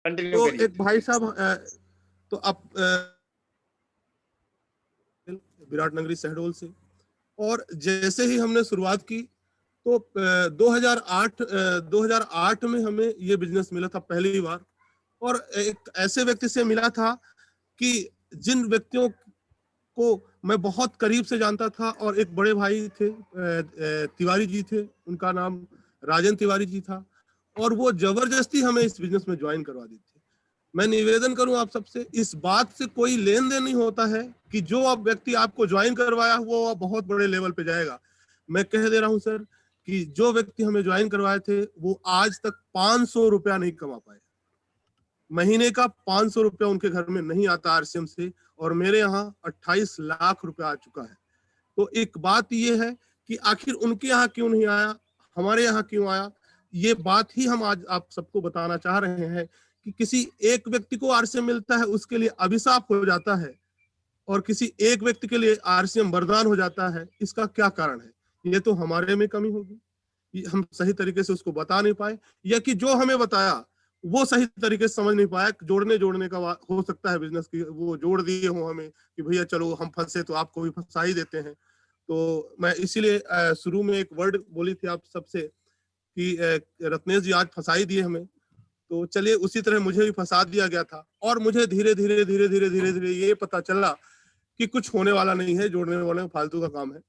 Continue तो करिए। एक भाई साहब तो अब विराट नगरी शहडोल से, और जैसे ही हमने शुरुआत की तो 2008 में हमें ये बिजनेस मिला था पहली बार। और एक ऐसे व्यक्ति से मिला था कि जिन व्यक्तियों को मैं बहुत करीब से जानता था, और एक बड़े भाई थे तिवारी जी थे, उनका नाम राजन तिवारी जी था, और वो जबरदस्ती हमें इस बिजनेस में ज्वाइन करवा दी थी। मैं निवेदन करूं आप सबसे, इस बात से कोई लेन देन नहीं होता है कि जो अब व्यक्ति आपको ज्वाइन करवाया वो बहुत बड़े लेवल पे जाएगा। मैं कह दे रहा हूं सर कि जो व्यक्ति हमें ज्वाइन करवाए थे वो आज तक 500 रुपया नहीं कमा पाए। महीने का 500 रुपया उनके घर में नहीं आता आरसीएम से, और मेरे यहाँ 28 लाख रुपया आ चुका है। तो एक बात ये है कि आखिर उनके यहाँ क्यों नहीं आया, हमारे यहाँ क्यों आया, ये बात ही हम आज आप सबको बताना चाह रहे हैं कि किसी एक व्यक्ति को आरसीएम मिलता है उसके लिए अभिशाप हो जाता है, और किसी एक व्यक्ति के लिए आरसीएम वरदान हो जाता है। इसका क्या कारण है? ये तो हमारे में कमी होगी, हम सही तरीके से उसको बता नहीं पाए, या कि जो हमें बताया वो सही तरीके से समझ नहीं पाया। जोड़ने का हो सकता है बिजनेस की, वो जोड़ दिए हो हमें कि भैया चलो हम फंसे तो आपको भी फंसा ही देते हैं। तो मैं इसीलिए शुरू में एक वर्ड बोली थी आप सबसे कि रत्नेश जी आज फंसा ही दिए हमें। तो चलिए उसी तरह मुझे भी फंसा दिया गया था, और मुझे धीरे धीरे ये पता चला कि कुछ होने वाला नहीं है, जोड़ने वाले फालतू का काम है।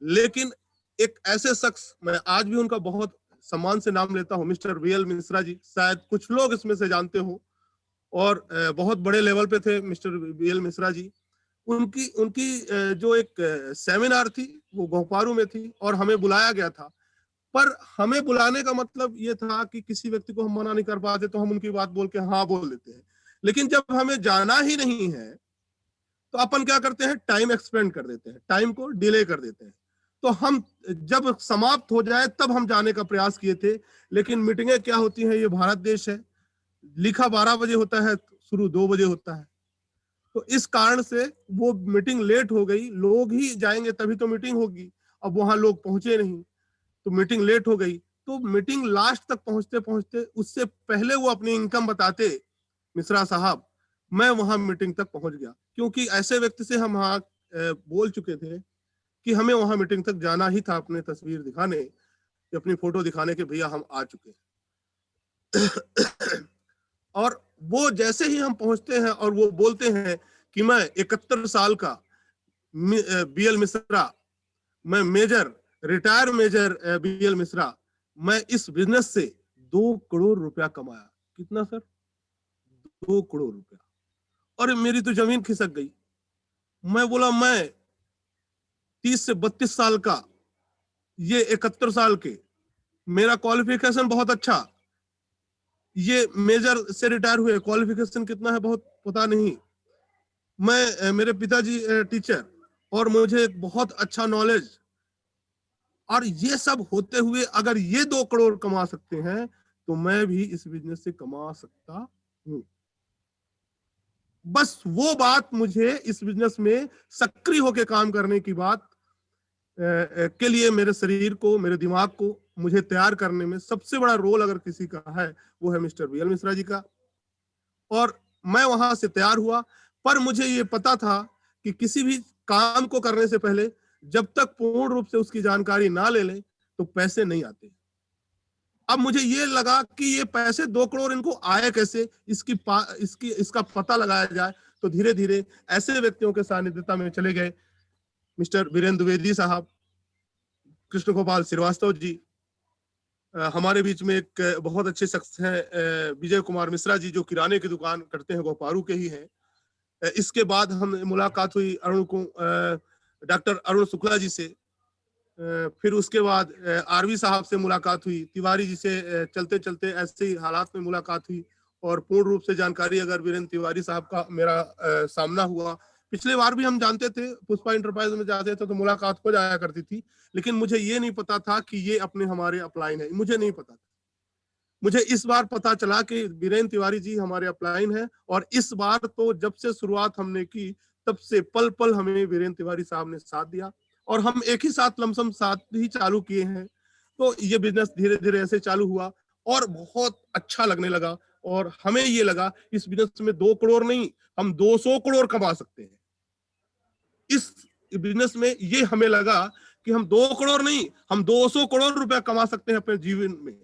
लेकिन एक ऐसे शख्स, मैं आज भी उनका बहुत सम्मान से नाम लेता हूँ, मिस्टर वीएल मिश्रा जी, शायद कुछ लोग इसमें से जानते हो, और बहुत बड़े लेवल पे थे मिस्टर वीएल मिश्रा जी। उनकी उनकी जो एक सेमिनार थी वो गोपारू में थी, और हमें बुलाया गया था। पर हमें बुलाने का मतलब ये था कि किसी व्यक्ति को हम मना नहीं कर पाते तो हम उनकी बात बोल के हाँ बोल देते हैं। लेकिन जब हमें जाना ही नहीं है तो अपन क्या करते हैं, टाइम एक्सपेंड कर देते हैं, टाइम को डिले कर देते हैं। तो हम जब समाप्त हो जाए तब हम जाने का प्रयास किए थे। लेकिन मीटिंगें क्या होती हैं, ये भारत देश है, लिखा 12 बजे होता है, शुरू 2 बजे होता है। तो इस कारण से वो मीटिंग लेट हो गई। लोग ही जाएंगे तभी तो मीटिंग होगी, अब वहां लोग पहुंचे नहीं तो मीटिंग लेट हो गई। तो मीटिंग लास्ट तक पहुंचते पहुंचते उससे पहले वो अपनी इनकम बताते मिश्रा साहब, मैं वहां मीटिंग तक पहुंच गया, क्योंकि ऐसे व्यक्ति से हम वहां बोल चुके थे कि हमें वहां मीटिंग तक जाना ही था, अपने तस्वीर दिखाने, अपनी फोटो दिखाने के भैया हम आ चुके हैं। और वो जैसे ही हम पहुंचते हैं और वो बोलते हैं कि मैं 71 साल का बीएल मिश्रा, मैं major, retire major BL Mishra, मैं इस बिजनेस से 2 करोड़ रुपया कमाया। कितना सर? 2 करोड़ रुपया। और मेरी तो जमीन खिसक गई। मैं बोला मैं 30 से 32 साल का, ये 71 साल के, मेरा क्वालिफिकेशन बहुत अच्छा, ये मेजर से रिटायर हुए, क्वालिफिकेशन कितना है बहुत पता नहीं, मैं मेरे पिताजी टीचर, और मुझे एक बहुत अच्छा नॉलेज, और ये सब होते हुए अगर ये 2 करोड़ कमा सकते हैं तो मैं भी इस बिजनेस से कमा सकता हूं। बस वो बात मुझे इस बिजनेस में सक्रिय होकर काम करने की बात के लिए मेरे शरीर को, मेरे दिमाग को मुझे तैयार करने में सबसे बड़ा रोल अगर किसी का है वो है मिस्टर वीएल मिश्रा जी का। और मैं वहां से तैयार हुआ, पर मुझे ये पता था कि किसी भी काम को करने से पहले जब तक पूर्ण रूप से उसकी जानकारी ना ले लें तो पैसे नहीं आते। अब मुझे ये लगा कि ये पैसे 2 करोड़ इनको आए कैसे, इसका पता लगाया जाए। तो धीरे धीरे ऐसे व्यक्तियों के सानिध्यता में चले गए, मिस्टर वीरेंद्र द्विवेदी साहब, कृष्ण गोपाल श्रीवास्तव जी, हमारे बीच में एक बहुत अच्छे शख्स हैं विजय कुमार मिश्रा जी, जो किराने की दुकान करते हैं, गोपारू के ही हैं। इसके बाद हम मुलाकात हुई डॉक्टर अरुण शुक्ला जी से। फिर उसके बाद आरवी साहब से मुलाकात हुई, तिवारी जी से चलते चलते ऐसे ही हालात में मुलाकात हुई, और पूर्ण रूप से जानकारी अगर वीरेंद्र तिवारी साहब का मेरा सामना हुआ। पिछले बार भी हम जानते थे, पुष्पा इंटरप्राइज में जाते थे तो मुलाकात हो जाया करती थी, लेकिन मुझे ये नहीं पता था कि ये अपने हमारे अपलाइन है, मुझे नहीं पता था। मुझे इस बार पता चला कि वीरेंद्र तिवारी जी हमारे अपलाइन है, और इस बार तो जब से शुरुआत हमने की तब से पल पल हमें वीरेंद्र तिवारी साहब ने साथ दिया, और हम एक ही साथ लमसम साथ ही चालू किए हैं। तो ये बिजनेस धीरे धीरे ऐसे चालू हुआ और बहुत अच्छा लगने लगा। और हमें ये लगा इस बिजनेस में 2 करोड़ नहीं, हम 200 करोड़ कमा सकते हैं। इस बिजनेस में ये हमें लगा कि हम 2 करोड़ नहीं, हम 200 करोड़ रुपया कमा सकते हैं अपने जीवन में।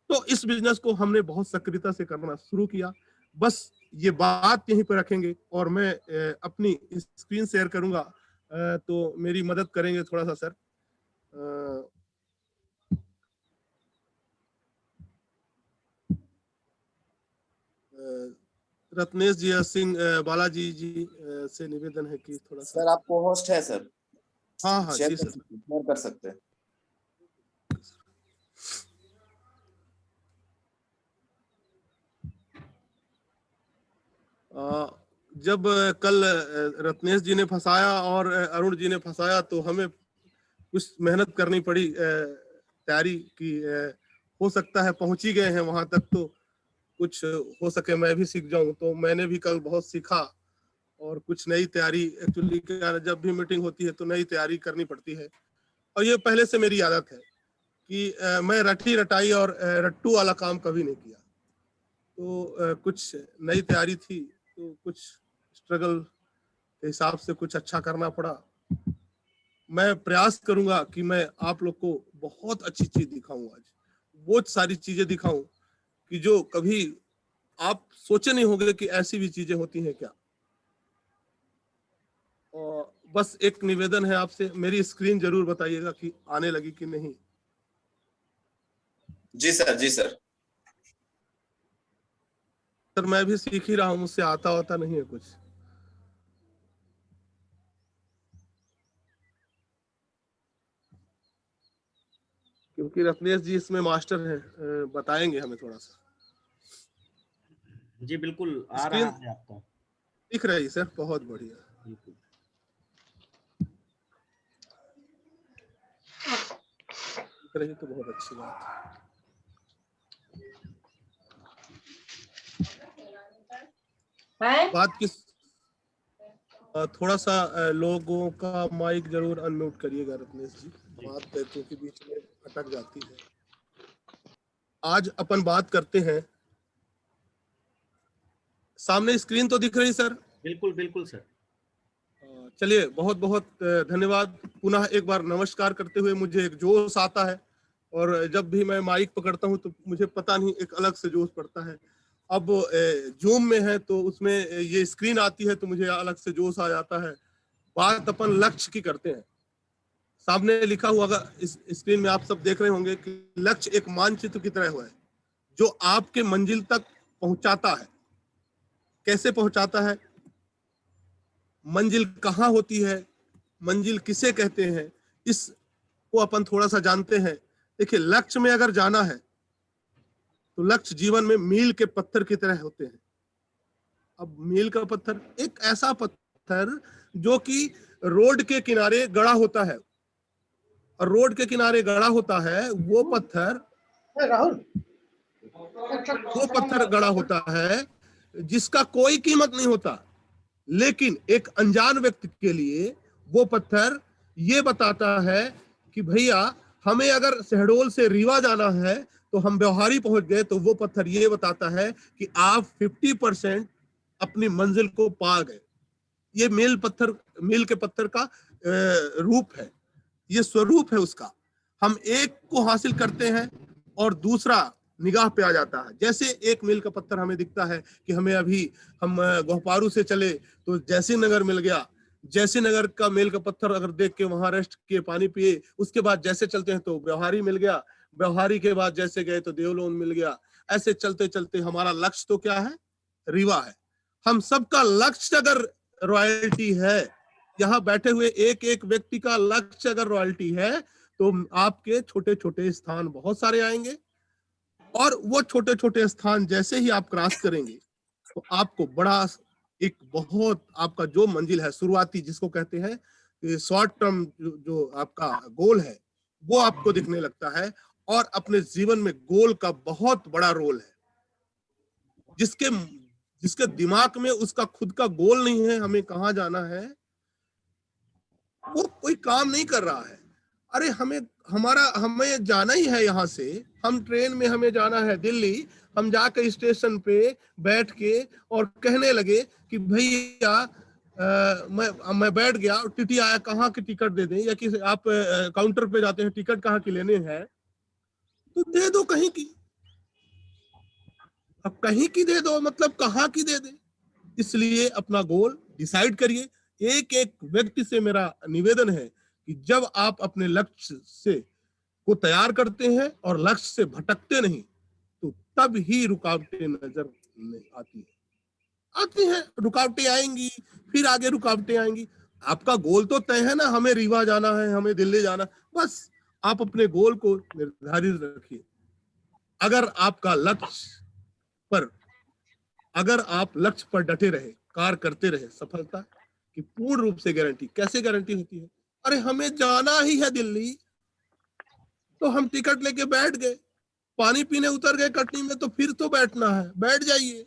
तो इस बिजनेस को हमने बहुत सक्रियता से करना शुरू किया। बस ये बात यहीं पर रखेंगे और मैं अपनी स्क्रीन शेयर करूंगा, तो मेरी मदद करेंगे थोड़ा सा सर। रत्नेश जी सिंह बालाजी जी से निवेदन है कि थोड़ा सा। सर आपको होस्ट है सर। हाँ हाँ जी सर, शेयर कर सकते हैं। जब कल रत्नेश जी ने फंसाया और अरुण जी ने फंसाया तो हमें कुछ मेहनत करनी पड़ी, तैयारी की। हो सकता है पहुंच ही गए हैं वहां तक, तो कुछ हो सके मैं भी सीख जाऊं। तो मैंने भी कल बहुत सीखा और कुछ नई तैयारी, एक्चुअली जब भी मीटिंग होती है तो नई तैयारी करनी पड़ती है। और ये पहले से मेरी आदत है कि मैं रटी रटाई और रट्टू वाला काम कभी नहीं किया। तो कुछ नई तैयारी थी, तो कुछ स्ट्रगल के हिसाब से कुछ अच्छा करना पड़ा। मैं प्रयास करूंगा कि मैं आप लोग को बहुत अच्छी चीज दिखाऊं, आज बहुत सारी चीजें दिखाऊं कि जो कभी आप सोचे नहीं होंगे कि ऐसी भी चीजें होती हैं क्या। और बस एक निवेदन है आपसे, मेरी स्क्रीन जरूर बताइएगा कि आने लगी कि नहीं। जी सर, जी सर। सर मैं भी सीख ही रहा हूँ, मुझसे आता होता नहीं है कुछ। क्योंकि रत्नेश जी इसमें मास्टर हैं, बताएंगे हमें थोड़ा सा। जी बिल्कुल आ रहा है आपका। दिख रही है सर, बहुत बढ़िया। बिल्कुल दिख रही तो बहुत अच्छी बात है। बात किस, थोड़ा सा लोगों का माइक जरूर अनम्यूट करिएगा रत्नेश जी, बात क्योंकि बीच में अटक जाती है। आज अपन बात करते हैं, सामने स्क्रीन तो दिख रही सर? बिल्कुल बिल्कुल सर। चलिए बहुत बहुत धन्यवाद। पुनः एक बार नमस्कार करते हुए मुझे एक जोश आता है, और जब भी मैं माइक पकड़ता हूं तो मुझे पता नहीं एक अलग से जोश पड़ता है। अब जूम में है तो उसमें ये स्क्रीन आती है तो मुझे अलग से जोश आ जाता है। बात अपन लक्ष्य की करते हैं। सामने लिखा हुआ इस स्क्रीन में आप सब देख रहे होंगे कि लक्ष्य एक मानचित्र की तरह हुआ है जो आपके मंजिल तक पहुंचाता है। कैसे पहुंचाता है, मंजिल कहाँ होती है, मंजिल किसे कहते हैं, इसको अपन थोड़ा सा जानते हैं। देखिए लक्ष्य में अगर जाना है तो लक्ष्य जीवन में मील के पत्थर की तरह होते हैं। अब मील का पत्थर एक ऐसा पत्थर जो कि रोड के किनारे गड़ा होता है, और रोड के किनारे गड़ा होता है वो पत्थर, राहुल वो पत्थर गड़ा होता है जिसका कोई कीमत नहीं होता, लेकिन एक अनजान व्यक्ति के लिए वो पत्थर ये बताता है कि भैया हमें अगर शहडोल से रीवा जाना है तो हम व्यवहारी पहुंच गए, तो वो पत्थर ये बताता है कि आप 50% अपनी मंजिल को पा गए। ये मील के पत्थर का रूप है, ये स्वरूप है उसका। हम एक को हासिल करते हैं और दूसरा निगाह पे आ जाता है। जैसे एक मील का पत्थर हमें दिखता है कि हमें अभी हम गोहपारू से चले तो जैसी नगर मिल गया, जैसी नगर का मील का पत्थर अगर देख के वहां रेस्ट किए, पानी पिए, उसके बाद जैसे चलते हैं तो व्यवहारी मिल गया, व्यवहारी के बाद जैसे गए तो देवलोन मिल गया। ऐसे चलते चलते हमारा लक्ष्य तो क्या है, रीवा है। हम सबका लक्ष्य अगर रॉयल्टी है, यहाँ बैठे हुए एक एक व्यक्ति का लक्ष्य अगर रॉयल्टी है तो आपके छोटे छोटे स्थान बहुत सारे आएंगे, और वो छोटे छोटे स्थान जैसे ही आप क्रॉस करेंगे तो आपको बड़ा एक बहुत आपका जो मंजिल है शुरुआती, जिसको कहते हैं शॉर्ट टर्म जो आपका गोल है, वो आपको दिखने लगता है। और अपने जीवन में गोल का बहुत बड़ा रोल है। जिसके दिमाग में उसका खुद का गोल नहीं है, हमें कहाँ जाना है, वो कोई काम नहीं कर रहा है। अरे हमें जाना ही है, यहाँ से हम ट्रेन में हमें जाना है दिल्ली, हम जाकर स्टेशन पे बैठ के और कहने लगे कि भैया मैं बैठ गया और टीटी आया, कहाँ की टिकट दे दें, या कि आप काउंटर पे जाते हैं टिकट कहाँ की लेने हैं तो दे दो कहीं की। अब कहीं की दे दो मतलब कहाँ की दे दे। इसलिए अपना गोल डिसाइड करिए। एक एक व्यक्ति से मेरा निवेदन है कि जब आप अपने लक्ष्य से को तैयार करते हैं और लक्ष्य से भटकते नहीं तो तब ही रुकावटें नजर आती हैं। रुकावटें आएंगी, फिर आगे रुकावटें आएंगी। आपका गोल तो तय है ना, हमें रीवा जाना है, हमें दिल्ली जाना, बस आप अपने गोल को निर्धारित रखिए। अगर आप लक्ष्य पर डटे रहे, कार्य करते रहे, सफलता की पूर्ण रूप से गारंटी। कैसे गारंटी होती है? अरे हमें जाना ही है दिल्ली, तो हम टिकट लेके बैठ गए, पानी पीने उतर गए कटनी में, तो फिर तो बैठना है, बैठ जाइए।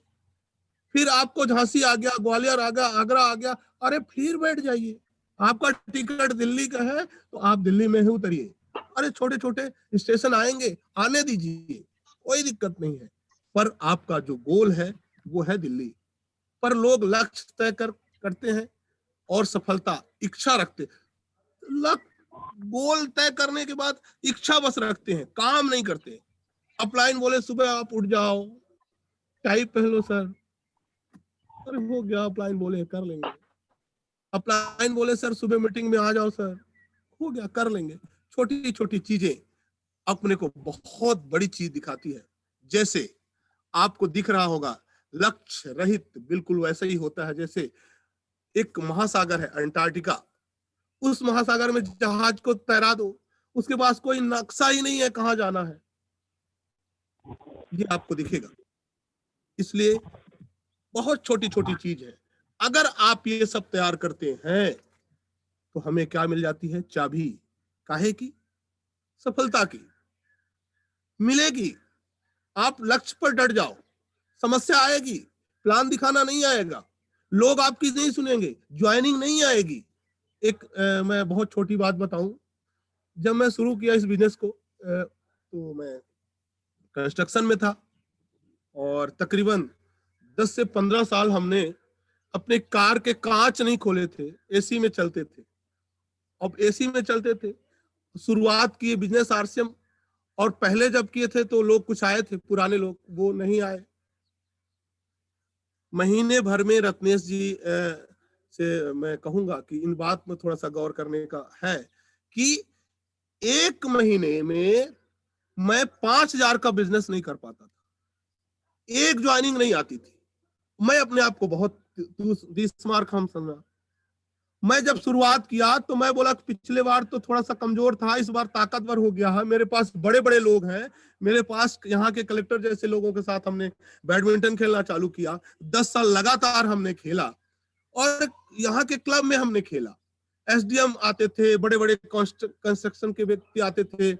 फिर आपको झांसी आ गया, ग्वालियर आ गया, आगरा आ गया, अरे फिर बैठ जाइए। आपका टिकट दिल्ली का है तो आप दिल्ली में ही उतरिए। अरे छोटे छोटे स्टेशन आएंगे, आने दीजिए, कोई दिक्कत नहीं है। पर आपका जो गोल है वो है दिल्ली। पर लोग लक्ष्य तय करते हैं और सफलता इच्छा रखते, गोल तय करने के बाद इच्छा बस रखते हैं, काम नहीं करते। अपलाइन बोले सुबह आप उठ जाओ, टाई पहन लो सर, अरे हो गया, अपलाइन बोले कर लेंगे। अपलाइन बोले सर सुबह मीटिंग में आ जाओ सर, हो गया, कर लेंगे। छोटी छोटी चीजें अपने को बहुत बड़ी चीज दिखाती है। जैसे आपको दिख रहा होगा लक्ष्य रहित बिल्कुल वैसे ही होता है जैसे एक महासागर है अंटार्कटिका, उस महासागर में जहाज को तैरा दो, उसके पास कोई नक्शा ही नहीं है कहाँ जाना है, ये आपको दिखेगा। इसलिए बहुत छोटी छोटी चीज है। अगर आप ये सब तैयार करते हैं तो हमें क्या मिल जाती है? चाबी। काहे की? सफलता की मिलेगी। आप लक्ष्य पर डट जाओ, समस्या आएगी, प्लान दिखाना नहीं आएगा, लोग आपकी नहीं सुनेंगे, ज्वाइनिंग नहीं आएगी। एक मैं बहुत छोटी बात बताऊं, जब मैं शुरू किया इस बिजनेस को तो मैं कंस्ट्रक्शन में था और तकरीबन 10 से 15 साल हमने अपने कार के कांच नहीं खोले थे, एसी में चलते थे। अब एसी में चलते थे, शुरुआत किए बिजनेस आरसीएम, और पहले जब किए थे तो लोग कुछ आए थे, पुराने लोग, वो नहीं आए। महीने भर में रत्नेश जी से मैं कहूंगा कि इन बात में थोड़ा सा गौर करने का है कि एक महीने में मैं 5,000 का बिजनेस नहीं कर पाता था, एक ज्वाइनिंग नहीं आती थी। मैं अपने आप को बहुत स्मार्ट हम समझा। मैं जब शुरुआत किया तो मैं बोला पिछले बार तो थोड़ा सा कमजोर था, इस बार ताकतवर हो गया है, मेरे पास बड़े बड़े लोग हैं, मेरे पास यहाँ के कलेक्टर जैसे लोगों के साथ हमने बैडमिंटन खेलना चालू किया। 10 साल लगातार हमने खेला और यहाँ के क्लब में हमने खेला। एसडीएम आते थे, बड़े बड़े कंस्ट्रक्शन के व्यक्ति आते थे,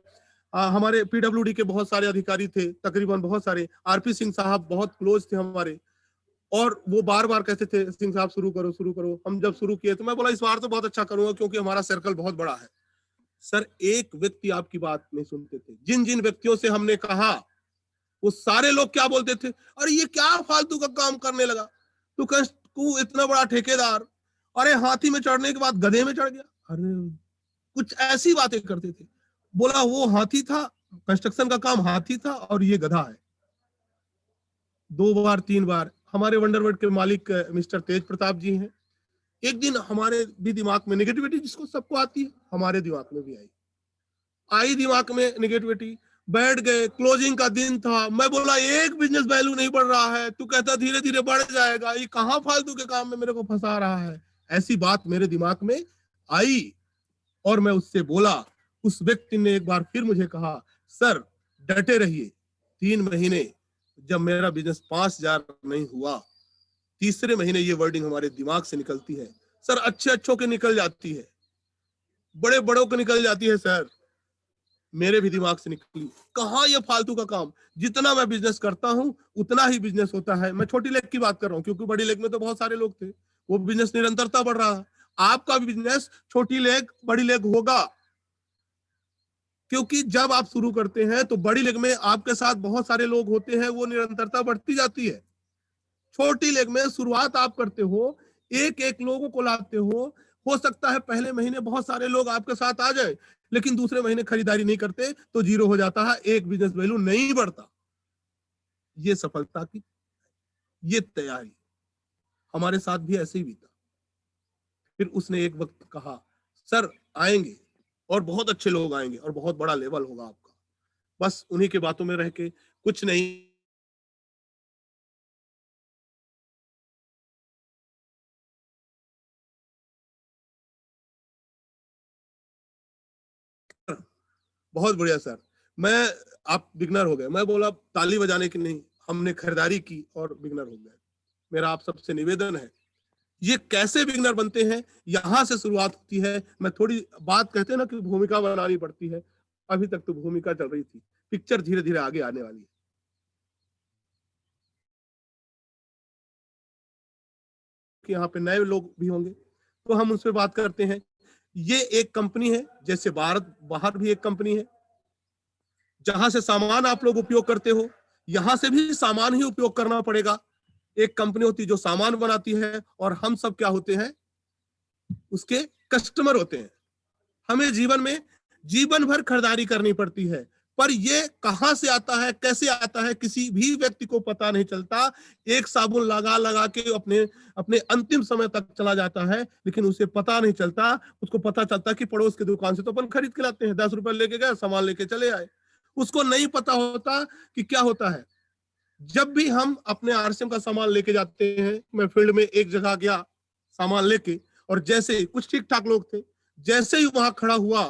हमारे पीडब्ल्यूडी के बहुत सारे अधिकारी थे, तकरीबन बहुत सारे। आरपी सिंह साहब बहुत क्लोज थे हमारे, और वो बार बार कहते थे सिंह साहब शुरू करो शुरू करो। हम जब शुरू किए तो मैं बोला इस बार तो बहुत अच्छा करूंगा क्योंकि हमारा सर्कल बहुत बड़ा है। सर एक व्यक्ति आपकी बात नहीं सुनते थे। जिन जिन व्यक्तियों से हमने कहा वो सारे लोग क्या बोलते थे, अरे ये क्या फालतू का काम करने लगा, तू इतना बड़ा ठेकेदार, अरे हाथी में चढ़ने के बाद गधे में चढ़ गया, अरे कुछ ऐसी बातें करते थे। बोला वो हाथी था, कंस्ट्रक्शन का काम हाथी था और ये गधा है। 2 बार 3 बार हमारे वंडरवर्ड के मालिक मिस्टर तेज प्रताप जी हैं। एक दिन हमारे भी दिमाग में नेगेटिविटी, जिसको सबको आती है, हमारे दिमाग में भी आई दिमाग में नेगेटिविटी। बैठ गए, क्लोजिंग का दिन था, मैं बोला एक बिजनेस वैल्यू नहीं बढ़ रहा है, तू कहता धीरे धीरे बढ़ जाएगा, ये कहाँ फालतू के काम में मेरे को फंसा रहा है। ऐसी बात मेरे दिमाग में आई और मैं उससे बोला। उस व्यक्ति ने एक बार फिर मुझे कहा सर डटे रहिए। 3 महीने जब मेरा बिजनेस 5,000 नहीं हुआ, तीसरे महीने ये वर्डिंग हमारे दिमाग से निकलती है, सर अच्छों के निकल जाती है, बड़े बड़ों के निकल जाती है सर। मेरे भी दिमाग से निकली, कहाँ ये फालतू का काम, जितना मैं बिजनेस करता हूँ उतना ही बिजनेस होता है। मैं छोटी लेग की बात कर रहा हूँ क्योंकि बड़ी लेग में तो बहुत सारे लोग थे, वो बिजनेस निरंतरता बढ़ रहा है। आपका भी बिजनेस छोटी लेग बड़ी लेग होगा। क्योंकि जब आप शुरू करते हैं तो बड़ी लेग में आपके साथ बहुत सारे लोग होते हैं, वो निरंतरता बढ़ती जाती है। छोटी लेग में शुरुआत आप करते हो, एक एक लोगों को लाते हो सकता है पहले महीने बहुत सारे लोग आपके साथ आ जाए, लेकिन दूसरे महीने खरीदारी नहीं करते तो जीरो हो जाता है, एक बिजनेस वैल्यू नहीं बढ़ता। ये सफलता की ये तैयारी हमारे साथ भी ऐसे ही बीता। फिर उसने एक वक्त कहा, सर आएंगे और बहुत अच्छे लोग आएंगे और बहुत बड़ा लेवल होगा आपका, बस उन्हीं के बातों में रह के कुछ नहीं। बहुत बढ़िया सर, मैं आप बिगनर हो गए। मैं बोला ताली बजाने की नहीं, हमने खरीदारी की और बिगनर हो गए। मेरा आप सबसे निवेदन है, ये कैसे बिगनर बनते हैं, यहां से शुरुआत होती है। मैं थोड़ी बात कहते हैं ना कि भूमिका बनानी पड़ती है, अभी तक तो भूमिका चल रही थी, पिक्चर धीरे धीरे आगे आने वाली है। कि यहाँ पे नए लोग भी होंगे तो हम उनसे बात करते हैं। ये एक कंपनी है, जैसे भारत बाहर भी एक कंपनी है जहां से सामान आप लोग उपयोग करते हो, यहां से भी सामान ही उपयोग करना पड़ेगा। एक कंपनी होती है जो सामान बनाती है और हम सब क्या होते हैं, उसके कस्टमर होते हैं। हमें जीवन में जीवन भर खरीदारी करनी पड़ती है, पर ये कहां से आता है, कैसे आता है, किसी भी व्यक्ति को पता नहीं चलता। एक साबुन लगा लगा के अपने अपने अंतिम समय तक चला जाता है, लेकिन उसे पता नहीं चलता। उसको पता चलता कि पड़ोस की दुकान से तो अपन खरीद के लाते हैं, 10 रुपए लेके गए, सामान लेके चले आए। उसको नहीं पता होता कि क्या होता है। जब भी हम अपने आरसीएम का सामान लेके जाते हैं, मैं फील्ड में एक जगह गया सामान लेके, और जैसे कुछ ठीक ठाक लोग थे, जैसे ही वहां खड़ा हुआ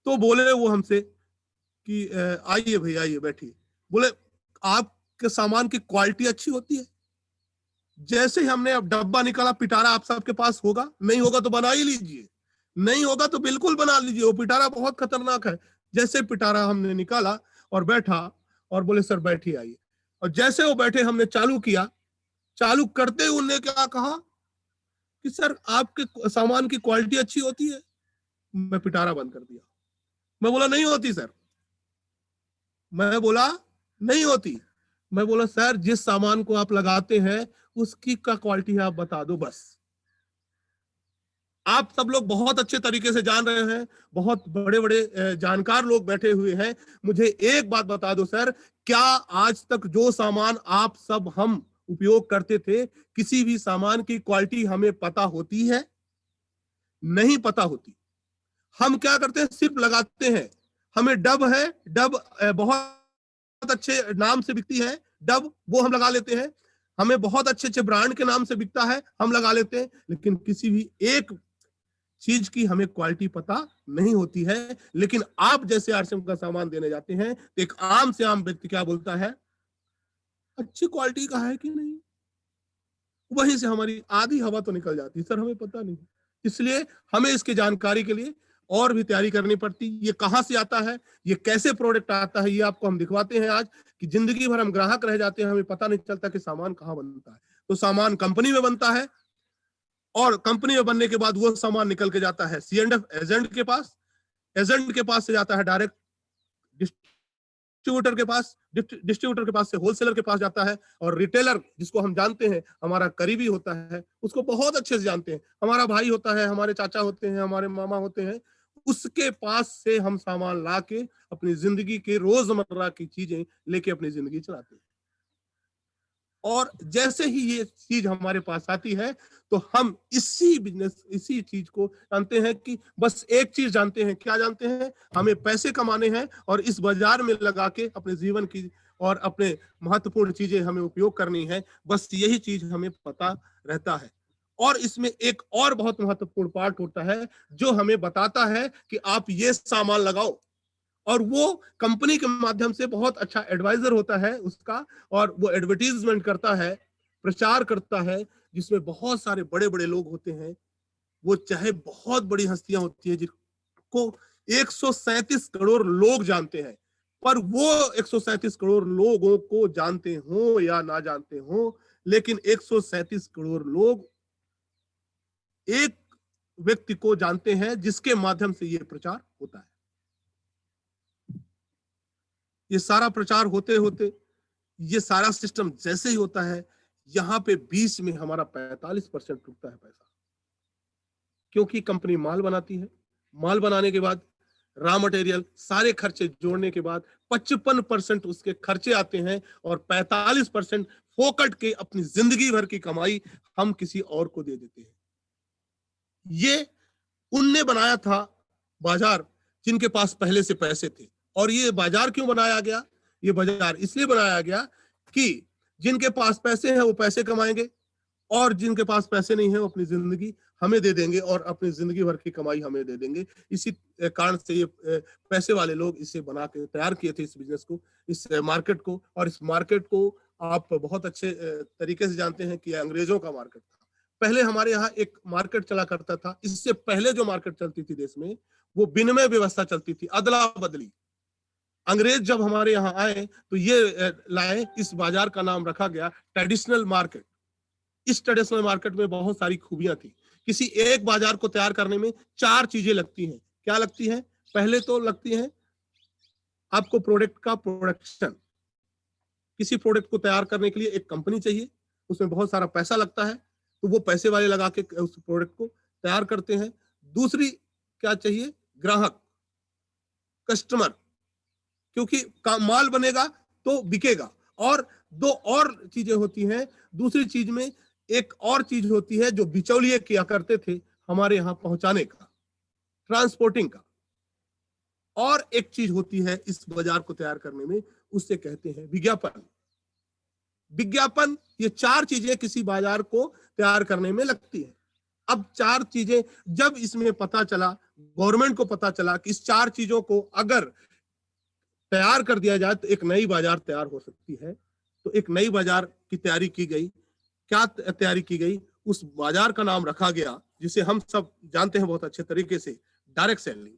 तो बोले वो हमसे कि आइए भैया आइए बैठिए। बोले आपके सामान की क्वालिटी अच्छी होती है। जैसे ही हमने अब डब्बा निकाला, पिटारा आप सबके पास होगा, नहीं होगा तो बना ही लीजिए, नहीं होगा तो बिल्कुल बना लीजिए, वो पिटारा बहुत खतरनाक है। जैसे पिटारा हमने निकाला और बैठा और बोले सर बैठिए आइए, और जैसे वो बैठे हमने चालू किया, चालू करते ही उन्होंने क्या कहा कि सर आपके सामान की क्वालिटी अच्छी होती है। मैं पिटारा बंद कर दिया। मैं बोला नहीं होती सर, मैं बोला नहीं होती। मैं बोला सर जिस सामान को आप लगाते हैं उसकी का क्वालिटी है, आप बता दो बस। आप सब लोग बहुत अच्छे तरीके से जान रहे हैं, बहुत बड़े बड़े जानकार लोग बैठे हुए हैं। मुझे एक बात बता दो सर, क्या आज तक जो सामान आप सब हम उपयोग करते थे, किसी भी सामान की क्वालिटी हमें पता होती है? नहीं पता होती। हम क्या करते हैं, सिर्फ लगाते हैं। हमें डब है, डब बहुत अच्छे नाम से बिकती है, डब वो हम लगा लेते हैं। हमें बहुत अच्छे अच्छे ब्रांड के नाम से बिकता है, हम लगा लेते हैं। लेकिन किसी भी एक चीज की हमें क्वालिटी पता नहीं होती है। लेकिन आप जैसे आरसीएम का सामान देने जाते हैं तो एक आम से आम व्यक्ति क्या बोलता है, अच्छी क्वालिटी का है कि नहीं। वहीं से हमारी आधी हवा तो निकल जाती है, सर हमें पता नहीं। इसलिए हमें इसकी जानकारी के लिए और भी तैयारी करनी पड़ती। ये कहां से आता है, ये कैसे प्रोडक्ट आता है, ये आपको हम दिखवाते हैं आज। कि जिंदगी भर हम ग्राहक रह जाते हैं, हमें पता नहीं चलता कि सामान कहाँ बनता है। तो सामान कंपनी में बनता है, और कंपनी में बनने के बाद वो सामान निकल के जाता है C&F एजेंट के पास, एजेंट के पास से जाता है डायरेक्ट डिस्ट्रीब्यूटर के पास, डिस्ट्रीब्यूटर के पास से होलसेलर के पास जाता है, और रिटेलर जिसको हम जानते हैं, हमारा करीबी होता है, उसको बहुत अच्छे से जानते हैं, हमारा भाई होता है, हमारे चाचा होते हैं, हमारे मामा होते हैं, उसके पास से हम सामान ला के अपनी जिंदगी के रोजमर्रा की चीजें लेके अपनी जिंदगी चलाते हैं। और जैसे ही ये चीज हमारे पास आती है तो हम इसी बिजनेस, इसी चीज को जानते हैं कि बस एक चीज जानते हैं। क्या जानते हैं? हमें पैसे कमाने हैं और इस बाजार में लगा के अपने जीवन की और अपने महत्वपूर्ण चीजें हमें उपयोग करनी है। बस यही चीज हमें पता रहता है। और इसमें एक और बहुत महत्वपूर्ण पार्ट होता है जो हमें बताता है कि आप ये सामान लगाओ, और वो कंपनी के माध्यम से बहुत अच्छा एडवाइजर होता है उसका, और वो एडवर्टीजमेंट करता है, प्रचार करता है, जिसमें बहुत सारे बड़े बड़े लोग होते हैं। वो चाहे बहुत बड़ी हस्तियां होती है जिनको 137 करोड़ लोग जानते हैं, पर वो 137 करोड़ लोगों को जानते हो या ना जानते हो, लेकिन 137 करोड़ लोग एक व्यक्ति को जानते हैं जिसके माध्यम से ये प्रचार होता है। ये सारा प्रचार होते होते, ये सारा सिस्टम जैसे ही होता है, यहाँ पे बीच में हमारा 45% रुकता है पैसा, क्योंकि कंपनी माल बनाती है। माल बनाने के बाद रॉ मटेरियल सारे खर्चे जोड़ने के बाद 55% उसके खर्चे आते हैं और 45% फोकट के अपनी जिंदगी भर की कमाई हम किसी और को दे देते हैं। ये उनने बनाया था बाजार जिनके पास पहले से पैसे थे। और ये बाजार क्यों बनाया गया? ये बाजार इसलिए बनाया गया कि जिनके पास पैसे हैं वो पैसे कमाएंगे और जिनके पास पैसे नहीं है वो अपनी जिंदगी हमें दे देंगे और अपनी जिंदगी भर की कमाई हमें दे देंगे। इसी कारण से ये पैसे वाले लोग इसे बना के तैयार किए थे, इस बिजनेस को, इस मार्केट को। और इस मार्केट को आप बहुत अच्छे तरीके से जानते हैं कि अंग्रेजों का मार्केट था। पहले हमारे यहाँ एक मार्केट चला करता था। इससे पहले जो मार्केट चलती थी देश में, वो विनिमय व्यवस्था चलती थी, अदला बदली। अंग्रेज जब हमारे यहाँ आए तो ये लाए, इस बाजार का नाम रखा गया ट्रेडिशनल मार्केट। इस ट्रेडिशनल मार्केट में बहुत सारी खूबियां थी। किसी एक बाजार को तैयार करने में 4 चीजें लगती हैं। क्या लगती हैं? पहले तो लगती है आपको प्रोडक्ट का प्रोडक्शन। किसी प्रोडक्ट को तैयार करने के लिए एक कंपनी चाहिए, उसमें बहुत सारा पैसा लगता है, तो वो पैसे वाले लगा के उस प्रोडक्ट को तैयार करते हैं। दूसरी क्या चाहिए? ग्राहक, कस्टमर, क्योंकि माल बनेगा तो बिकेगा। और 2 और चीजें होती हैं। दूसरी चीज में एक और चीज होती है जो बिचौलिए किया करते थे हमारे यहाँ पहुंचाने का, ट्रांसपोर्टिंग का। और एक चीज होती है इस बाजार को तैयार करने में, उससे कहते हैं विज्ञापन। विज्ञापन, ये 4 चीजें किसी बाजार को तैयार करने में लगती है। अब 4 चीजें जब इसमें पता चला, गवर्नमेंट को पता चला कि इस 4 चीजों को अगर तैयार कर दिया जाए तो एक नई बाजार तैयार हो सकती है। तो एक नई बाजार की तैयारी की गई। क्या तैयारी की गई? उस बाजार का नाम रखा गया जिसे हम सब जानते हैं बहुत अच्छे तरीके से, डायरेक्ट सेलिंग।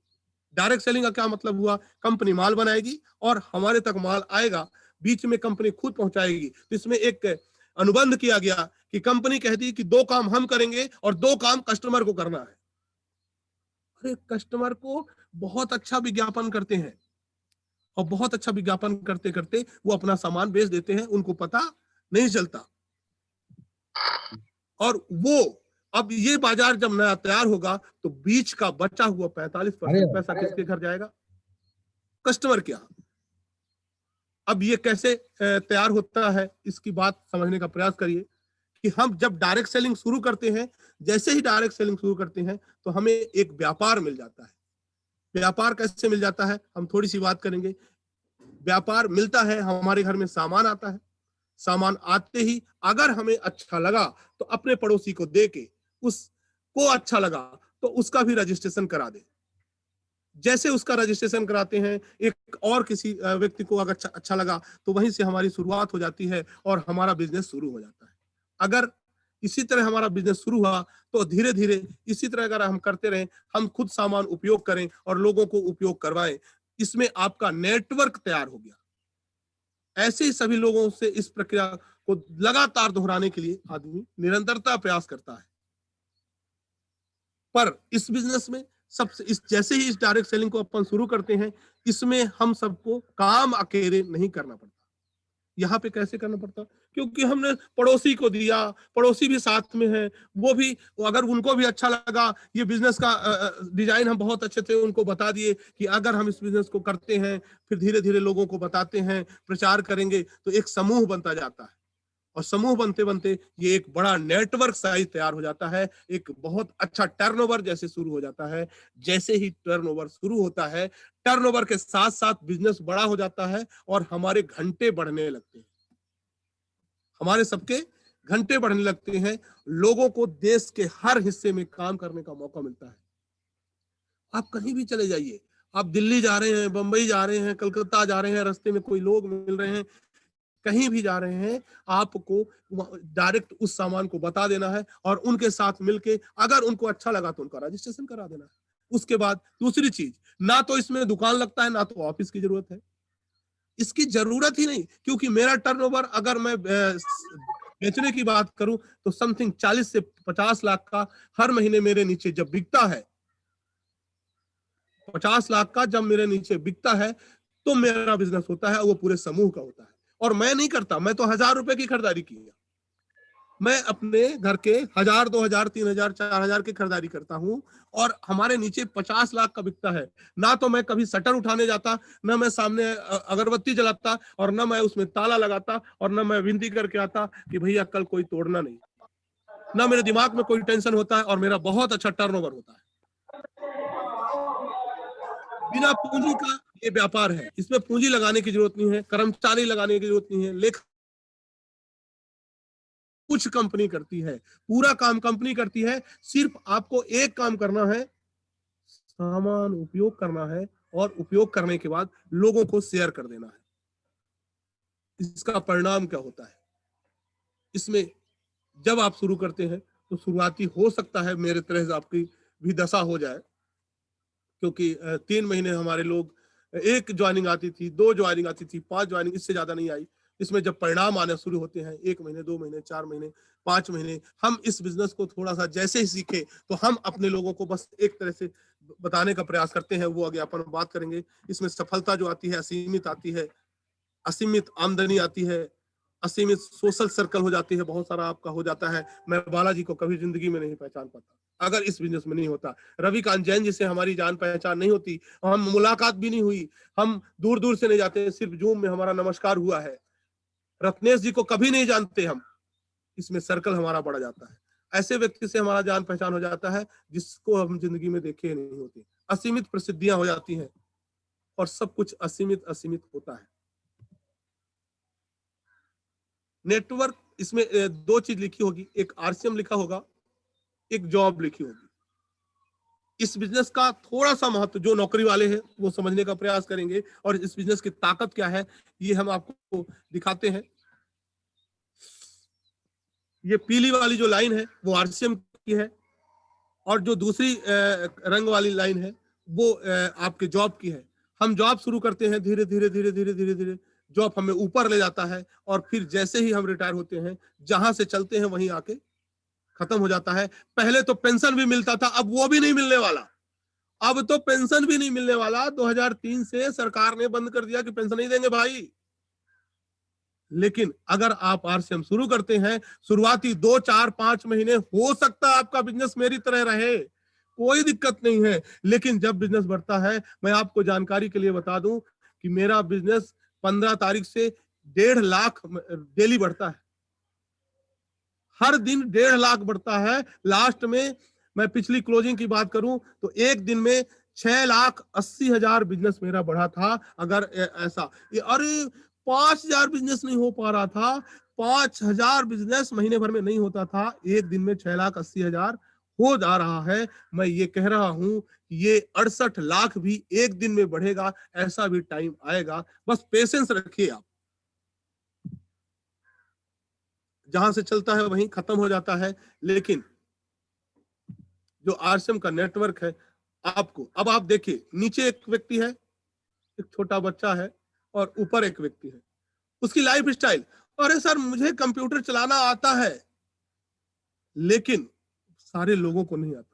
डायरेक्ट सेलिंग का क्या मतलब हुआ? कंपनी माल बनाएगी और हमारे तक माल आएगा, बीच में कंपनी खुद पहुंचाएगी। तो इसमें एक अनुबंध किया गया कि कंपनी कहती है कि 2 काम हम करेंगे और 2 काम कस्टमर को करना है। अरे कस्टमर को बहुत अच्छा विज्ञापन करते हैं और बहुत अच्छा विज्ञापन करते करते वो अपना सामान बेच देते हैं, उनको पता नहीं चलता। और वो अब ये बाजार जब नया तैयार होगा तो बीच का बचा हुआ 45% पैसा किसके घर जाएगा? कस्टमर के यहाँ। अब ये कैसे तैयार होता है, इसकी बात समझने का प्रयास करिए कि हम जब डायरेक्ट सेलिंग शुरू करते हैं, जैसे ही डायरेक्ट सेलिंग शुरू करते हैं तो हमें एक व्यापार मिल जाता है। व्यापार कैसे मिल जाता है, हम थोड़ी सी बात करेंगे। व्यापार मिलता है, हमारे घर में सामान आता है। सामान आते ही अगर हमें अच्छा लगा तो अपने पड़ोसी को दे के, उसको अच्छा लगा तो उसका भी रजिस्ट्रेशन करा दे। जैसे उसका रजिस्ट्रेशन कराते हैं, एक और किसी व्यक्ति को अगर अच्छा लगा तो वहीं से हमारी शुरुआत हो जाती है और हमारा बिजनेस शुरू हो जाता है। अगर इसी तरह हमारा बिजनेस शुरू हुआ तो धीरे धीरे इसी तरह अगर हम करते रहें, हम खुद सामान उपयोग करें और लोगों को उपयोग करवाएं, इसमें आपका नेटवर्क तैयार हो गया। ऐसे ही सभी लोगों से इस प्रक्रिया को लगातार दोहराने के लिए आदमी निरंतरता प्रयास करता है। पर इस बिजनेस में सबसे जैसे ही इस डायरेक्ट सेलिंग को अपन शुरू करते हैं, इसमें हम सबको काम अकेले नहीं करना पड़ता। यहाँ पे कैसे करना पड़ता? क्योंकि हमने पड़ोसी को दिया, पड़ोसी भी साथ में है, वो भी अगर उनको भी अच्छा लगा, ये बिजनेस का डिजाइन हम बहुत अच्छे थे, उनको बता दिए कि अगर हम इस बिजनेस को करते हैं, फिर धीरे धीरे लोगों को बताते हैं, प्रचार करेंगे, तो एक समूह बनता जाता है। और समूह बनते बनते ये एक बड़ा नेटवर्क साइज तैयार हो जाता है, एक बहुत अच्छा टर्नओवर जैसे शुरू हो जाता है। जैसे ही टर्नओवर शुरू होता है, टर्नओवर के साथ साथ बिजनेस बड़ा हो जाता है और हमारे घंटे बढ़ने लगते हैं। हमारे सबके घंटे बढ़ने लगते हैं। लोगों को देश के हर हिस्से में काम करने का मौका मिलता है। आप कहीं भी चले जाइए, आप दिल्ली जा रहे हैं, बंबई जा रहे हैं, कलकत्ता जा रहे हैं, रास्ते में कोई लोग मिल रहे हैं, कहीं भी जा रहे हैं, आपको डायरेक्ट उस सामान को बता देना है और उनके साथ मिलके अगर उनको अच्छा लगा तो उनका रजिस्ट्रेशन करा देना है। उसके बाद दूसरी चीज, ना तो इसमें दुकान लगता है, ना तो ऑफिस की जरूरत है। इसकी जरूरत ही नहीं, क्योंकि मेरा टर्नओवर अगर मैं बेचने की बात करूं तो समथिंग 40 से 50 लाख का हर महीने मेरे नीचे जब बिकता है, 50 लाख का जब मेरे नीचे बिकता है, तो मेरा बिजनेस होता है, वो पूरे समूह का होता है। और मैं नहीं करता, मैं तो 1000 रुपए की खरीदारी की है, मैं अपने घर के 1000, 2000, 3000, 4000 की खरीदारी करता हूं, और हमारे नीचे 50 लाख का बिकता है। ना तो मैं कभी शटर उठाने जाता, ना मैं सामने अगरबत्ती जलाता, और ना मैं उसमें ताला लगाता, और ना मैं विनती करके आता कि भैया कल कोई तोड़ना नहीं। ना मेरे दिमाग में कोई टेंशन होता है, और मेरा बहुत अच्छा टर्नओवर होता है। बिना पूंजी का ये व्यापार है, इसमें पूंजी लगाने की जरूरत नहीं है, कर्मचारी लगाने की जरूरत नहीं है, लेखा कुछ कंपनी करती है, पूरा काम कंपनी करती है। सिर्फ आपको एक काम करना है, सामान उपयोग करना है, और उपयोग करने के बाद लोगों को शेयर कर देना है। इसका परिणाम क्या होता है, इसमें जब आप शुरू करते हैं तो शुरुआती हो सकता है मेरे तरह से आपकी भी दशा हो जाए, क्योंकि 3 महीने हमारे लोग, 1 ज्वाइनिंग आती थी, 2 ज्वाइनिंग आती थी, 5 ज्वाइनिंग, इससे ज्यादा नहीं आई। इसमें जब परिणाम आने शुरू होते हैं 1 महीने, 2 महीने, 4 महीने, 5 महीने, हम इस बिजनेस को थोड़ा सा जैसे ही सीखे तो हम अपने लोगों को बस एक तरह से बताने का प्रयास करते हैं, वो आगे अपन बात करेंगे। इसमें सफलता जो आती है असीमित आती है, असीमित आमदनी आती है, असीमित सोशल सर्कल हो जाती है, बहुत सारा आपका हो जाता है। मैं बालाजी को कभी जिंदगी में नहीं पहचान पाता अगर इस बिजनेस में नहीं होता। रविकांत जैन जिसे हमारी जान पहचान नहीं होती, हम मुलाकात भी नहीं हुई, हम दूर दूर से नहीं जाते, सिर्फ जूम में हमारा नमस्कार हुआ है। रत्नेश जी को कभी नहीं जानते हम, इसमें सर्कल हमारा बढ़ जाता है। ऐसे व्यक्ति से हमारा जान पहचान हो जाता है जिसको हम जिंदगी में देखे नहीं होते। असीमित प्रसिद्धियां हो जाती हैं, और सब कुछ असीमित असीमित होता है। नेटवर्क, इसमें 2 चीज लिखी होगी, एक आरसीएम लिखा होगा, एक जॉब लिखी होगी। इस बिजनेस का थोड़ा सा महत्व जो नौकरी वाले हैं वो समझने का प्रयास करेंगे, और इस बिजनेस की ताकत क्या है ये हम आपको दिखाते हैं। ये पीली वाली जो लाइन है वो आरसीएम की है, और जो दूसरी रंग वाली लाइन है वो आपके जॉब की है। हम जॉब शुरू करते हैं, धीरे धीरे धीरे धीरे धीरे धीरे जॉब हमें ऊपर ले जाता है, और फिर जैसे ही हम रिटायर होते हैं, जहां से चलते हैं वहीं आके खत्म हो जाता है। पहले तो पेंशन भी मिलता था, अब वो भी नहीं मिलने वाला। अब तो पेंशन भी नहीं मिलने वाला। 2003 से सरकार ने बंद कर दिया कि पेंशन नहीं देंगे भाई। लेकिन अगर आप आरसीएम शुरू करते हैं, शुरुआती 2, 4, 5 महीने हो सकता है आपका बिजनेस मेरी तरह रहे, कोई दिक्कत नहीं है। लेकिन जब बिजनेस बढ़ता है, मैं आपको जानकारी के लिए बता दूं कि मेरा बिजनेस 15 तारीख से 1.5 लाख डेली बढ़ता है, हर दिन 1.5 लाख बढ़ता है। लास्ट में मैं पिछली क्लोजिंग की बात करूं तो एक दिन में 6,80,000 बिजनेस मेरा बढ़ा था। अगर ऐसा अरे 5,000 बिजनेस नहीं हो पा रहा था, 5,000 बिजनेस महीने भर में नहीं होता था, एक दिन में 6,80,000 हो जा रहा है। मैं ये कह रहा हूं ये 68 लाख भी एक दिन में बढ़ेगा, ऐसा भी टाइम आएगा। बस पेशेंस रखिए आप, जहां से चलता है वहीं खत्म हो जाता है। लेकिन जो आरसीएम का नेटवर्क है, आपको अब आप देखिए, नीचे एक व्यक्ति है, एक छोटा बच्चा है, और ऊपर एक व्यक्ति है, उसकी लाइफ स्टाइल, अरे सर मुझे कंप्यूटर चलाना आता है, लेकिन सारे लोगों को नहीं आता।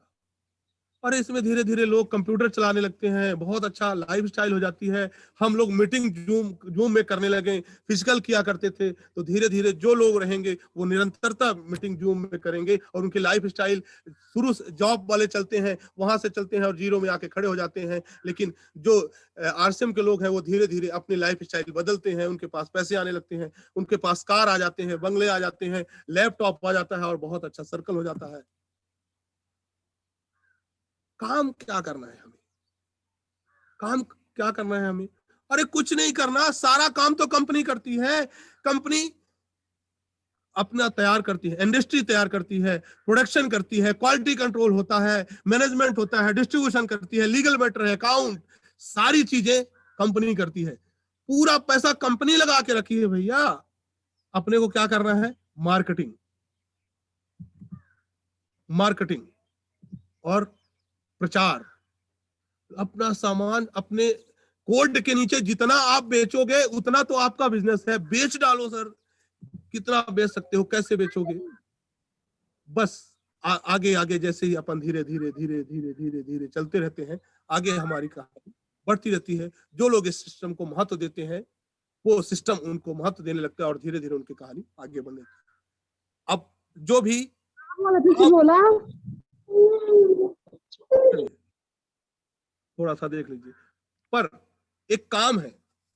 और इसमें धीरे धीरे लोग कंप्यूटर चलाने लगते हैं, बहुत अच्छा लाइफस्टाइल हो जाती है। हम लोग मीटिंग जूम में करने लगे, फिजिकल किया करते थे, तो धीरे धीरे जो लोग रहेंगे वो निरंतरता मीटिंग जूम में करेंगे, और उनकी लाइफस्टाइल शुरू से जॉब वाले चलते हैं, वहां से चलते हैं और जीरो में आके खड़े हो जाते हैं। लेकिन जो आरसीएम के लोग हैं वो धीरे धीरे अपनी लाइफस्टाइल बदलते हैं, उनके पास पैसे आने लगते हैं, उनके पास कार आ जाते हैं, बंगले आ जाते हैं, लैपटॉप आ जाता है, और बहुत अच्छा सर्कल हो जाता है। काम क्या करना है हमें, काम क्या करना है हमें? अरे कुछ नहीं करना, सारा काम तो कंपनी करती है। कंपनी अपना तैयार करती है, इंडस्ट्री तैयार करती है, प्रोडक्शन करती है, क्वालिटी कंट्रोल होता है, मैनेजमेंट होता है, डिस्ट्रीब्यूशन करती है, लीगल मैटर है, अकाउंट, सारी चीजें कंपनी करती है। पूरा पैसा कंपनी लगा के रखी है भैया। अपने को क्या करना है? मार्केटिंग, मार्केटिंग और प्रचार। अपना सामान अपने कोड के नीचे जितना आप बेचोगे उतना तो आपका बिजनेस है। बेच डालो सर, कितना बेच सकते हो, कैसे बेचोगे? बस आगे आगे जैसे ही अपन धीरे धीरे धीरे धीरे धीरे धीरे चलते रहते हैं, आगे हमारी कहानी बढ़ती रहती है। जो लोग इस सिस्टम को महत्व देते हैं वो सिस्टम उनको महत्व देने लगता है और धीरे धीरे उनकी कहानी आगे बढ़ने लगती है। अब जो भी बोला चलिए, थोड़ा सा देख लीजिए, पर एक काम है।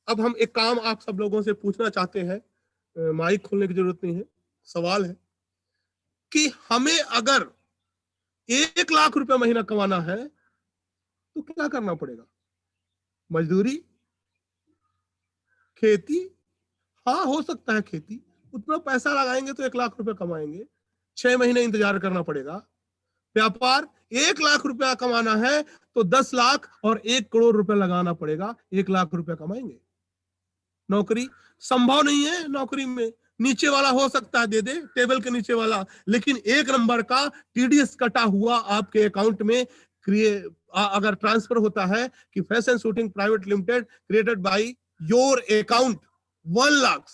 अब हम एक काम आप सब लोगों से पूछना चाहते हैं, माइक खोलने की जरूरत नहीं है, सवाल है कि हमें अगर 1 लाख रुपया महीना कमाना है तो क्या करना पड़ेगा? मजदूरी, खेती, हाँ हो सकता है खेती, उतना पैसा लगाएंगे तो 1 लाख रुपया कमाएंगे, 6 महीने इंतजार करना पड़ेगा। व्यापार, 1 लाख रुपया कमाना है तो 10 लाख और 1 करोड़ रुपया लगाना पड़ेगा, 1 लाख रुपया कमाएंगे। नौकरी संभव नहीं है, नौकरी में नीचे वाला हो सकता है दे दे, टेबल के नीचे वाला, लेकिन 1 नंबर का टीडीएस कटा हुआ आपके अकाउंट में अगर ट्रांसफर होता है कि fashion shooting private limited created by your account 1 lakh,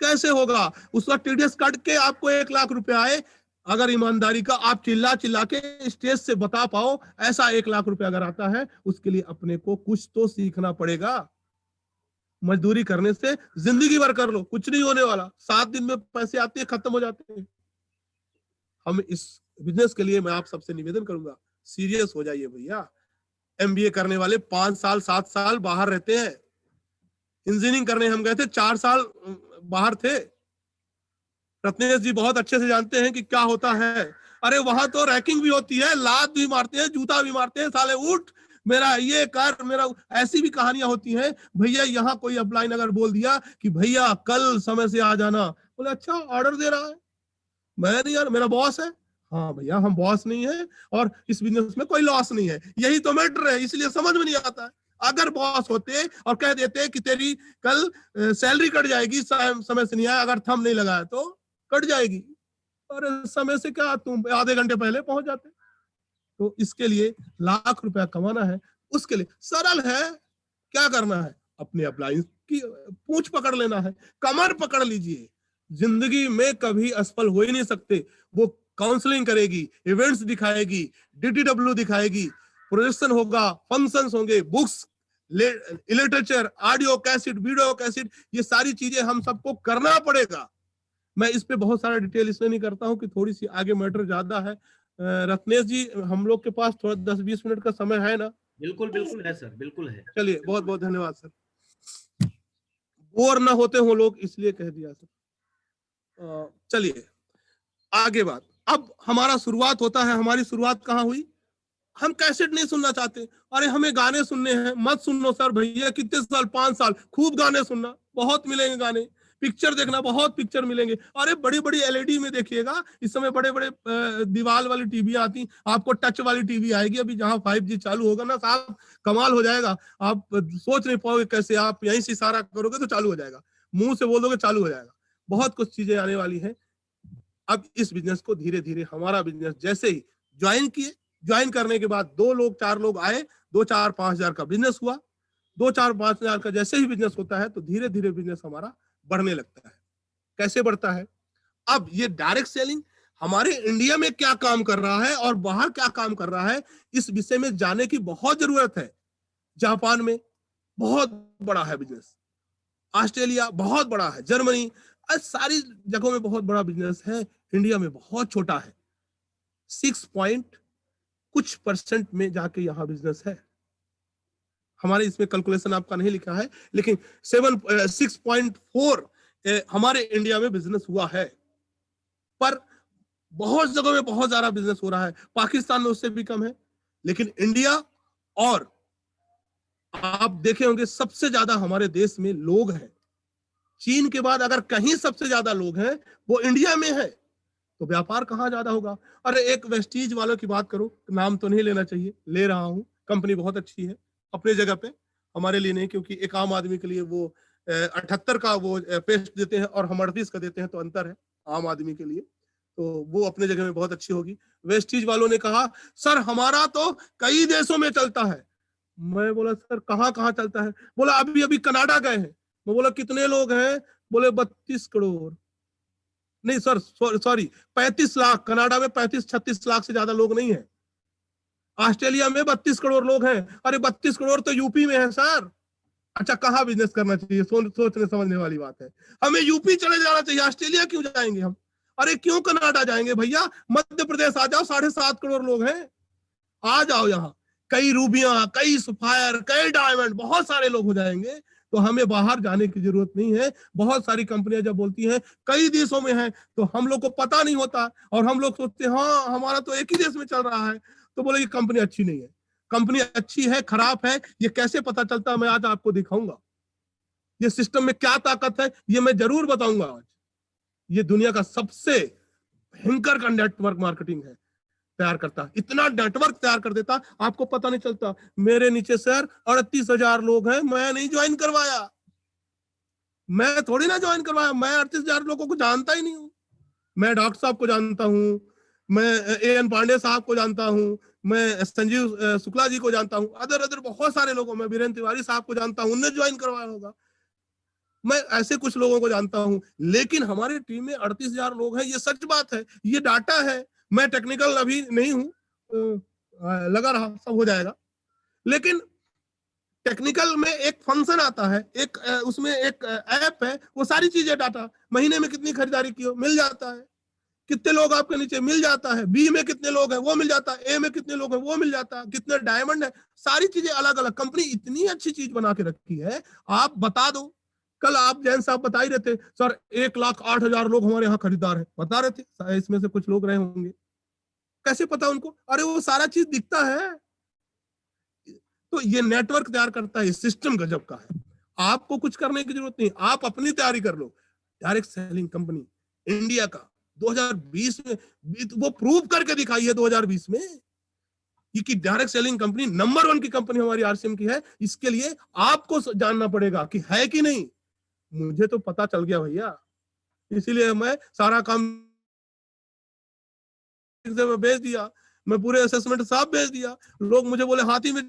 कैसे होगा? उसका टीडीएस कट के आपको 1 लाख रुपया आए, अगर ईमानदारी का आप चिल्ला चिल्ला के स्टेज से बता पाओ ऐसा 1 लाख रुपया अगर आता है, उसके लिए अपने को कुछ तो सीखना पड़ेगा। मजदूरी करने से जिंदगी भर कर लो, कुछ नहीं होने वाला, 7 दिन में पैसे आते हैं, खत्म हो जाते हैं। हम इस बिजनेस के लिए मैं आप सबसे निवेदन करूंगा, सीरियस हो जाइए भैया। एमबीए करने वाले 5 साल 7 साल बाहर रहते हैं, इंजीनियरिंग करने हम गए थे 4 साल बाहर थे। रत्नेश जी बहुत अच्छे से जानते हैं कि क्या होता है। अरे वहां तो रैकिंग भी होती है, लात भी मारते हैं, जूता भी मारते हैं, साले उठ मेरा ये कर, मेरा ऐसी भी कहानियां होती हैं। भैया यहाँ कोई अपलाइन अगर बोल दिया कि भैया कल समय से आ जाना, बोले अच्छा ऑर्डर दे रहा है, मैं नहीं यार, मेरा बॉस है। हाँ भैया हम बॉस नहीं है और इस बिजनेस में कोई लॉस नहीं है, यही तो मैटर है, इसलिए समझ में नहीं आता है। अगर बॉस होते और कह देते कि तेरी कल सैलरी कट जाएगी, समय से नहीं आया, अगर थंब नहीं लगाया तो कट जाएगी, और समय से क्या, तुम आधे घंटे पहले पहुंच जाते। तो इसके लिए 1 लाख रुपया कमाना है, उसके लिए सरल है, क्या करना है, अपने अप्लायंस की पूंछ पकड़ लेना है, कमर पकड़ लीजिए। जिंदगी में कभी असफल हो ही नहीं सकते। वो काउंसलिंग करेगी, इवेंट्स दिखाएगी, डीटीडब्ल्यू दिखाएगी, प्रोजेक्शन होगा, फंक्शंस होंगे, books, literature, audio cassette, video cassette, ये सारी चीजें हम सबको करना पड़ेगा। मैं इस पे बहुत सारा डिटेल इसलिए नहीं करता हूँ कि थोड़ी सी आगे मैटर ज्यादा है। रत्नेश जी हम लोग के पास थोड़ा 10-20 मिनट का समय है ना? बिल्कुल बिल्कुल है सर, बिल्कुल है। चलिए, बहुत बहुत धन्यवाद सर, बोर ना होते हो लोग इसलिए कह दिया सर। चलिए आगे बात। अब हमारा शुरुआत होता है, हमारी शुरुआत कहाँ हुई? हम कैसेट नहीं सुनना चाहते, अरे हमें गाने सुनने हैं। मत सुनो सर भैया, कितने साल, 5 साल खूब गाने सुनना, बहुत मिलेंगे गाने। पिक्चर देखना, बहुत पिक्चर मिलेंगे। अरे बड़ी बड़ी एलईडी में देखिएगा, इस समय बड़े बड़े दीवार वाली टीवी आती, आपको टच वाली टीवी आएगी अभी, जहां 5G चालू होगा ना साहब, कमाल हो जाएगा। आप सोच नहीं पाओगे कैसे, आप यहीं से इशारा करोगे तो चालू हो जाएगा, मुंह से बोल दोगे चालू हो जाएगा। बहुत कुछ चीजें आने वाली है। अब इस बिजनेस को धीरे धीरे, हमारा बिजनेस जैसे ही ज्वाइन किए, ज्वाइन करने के बाद 2 लोग 4 लोग आए, 2-4-5 हजार का बिजनेस हुआ। 2-4-5 हजार का जैसे ही बिजनेस होता है तो धीरे धीरे बिजनेस हमारा बढ़ने लगता है। कैसे बढ़ता है? अब ये डायरेक्ट सेलिंग हमारे इंडिया में क्या काम कर रहा है और बाहर क्या काम कर रहा है, इस विषय में जाने की बहुत जरूरत है। जापान में बहुत बड़ा है बिजनेस, ऑस्ट्रेलिया बहुत बड़ा है, जर्मनी, सारी जगहों में बहुत बड़ा बिजनेस है। इंडिया में बहुत छोटा है, 6% में जाके यहाँ बिजनेस है। हमारे इसमें कैलकुलेशन आपका नहीं लिखा है, लेकिन 6.4 हमारे इंडिया में बिजनेस हुआ है। पर बहुत जगहों में बहुत ज्यादा बिजनेस हो रहा है, पाकिस्तान में उससे भी कम है। लेकिन इंडिया, और आप देखे होंगे सबसे ज्यादा हमारे देश में लोग हैं, चीन के बाद अगर कहीं सबसे ज्यादा लोग हैं वो इंडिया में है, तो व्यापार कहाँ ज्यादा होगा? अरे एक वेस्टीज वालों की बात करो, नाम तो नहीं लेना चाहिए, ले रहा हूं, कंपनी बहुत अच्छी है अपने जगह पे, हमारे लिए नहीं, क्योंकि एक आम आदमी के लिए वो 78 का वो पेस्ट देते हैं और हम 38 का देते हैं, तो अंतर है आम आदमी के लिए, तो वो अपने जगह में बहुत अच्छी होगी। वेस्टीज वालों ने कहा सर हमारा तो कई देशों में चलता है। मैं बोला सर कहाँ कहाँ चलता है? बोला अभी अभी कनाडा गए हैं। मैं बोला कितने लोग हैं? बोले 32 करोड़, नहीं सर सॉरी 35 लाख, कनाडा में 35-36 लाख से ज्यादा लोग नहीं है। ऑस्ट्रेलिया में 32 करोड़ लोग हैं। अरे 32 करोड़ तो यूपी में है सर। अच्छा, कहाँ बिजनेस करना चाहिए, सोचने समझने वाली बात है। हमें यूपी चले जाना चाहिए, ऑस्ट्रेलिया क्यों जाएंगे हम? अरे क्यों कनाडा जाएंगे भैया? मध्य प्रदेश आ जाओ, 7.5 करोड़ लोग हैं, आ जाओ यहाँ। कई रूबियां, कई सफायर, कई डायमंड, बहुत सारे लोग हो जाएंगे। तो हमें बाहर जाने की जरूरत नहीं है। बहुत सारी कंपनियां जब बोलती हैं कई देशों में है, तो हम लोग को पता नहीं होता और हम लोग सोचते हैं हाँ हमारा तो एक ही देश में चल रहा है, तो बोले ये कंपनी अच्छी नहीं है। कंपनी अच्छी है खराब है ये कैसे पता चलता है, मैं आज आपको दिखाऊंगा। ये सिस्टम में क्या ताकत है ये मैं जरूर बताऊंगा आज। ये दुनिया का सबसे भयंकर का नेटवर्क मार्केटिंग है, तैयार करता, इतना नेटवर्क तैयार कर देता आपको पता नहीं चलता। मेरे नीचे सर 38,000 लोग हैं, मैं नहीं ज्वाइन करवाया, मैं थोड़ी ना ज्वाइन करवाया, मैं 38,000 लोगों को जानता ही नहीं हूँ। मैं डॉक्टर साहब को जानता हूँ, मैं A.N. पांडे साहब को जानता हूँ, मैं संजीव शुक्ला जी को जानता हूँ, अदर बहुत सारे लोगों, मैं वीरेंद्र तिवारी साहब को जानता हूँ, उनने ज्वाइन करवाया होगा। मैं ऐसे कुछ लोगों को जानता हूं, लेकिन हमारी टीम में 38,000 लोग हैं, ये सच बात है, ये डाटा है। मैं टेक्निकल अभी नहीं हूं, लगा रहा सब हो जाएगा। लेकिन टेक्निकल में एक फंक्शन आता है, एक उसमें एक ऐप है, वो सारी चीजें डाटा, महीने में कितनी खरीदारी की हो मिल जाता है, कितने लोग आपके नीचे मिल जाता है, बी में कितने लोग हैं वो मिल जाता है, ए में कितने लोग हैं वो मिल जाता है, कितने डायमंड है, सारी चीजें अलग अलग। कंपनी इतनी अच्छी चीज बना के रखी है, आप बता दो। कल आप जैन साहब बता ही रहे थे सर 1,08,000 लोग हमारे यहाँ खरीदार है, बता रहे थे, इसमें से कुछ लोग रहे होंगे। कैसे पता उनको? अरे वो सारा चीज दिखता है। तो ये नेटवर्क तैयार करता है, सिस्टम गजब का है। आपको कुछ करने की जरूरत नहीं, आप अपनी तैयारी कर लो। डायरेक्ट सेलिंग कंपनी इंडिया का 2020 में वो प्रूव करके दिखाई है 2020 में कि डायरेक्ट सेलिंग कंपनी नंबर 1 की कंपनी हमारी आरसीएम की है। इसके लिए आपको जानना पड़ेगा कि है कि नहीं। मुझे तो पता चल गया भैया, इसीलिए मैं सारा काम मैं भेज दिया, मैं पूरे असेसमेंट साफ भेज दिया। लोग मुझे बोले हाथी में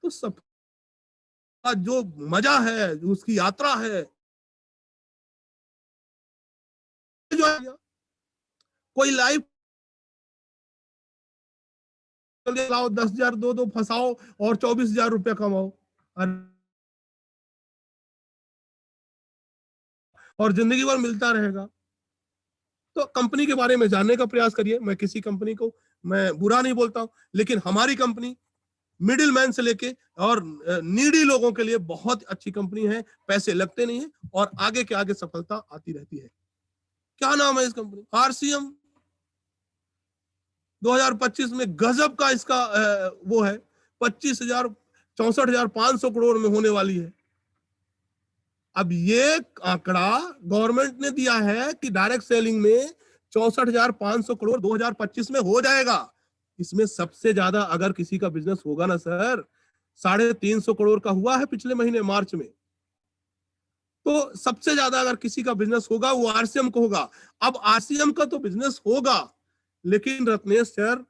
तो सब जो मजा है, उसकी यात्रा है, जो कोई लाइव लाओ 10,000 दो फंसाओ और 24,000 रुपया कमाओ और जिंदगी भर मिलता रहेगा। तो कंपनी के बारे में जानने का प्रयास करिए। मैं किसी कंपनी को मैं बुरा नहीं बोलता हूं, लेकिन हमारी कंपनी मिडिल मैन से लेके और नीडी लोगों के लिए बहुत अच्छी कंपनी है। पैसे लगते नहीं है और आगे के आगे सफलता आती रहती है। क्या नाम है इस कंपनी? आरसीएम। 2025 में गजब का इसका वो है, 64,500 करोड़ में होने वाली है। अब ये आंकड़ा गवर्नमेंट ने दिया है कि डायरेक्ट सेलिंग में 64,500 करोड़ 2025 में हो जाएगा। इसमें सबसे ज्यादा अगर किसी का बिजनेस होगा ना सर, 350 करोड़ का हुआ है पिछले महीने मार्च में। तो सबसे ज्यादा अगर किसी का बिजनेस होगा वो आरसीएम को होगा। अब आरसीएम का तो बिजनेस होगा, लेकिन रत्नेश सर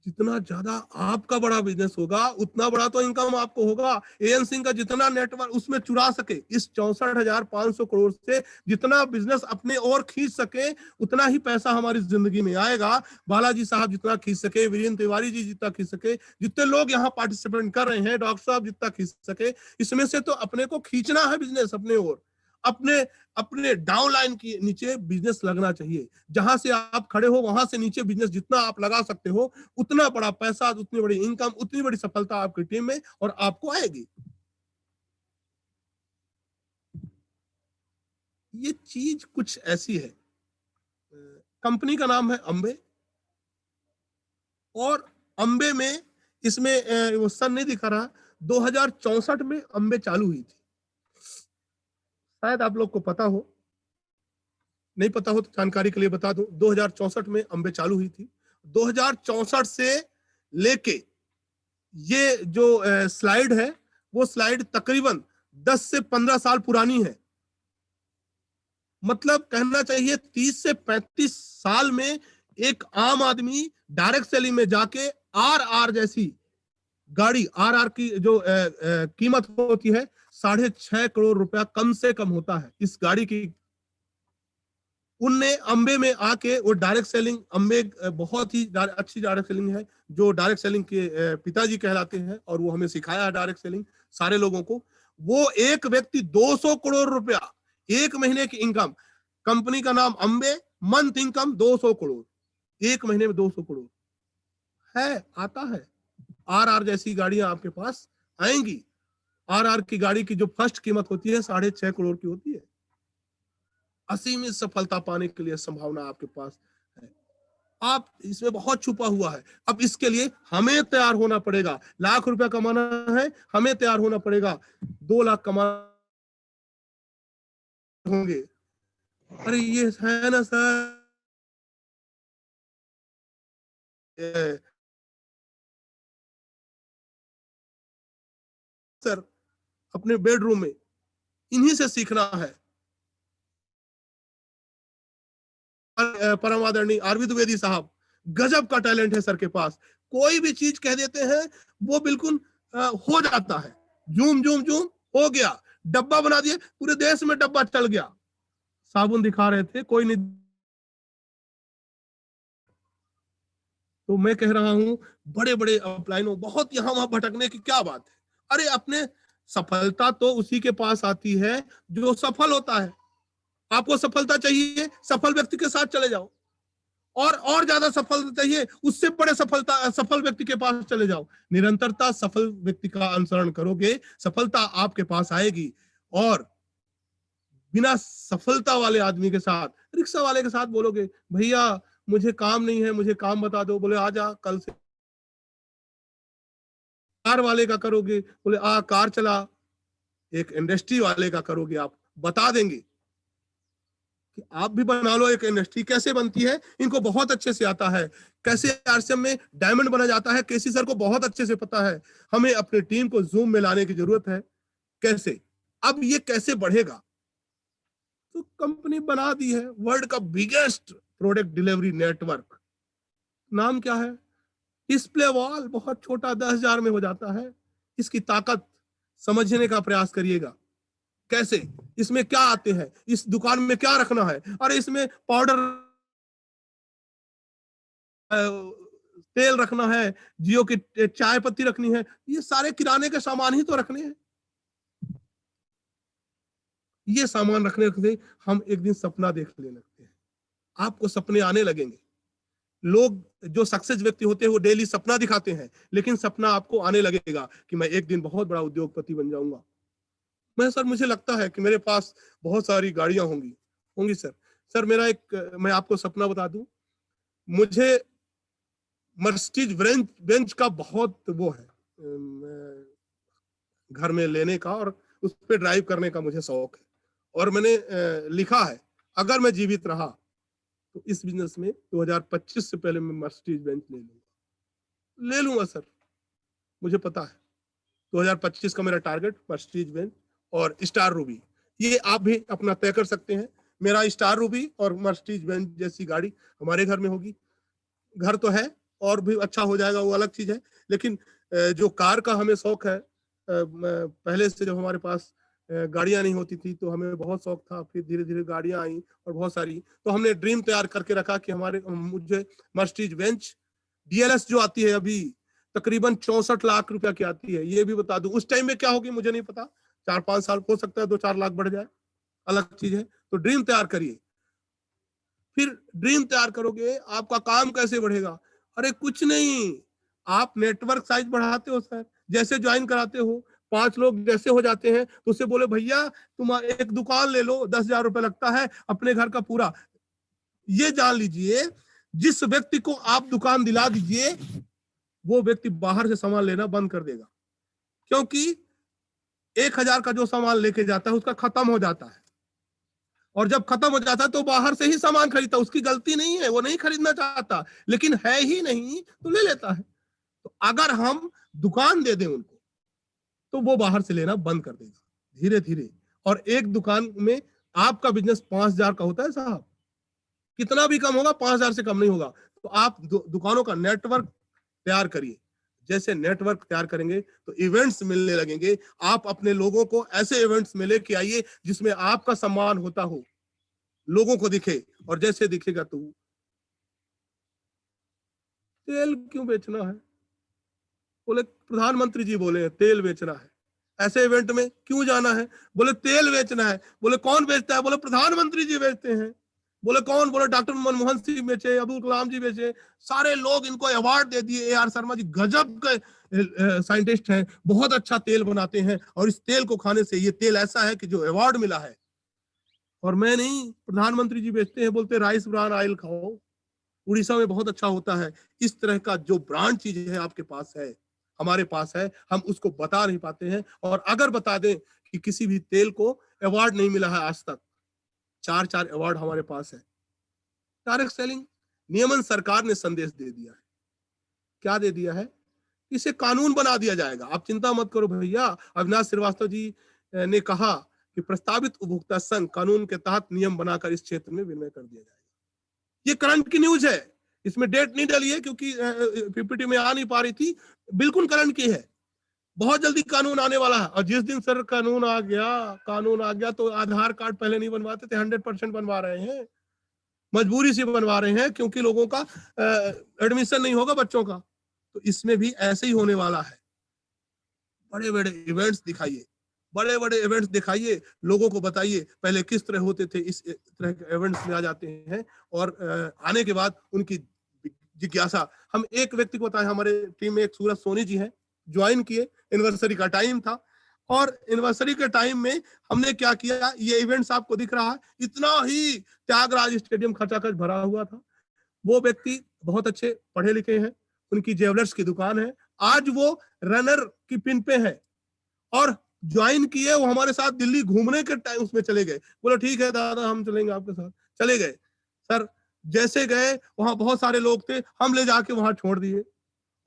जितना ज्यादा आपका बड़ा बिजनेस होगा उतना बड़ा तो इनकम आपको होगा। एएन सिंह का जितना नेटवर्क उसमें चुरा सके, इस 64,500 करोड़ से जितना बिजनेस अपने और खींच सके उतना ही पैसा हमारी जिंदगी में आएगा। बालाजी साहब जितना खींच सके, वीरेंद्र तिवारी जी जितना खींच सके, जितने लोग यहाँ पार्टिसिपेट कर रहे हैं, डॉक्टर साहब जितना खींच सके, इसमें से तो अपने को खींचना है बिजनेस अपने और। अपने अपने डाउन लाइन के नीचे बिजनेस लगना चाहिए। जहां से आप खड़े हो वहां से नीचे बिजनेस जितना आप लगा सकते हो उतना बड़ा पैसा, उतनी बड़ी इनकम, उतनी बड़ी सफलता आपकी टीम में और आपको आएगी। ये चीज कुछ ऐसी है। कंपनी का नाम है अंबे और अंबे में इसमें वो सन नहीं दिखा रहा, 2064 में अंबे चालू हुई थी। शायद आप लोग को पता हो, नहीं पता हो तो जानकारी के लिए बता दूं, 2064 में अंबे चालू हुई थी। 2064 से लेके ये जो स्लाइड है वो स्लाइड तकरीबन 10 से 15 साल पुरानी है। मतलब कहना चाहिए 30 से 35 साल में एक आम आदमी डायरेक्ट सेलिंग में जाके आर जैसी गाड़ी आरआर की जो कीमत होती है 6.5 करोड़ रुपया कम से कम होता है इस गाड़ी की। उनने अंबे में आके वो डायरेक्ट सेलिंग, अंबे बहुत ही अच्छी डायरेक्ट सेलिंग है, जो डायरेक्ट सेलिंग के पिताजी कहलाते हैं, और वो हमें सिखाया है डायरेक्ट सेलिंग सारे लोगों को। वो एक व्यक्ति 200 करोड़ रुपया एक महीने की इनकम, कंपनी का नाम अंबे, मंथ इनकम 200 करोड़, एक महीने में 200 करोड़ है, आता है। आरआर जैसी गाड़ियां आपके पास आएंगी। आरआर की गाड़ी की जो फर्स्ट कीमत होती है 6.5 करोड़ की होती है। असीमित सफलता पाने के लिए संभावना आपके पास है। आप इसमें बहुत छुपा हुआ है। अब इसके लिए हमें तैयार होना पड़ेगा। लाख रुपया कमाना है, हमें तैयार होना पड़ेगा। 2 लाख कमा होंगे। अरे ये है ना सर, सर अपने बेडरूम में इन्हीं से सीखना है। परम आदरणीय अरविंद द्विवेदी साहब, गजब का टैलेंट है सर के पास। कोई भी चीज कह देते हैं वो बिल्कुल हो जाता है। जूम जूम जूम हो गया, डब्बा बना दिए, पूरे देश में डब्बा चल गया। साबुन दिखा रहे थे, कोई नहीं। तो मैं कह रहा हूं बड़े बड़े अपलाइनों बहुत यहां वहां भटकने की क्या बात है। अरे अपने सफलता तो उसी के पास आती है जो सफल होता है। आपको सफलता चाहिए, सफल व्यक्ति के साथ चले जाओ। और ज्यादा सफल चाहिए, उससे बड़े सफल व्यक्ति के पास चले जाओ। निरंतरता सफल व्यक्ति का अनुसरण करोगे, सफलता आपके पास आएगी। और बिना सफलता वाले आदमी के साथ, रिक्शा वाले के साथ बोलोगे भैया मुझे काम नहीं है, मुझे काम बता दो, बोले आ जा कल से। कार वाले का करोगे, बोले आ कार चला। एक इंडस्ट्री वाले का करोगे, आप बता देंगे कि आप भी बना लो एक इंडस्ट्री। कैसे बनती है इनको बहुत अच्छे से आता है। कैसे आरसीएम में डायमंड बना जाता है, केसी सर को बहुत अच्छे से पता है। हमें अपनी टीम को जूम में लाने की जरूरत है। कैसे, अब ये कैसे बढ़ेगा? तो कंपनी बना दी है वर्ल्ड का बिगेस्ट प्रोडक्ट डिलीवरी नेटवर्क। नाम क्या है? Display wall. बहुत छोटा, 10,000 में हो जाता है। इसकी ताकत समझने का प्रयास करिएगा। कैसे, इसमें क्या आते हैं, इस दुकान में क्या रखना है। अरे इसमें पाउडर, तेल रखना है, जियो की चाय पत्ती रखनी है, ये सारे किराने के सामान ही तो रखने हैं। ये सामान रखने से हम एक दिन सपना देखने लगते हैं। आपको सपने आने लगेंगे। लोग जो सक्सेस व्यक्ति होते हैं वो डेली सपना दिखाते हैं, लेकिन सपना आपको आने लगेगा कि मैं एक दिन बहुत बड़ा उद्योगपति बन जाऊंगा। मैं सर, मुझे लगता है कि मेरे पास बहुत सारी गाड़ियां होंगी। होंगी सर। सर मेरा एक, मैं आपको सपना बता दूं, मुझे मर्सिडीज बेंच का बहुत वो है घर में लेने का, और उस पर ड्राइव करने का मुझे शौक है। और मैंने लिखा है अगर मैं जीवित रहा तो इस बिजनेस में 2025 से पहले मैं मर्सिडीज बेंच ले लूंगा सर। मुझे पता है 2025 का मेरा टारगेट मर्सिडीज बेंच और स्टार रूबी। ये आप भी अपना तय कर सकते हैं। मेरा स्टार रूबी और मर्सिडीज बेंच जैसी गाड़ी हमारे घर में होगी। घर तो है, और भी अच्छा हो जाएगा वो अलग चीज है। लेकिन जो कार का हमें शौक है, पहले से जब हमारे पास गाड़ियां नहीं होती थी तो हमें बहुत शौक था। फिर धीरे धीरे गाड़ियां आई और बहुत सारी, तो हमने ड्रीम तैयार करके रखा कि मुझे मर्सिडीज बेंच डीएलएस जो आती है अभी तकरीबन 64 लाख रुपया की आती है। ये भी बता दूं उस टाइम में क्या होगी मुझे नहीं पता। 4-5 साल हो सकता है 2-4 लाख बढ़ जाए, अलग चीज है। तो ड्रीम तैयार करिए। फिर ड्रीम तैयार करोगे, आपका काम कैसे बढ़ेगा? अरे कुछ नहीं, आप नेटवर्क साइज बढ़ाते हो सर। जैसे ज्वाइन कराते हो 5 लोग जैसे हो जाते हैं तो उससे बोले भैया तुम एक दुकान ले लो, 10,000 रुपए लगता है अपने घर का पूरा। ये जान लीजिए, जिस व्यक्ति को आप दुकान दिला दीजिए वो व्यक्ति बाहर से सामान लेना बंद कर देगा। क्योंकि 1,000 का जो सामान लेके जाता है उसका खत्म हो जाता है, और जब खत्म हो जाता है तो बाहर से ही सामान खरीदता है। उसकी गलती नहीं है, वो नहीं खरीदना चाहता, लेकिन है ही नहीं तो ले लेता है। तो अगर हम दुकान दे दें उनको तो वो बाहर से लेना बंद कर देगा धीरे धीरे। और एक दुकान में आपका बिजनेस 5,000 का होता है साहब, कितना भी कम होगा 5,000 से कम नहीं होगा। तो आप दुकानों का नेटवर्क तैयार करिए। जैसे नेटवर्क तैयार करेंगे तो इवेंट्स मिलने लगेंगे। आप अपने लोगों को ऐसे इवेंट्स में लेके आइए जिसमें आपका सम्मान होता हो, लोगों को दिखे, और जैसे दिखेगा तो तेल क्यों बेचना है? बोले प्रधानमंत्री जी बोले हैं तेल बेचना है, ऐसे इवेंट में क्यों जाना है? बोले तेल बेचना है। बोले कौन बेचता है? बोले प्रधानमंत्री जी बेचते हैं। बोले कौन? बोले डॉक्टर मनमोहन सिंह बेचे, अब्दुल कलाम जी बेचे, सारे लोग इनको अवार्ड दे दिए। AR शर्मा जी गजब के साइंटिस्ट हैं, बहुत अच्छा तेल बनाते हैं, और इस तेल को खाने से, ये तेल ऐसा है कि जो अवार्ड मिला है। और मैं नहीं, प्रधानमंत्री जी बेचते हैं, बोलते राइस ब्रान ऑयल खाओ, उड़ीसा में बहुत अच्छा होता है। इस तरह का जो ब्रांड चीज है आपके पास है, हमारे पास है, हम उसको बता नहीं पाते हैं। और अगर बता दें कि किसी भी तेल को अवार्ड नहीं मिला है आज तक, 4 अवार्ड हमारे पास है। डायरेक्ट सेलिंग नियमन सरकार ने संदेश दे दिया है। क्या दे दिया है? इसे कानून बना दिया जाएगा। आप चिंता मत करो भैया। अविनाश श्रीवास्तव जी ने कहा कि प्रस्तावित उपभोक्ता संघ कानून के तहत नियम बनाकर इस क्षेत्र में विनिमय कर दिया जाएगा। ये करंट की न्यूज है, इसमें डेट नहीं डली है क्योंकि PPT में आ नहीं पा रही थी। बिल्कुल करंट की है, बहुत जल्दी कानून आने वाला है। और जिस दिन सर कानून आ गया तो आधार कार्ड पहले नहीं बनवाते थे, 100% बनवा रहे हैं, मजबूरी से बनवा रहे हैं, क्योंकि लोगों का एडमिशन नहीं होगा बच्चों का। तो इसमें भी ऐसे ही होने वाला है। बड़े बड़े इवेंट्स दिखाइए, बड़े बड़े इवेंट्स दिखाइए, लोगों को बताइए पहले किस तरह होते थे, इस तरह के इवेंट्स में आ जाते हैं, और आने के बाद उनकी जिज्ञासा। हम एक व्यक्ति को बताएं, हमारे टीम में एक सूरज सोनी जी हैं, ज्वाइन किए, एनिवर्सरी का टाइम था, और एनिवर्सरी के टाइम में हमने क्या किया, ये इवेंट्स आपको दिख रहा है, इतना ही त्यागराज स्टेडियम खचाखच भरा हुआ था। वो व्यक्ति बहुत अच्छे पढ़े लिखे हैं, उनकी ज्वेलर्स की दुकान है, आज वो रनर की पिन पे है, और ज्वाइन किए, वो हमारे साथ दिल्ली घूमने के टाइम उसमें चले गए। बोले ठीक है दादा, हम चलेंगे आपके साथ। चले गए सर, जैसे गए वहां बहुत सारे लोग थे, हम ले जाके वहां छोड़ दिए,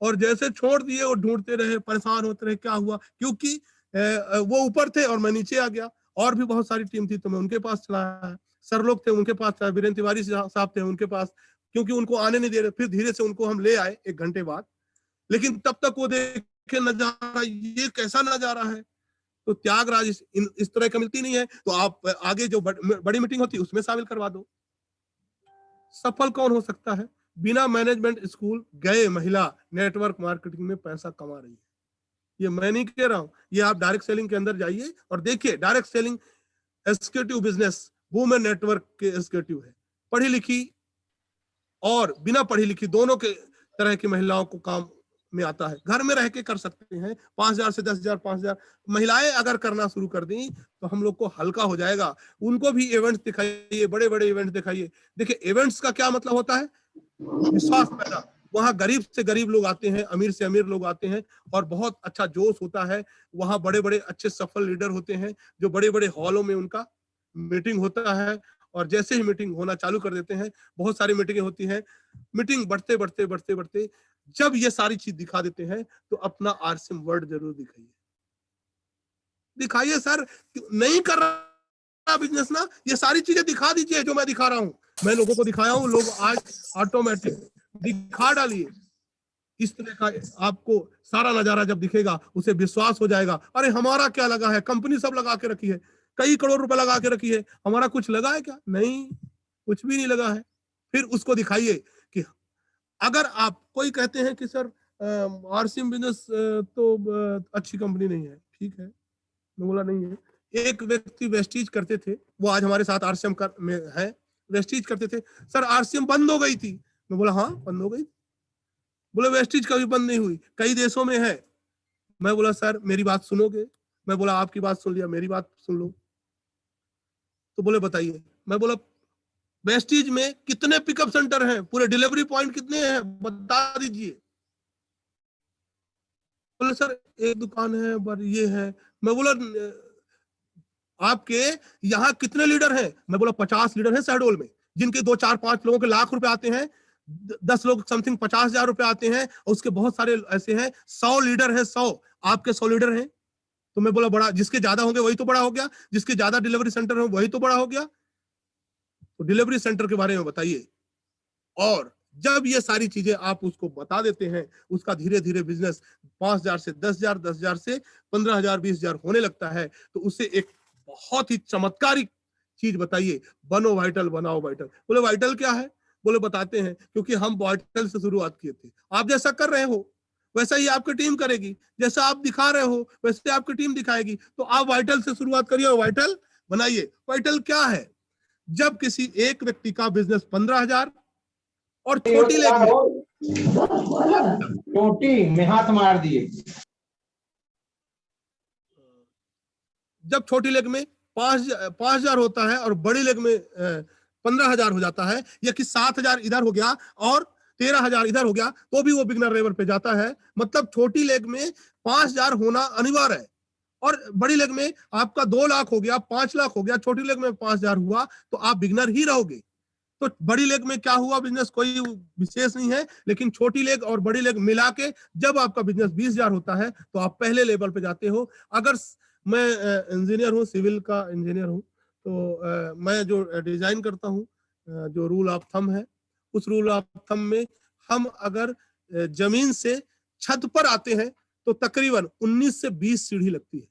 और जैसे छोड़ दिए वो ढूंढते रहे, परेशान होते रहे क्या हुआ, क्योंकि वो ऊपर थे और मैं नीचे आ गया। और भी बहुत सारी टीम थी तो मैं उनके पास चला आया, सर लोग थे उनके पास, वीरेंद्र तिवारी साहब थे उनके पास, क्योंकि उनको आने नहीं दे रहे। फिर धीरे से उनको हम ले आए 1 घंटे बाद, लेकिन तब तक वो देखे नजारा, ये कैसा नजारा है। तो त्यागराज इस तरह का मिलती नहीं है, तो आप आगे जो बड़ी मीटिंग होती है उसमें शामिल करवा दो। सफल कौन हो सकता है? बिना मैनेजमेंट स्कूल गए महिला नेटवर्क मार्केटिंग में पैसा कमा रही है। ये मैं नहीं कह रहा हूं, ये आप डायरेक्ट सेलिंग के अंदर जाइए और देखिए। Direct selling executive business women network के एग्जीक्यूटिव है, पढ़ी लिखी और बिना पढ़ी लिखी दोनों के तरह की महिलाओं को काम में आता है, घर में रह के कर सकते हैं। 5,000 से 10,000, 5,000 महिलाएं अगर करना शुरू कर दी तो हम लोग को हल्का हो जाएगा। उनको भी इवेंट्स दिखाइए, बड़े बड़े इवेंट्स दिखाइए। देखिए इवेंट्स का क्या मतलब होता है? विश्वास पैदा। वहां गरीब से गरीब लोग आते हैं, अमीर से अमीर लोग आते हैं, और बहुत अच्छा जोश होता है। वहां बड़े बड़े अच्छे सफल लीडर होते हैं, जो बड़े बड़े हॉलों में उनका मीटिंग होता है, और जैसे ही मीटिंग होना चालू कर देते हैं, बहुत सारी मीटिंगें होती हैं, मीटिंग बढ़ते बढ़ते बढ़ते बढ़ते जब ये सारी चीज दिखा देते हैं तो अपना आरसीएम वर्ड जरूर दिखाइए। दिखाइए सर, नहीं कर रहा बिजनेस ना, ये सारी चीजें दिखा दीजिए जो मैं दिखा रहा हूं। मैं लोगों को दिखाया हूं, लोग आज ऑटोमेटिक दिखा डालिए। इस तरह का आपको सारा नजारा जब दिखेगा उसे विश्वास हो जाएगा, अरे हमारा क्या लगा है, कंपनी सब लगा के रखी है, कई करोड़ रुपए लगा के रखी है, हमारा कुछ लगा है क्या? नहीं, कुछ भी नहीं लगा है। फिर उसको दिखाइए कि अगर आप कोई कहते हैं कि सर आरसीएम बिजनेस तो अच्छी कंपनी नहीं है, ठीक है, मैं बोला नहीं है। एक व्यक्ति वेस्टीज करते थे, वो आज हमारे साथ आरसीएम में है, वेस्टीज करते थे, सर आरसीएम बंद हो गई थी। मैं बोला हाँ बंद हो गई। बोले वेस्टीज कभी बंद नहीं हुई, कई देशों में है। मैं बोला सर मेरी बात सुनोगे? मैं बोला आपकी बात सुन लिया, मेरी बात सुन लो। तो बोले बताइए। मैं बोला वेस्टीज में कितने पिकअप सेंटर हैं, पूरे डिलीवरी पॉइंट कितने हैं, बता दीजिए। बोले सर एक दुकान है पर ये है। मैं बोला आपके यहाँ कितने लीडर हैं? मैं बोला 50 लीडर हैं शहडोल में, जिनके 2, 4, 5 लोगों के लाख रुपए आते हैं, 10 लोग समथिंग 50,000 रुपए आते हैं, और उसके बहुत सारे ऐसे हैं। 100 लीडर हैं, 100 आपके 100 लीडर हैं। तो मैं बोला बड़ा, जिसके ज्यादा होंगे वही तो बड़ा हो गया, जिसके ज्यादा डिलीवरी सेंटर हो वही तो बड़ा हो गया। तो डिलीवरी सेंटर के बारे में बताइए, और जब ये सारी चीजें आप उसको बता देते हैं, उसका धीरे धीरे बिजनेस 5,000 से 10,000, 10,000 से 15,000, 20,000 होने लगता है, तो उसे एक बहुत ही चमत्कारिक चीज बताइए, बनो वाइटल, बनाओ वाइटल। बोले वाइटल क्या है? बोले बताते हैं, क्योंकि हम वाइटल से शुरुआत किए थे। आप जैसा कर रहे हो वैसा ही आपकी टीम करेगी, जैसा आप दिखा रहे हो वैसे आपकी टीम दिखाएगी। तो आप वाइटल से शुरुआत करिए और वाइटल बनाइए। वाइटल क्या है? जब किसी एक व्यक्ति का बिजनेस 15,000 और छोटी लेग में, चोटी में हाथ मार दिए, जब छोटी लेग में 5,000 होता है और बड़ी लेग में 15,000 हो जाता है, या कि 7,000 इधर हो गया और 13,000 इधर हो गया, तो भी वो बिगनर लेवल पे जाता है। मतलब छोटी लेग में 5,000 होना अनिवार्य है, और बड़ी लेग में आपका 2 लाख हो गया, 5 लाख हो गया, छोटी लेग में 5,000 हुआ, तो आप बिगनर ही रहोगे। तो बड़ी लेग में क्या हुआ, बिजनेस कोई विशेष नहीं है, लेकिन छोटी लेग और बड़ी लेग मिला के जब आपका बिजनेस 20,000 होता है, तो आप पहले लेवल पे जाते हो। अगर मैं इंजीनियर हूँ, सिविल का इंजीनियर हूँ, तो मैं जो डिजाइन करता हूँ, जो रूल ऑफ थंब है, उस रूल ऑफ थंब में हम अगर जमीन से छत पर आते हैं तो तकरीबन 19 से 20 सीढ़ी लगती है।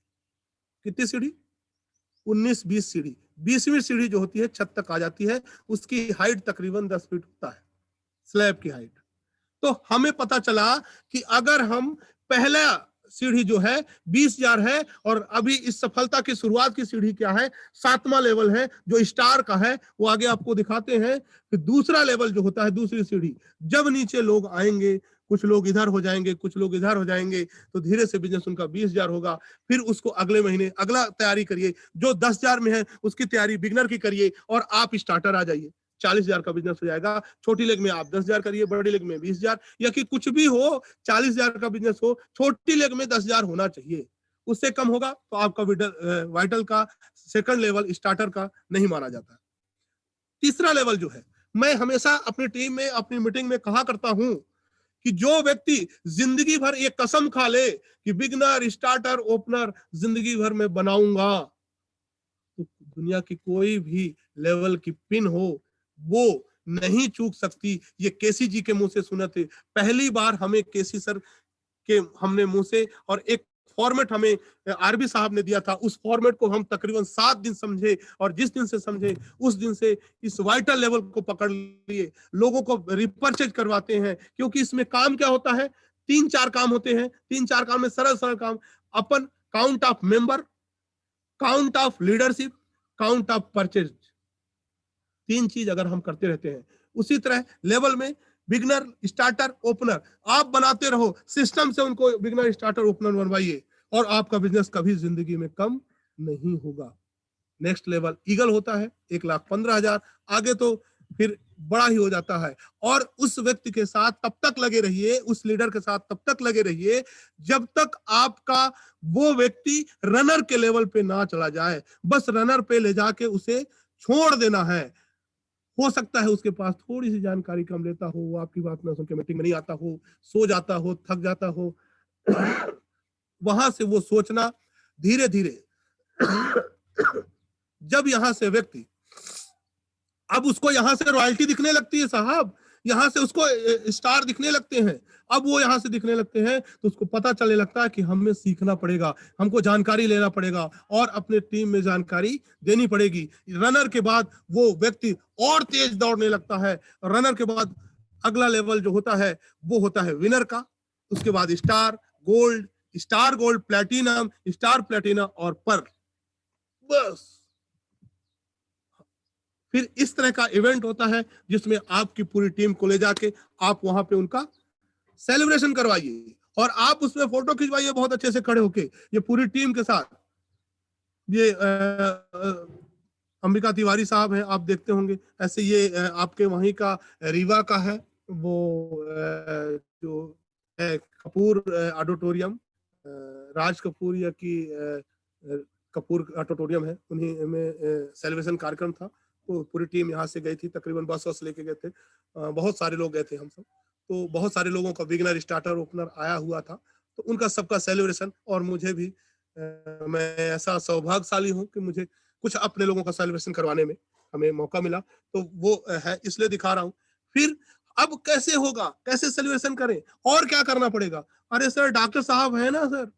कितनी सीढ़ी? 19-20 सीढ़ी। 20वीं सीढ़ी जो होती है छत तक आ जाती है, उसकी हाइट तकरीबन 10 फीट होता है, स्लैब की हाइट। तो हमें पता चला कि अगर हम पहला सीढ़ी जो है 20,000 है, और अभी इस सफलता की शुरुआत की सीढ़ी क्या है, 7वां लेवल है जो स्टार का है, वो आगे आपको दिखाते हैं। कि दूसरा लेवल जो होता है, दूसरी सीढ़ी, जब नीचे लोग आएंगे, कुछ लोग इधर हो जाएंगे, कुछ लोग इधर हो जाएंगे, तो धीरे से बिजनेस उनका 20,000 होगा। फिर उसको अगले महीने अगला तैयारी करिए, जो 10,000 में है उसकी तैयारी बिगनर की करिए, और आप स्टार्टर आ जाइए, 40,000 का बिजनेस हो जाएगा। छोटी लेग में आप 10,000 करिए, बड़ी लेग में 20,000, या कि कुछ भी हो, 40,000 का बिजनेस हो, छोटी लेग में 10,000 होना चाहिए। उससे कम होगा तो आपका वाइटल का सेकंड लेवल स्टार्टर का नहीं माना जाता। तीसरा लेवल जो है, मैं हमेशा अपनी टीम में, अपनी मीटिंग में कहा करता हूं कि जो व्यक्ति जिंदगी भर ये कसम खा ले कि बिगनर, स्टार्टर, ओपनर जिंदगी भर में बनाऊंगा, तो दुनिया की कोई भी लेवल की पिन हो, वो नहीं चूक सकती। ये केसी जी के मुंह से सुने थे पहली बार, हमें केसी सर के हमने मुंह से, और एक फॉर्मेट हमें आरबी साहब ने दिया था, उस फॉर्मेट को हम तकरीबन 7 दिन समझे, और जिस दिन से समझे उस दिन से इस वाइटल लेवल को पकड़ लिए, लोगों को रिपर्चेज करवाते हैं। क्योंकि इसमें काम क्या होता है, 3-4 काम होते हैं। 3-4 काम में सरल सरल काम, अपन count of member, count of leadership, count of purchase, 3 चीज अगर हम करते रहते हैं, उसी तरह लेवल में बिगनर, स्टार्टर, ओपनर आप बनाते रहो, सिस्टम से उनको बिगनर, स्टार्टर, ओपनर बनवाइए, और आपका बिजनेस कभी जिंदगी में कम नहीं होगा। नेक्स्ट लेवल ईगल होता है, 1,15,000, आगे तो फिर बड़ा ही हो जाता है। और उस व्यक्ति के साथ तब तक लगे रहिए, उस लीडर के साथ तब तक लगे रहिए जब तक आपका वो व्यक्ति रनर के लेवल पे ना चला जाए। बस रनर पे ले जाके उसे छोड़ देना है। हो सकता है उसके पास थोड़ी सी जानकारी कम लेता हो, वो आपकी बात ना सुन के मीटिंग में नहीं आता हो, सो जाता हो, थक जाता हो। वहां से वो सोचना धीरे धीरे, जब यहां से व्यक्ति, अब उसको यहां से रॉयल्टी दिखने लगती है साहब, यहां से उसको स्टार दिखने लगते हैं, अब वो यहां से दिखने लगते हैं, तो उसको पता चलने लगता है कि हमें सीखना पड़ेगा, हमको जानकारी लेना पड़ेगा, और अपने टीम में जानकारी देनी पड़ेगी। रनर के बाद वो व्यक्ति और तेज दौड़ने लगता है। रनर के बाद अगला लेवल जो होता है वो होता है विनर का, उसके बाद star gold, star gold, platinum, star platinum और पर। बस फिर इस तरह का इवेंट होता है जिसमें आपकी पूरी टीम को ले जाके आप वहां पे उनका सेलिब्रेशन करवाइए, और आप उसमें फोटो खिंचवाइए बहुत अच्छे से खड़े होके, ये पूरी टीम के साथ। ये अंबिका तिवारी साहब हैं, आप देखते होंगे। ऐसे ये आपके वहीं का रीवा का है, वो जो है कपूर ऑडिटोरियम, राज कपूर या की कपूर ऑडिटोरियम है, उन्हीं में सेलिब्रेशन कार्यक्रम था। तो पूरी टीम यहाँ से गई थी, तकरीबन बस लेके गए थे, बहुत सारे लोग गए थे हम सब। तो बहुत सारे लोगों का बिगनर, स्टार्टर, ओपनर आया हुआ था, तो उनका सबका सेलिब्रेशन, और मुझे भी मैं ऐसा सौभाग्यशाली हूँ कि मुझे कुछ अपने लोगों का सेलिब्रेशन करवाने में हमें मौका मिला, तो वो है, इसलिए दिखा रहा हूँ। फिर अब कैसे होगा, कैसे सेलिब्रेशन करें, और क्या करना पड़ेगा? अरे सर, डॉक्टर साहब है ना सर,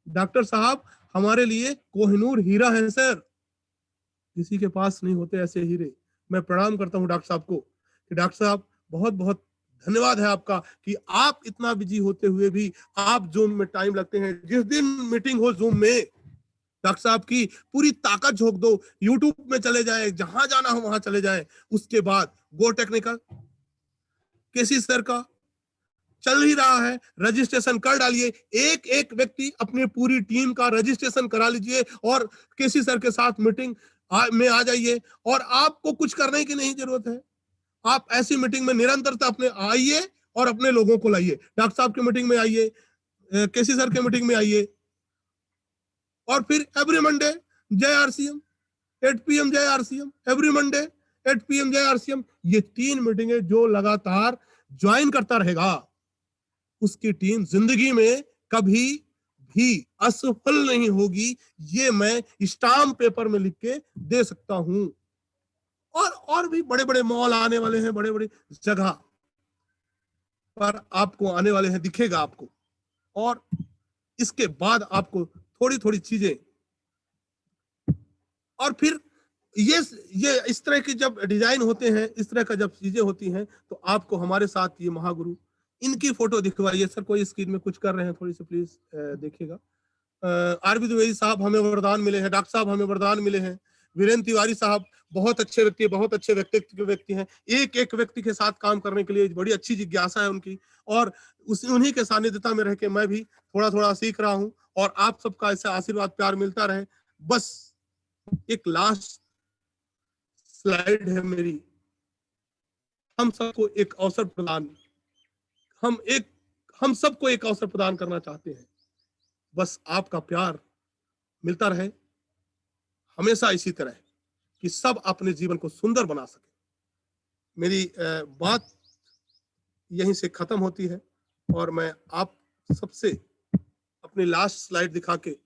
डॉक्टर साहब हमारे लिए कोहिनूर हीरा है सर, किसी के पास नहीं होते ऐसे हीरे। मैं प्रणाम करता हूँ डॉक्टर साहब को कि डॉक्टर साहब बहुत बहुत धन्यवाद है आपका कि आप इतना बिजी होते हुए भी आप जूम में टाइम लगते हैं। जिस दिन मीटिंग हो जूम में, डॉक्टर साहब की पूरी ताकत झोंक दो, यूट्यूब में चले जाए, जहां जाना हो वहां चले जाए। उसके बाद गो टेक्निकल, केसी सर का चल ही रहा है, रजिस्ट्रेशन कर डालिए। एक एक व्यक्ति अपनी पूरी टीम का रजिस्ट्रेशन करा लीजिए और केसी सर के साथ मीटिंग में आ जाइए। और आपको कुछ करने की नहीं जरूरत है, आप ऐसी मीटिंग में निरंतरता अपने आइए और अपने लोगों को लाइए। डॉक्टर साहब की मीटिंग में आइए, केसी सर के मीटिंग में आइए, और फिर एवरी मंडे जय आरसीएम, 8 PM जय आरसीएम, एवरी मंडे 8 PM जय आरसीएम। ये 3 मीटिंगें जो लगातार ज्वाइन करता रहेगा, उसकी टीम जिंदगी में कभी भी असफल नहीं होगी। ये मैं स्टाम्प पेपर में लिख के दे सकता हूं। और भी बड़े बड़े मॉल आने वाले हैं, बड़े बड़े जगह पर आपको आने वाले हैं, दिखेगा आपको। और इसके बाद आपको थोड़ी थोड़ी चीजें, और फिर ये इस तरह की जब डिजाइन होते हैं, इस तरह का जब चीजें होती हैं, तो आपको हमारे साथ ये महागुरु, इनकी फोटो दिखवाइए। सर कोई स्क्रीन में कुछ कर रहे हैं, थोड़ी सी प्लीज देखिएगा। आरबी द्विवेदी साहब हमें वरदान मिले हैं, डॉक्टर साहब हमें वरदान मिले हैं, वीरेंद्र तिवारी साहब बहुत अच्छे व्यक्ति, बहुत अच्छे व्यक्तित्व के व्यक्ति हैं। एक एक व्यक्ति के साथ काम करने के लिए बड़ी अच्छी जिज्ञासा है उनकी, और उन्हीं के सानिध्यता में रह के मैं भी थोड़ा थोड़ा सीख रहा हूँ। और आप सबका ऐसा आशीर्वाद प्यार मिलता रहे। बस एक लास्ट स्लाइड है मेरी, हम सबको एक अवसर प्रदान, हम सबको एक अवसर प्रदान करना चाहते हैं। बस आपका प्यार मिलता रहे हमेशा इसी तरह, कि सब अपने जीवन को सुंदर बना सके। मेरी बात यहीं से खत्म होती है, और मैं आप सबसे अपनी लास्ट स्लाइड दिखा के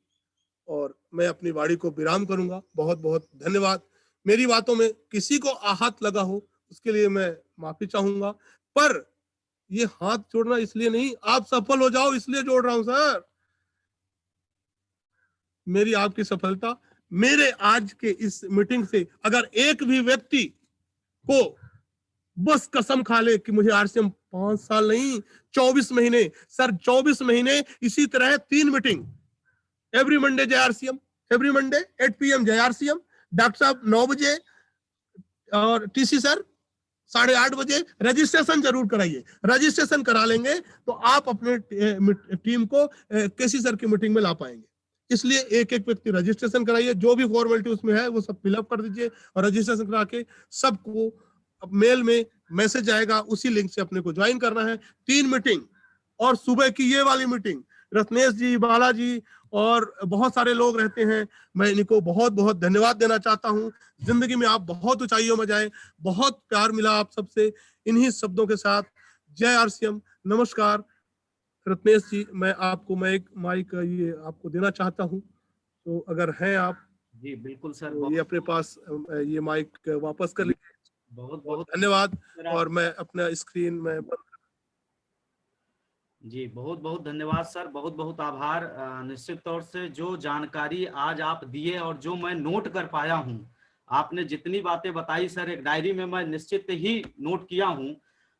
और मैं अपनी वाणी को विराम करूंगा। बहुत बहुत धन्यवाद। मेरी बातों में किसी को आहत लगा हो उसके लिए मैं माफी चाहूंगा, पर ये हाथ जोड़ना इसलिए नहीं, आप सफल हो जाओ इसलिए जोड़ रहा हूं सर। मेरी आपकी सफलता, मेरे आज के इस मीटिंग से अगर एक भी व्यक्ति को बस कसम खा ले कि मुझे आरसीएम 5 साल नहीं 24 महीने, सर 24 महीने इसी तरह 3 मीटिंग, एवरी मंडे जय आरसीएम, एवरी मंडे 8 PM जय आरसीएम, डॉक्टर साहब 9 बजे और टीसी सर 8:30 बजे। रजिस्ट्रेशन जरूर कराइए, रजिस्ट्रेशन करा लेंगे तो आप अपने टीम को केसी सर की मीटिंग में ला पाएंगे। इसलिए एक एक व्यक्ति रजिस्ट्रेशन कराइए, जो भी फॉर्मेलिटी उसमें है वो सब फिलअप कर दीजिए, और रजिस्ट्रेशन करा के सबको अब मेल में मैसेज आएगा, उसी लिंक से अपने को ज्वाइन करना है। 3 मीटिंग, और सुबह की ये वाली मीटिंग, रत्नेश जी, बालाजी और बहुत सारे लोग रहते हैं, मैं इनको बहुत बहुत धन्यवाद देना चाहता हूं। जिंदगी में आप बहुत ऊंचाइयों में जाएं, बहुत प्यार मिला आप सबसे। इन्हीं शब्दों के साथ जय आरसीएम, नमस्कार। रत्नेश जी, मैं एक माइक ये आपको देना चाहता हूं, तो अगर हैं आप जी बिल्कुल सर, तो ये अपने पास ये माइक वापस कर लीजिए। बहुत बहुत धन्यवाद। और मैं अपना स्क्रीन में जी बहुत बहुत धन्यवाद सर, बहुत बहुत आभार। निश्चित तौर से जो जानकारी आज आप दिए और जो मैं नोट कर पाया हूं, आपने जितनी बातें बताई सर, एक डायरी में मैं निश्चित ही नोट किया हूं,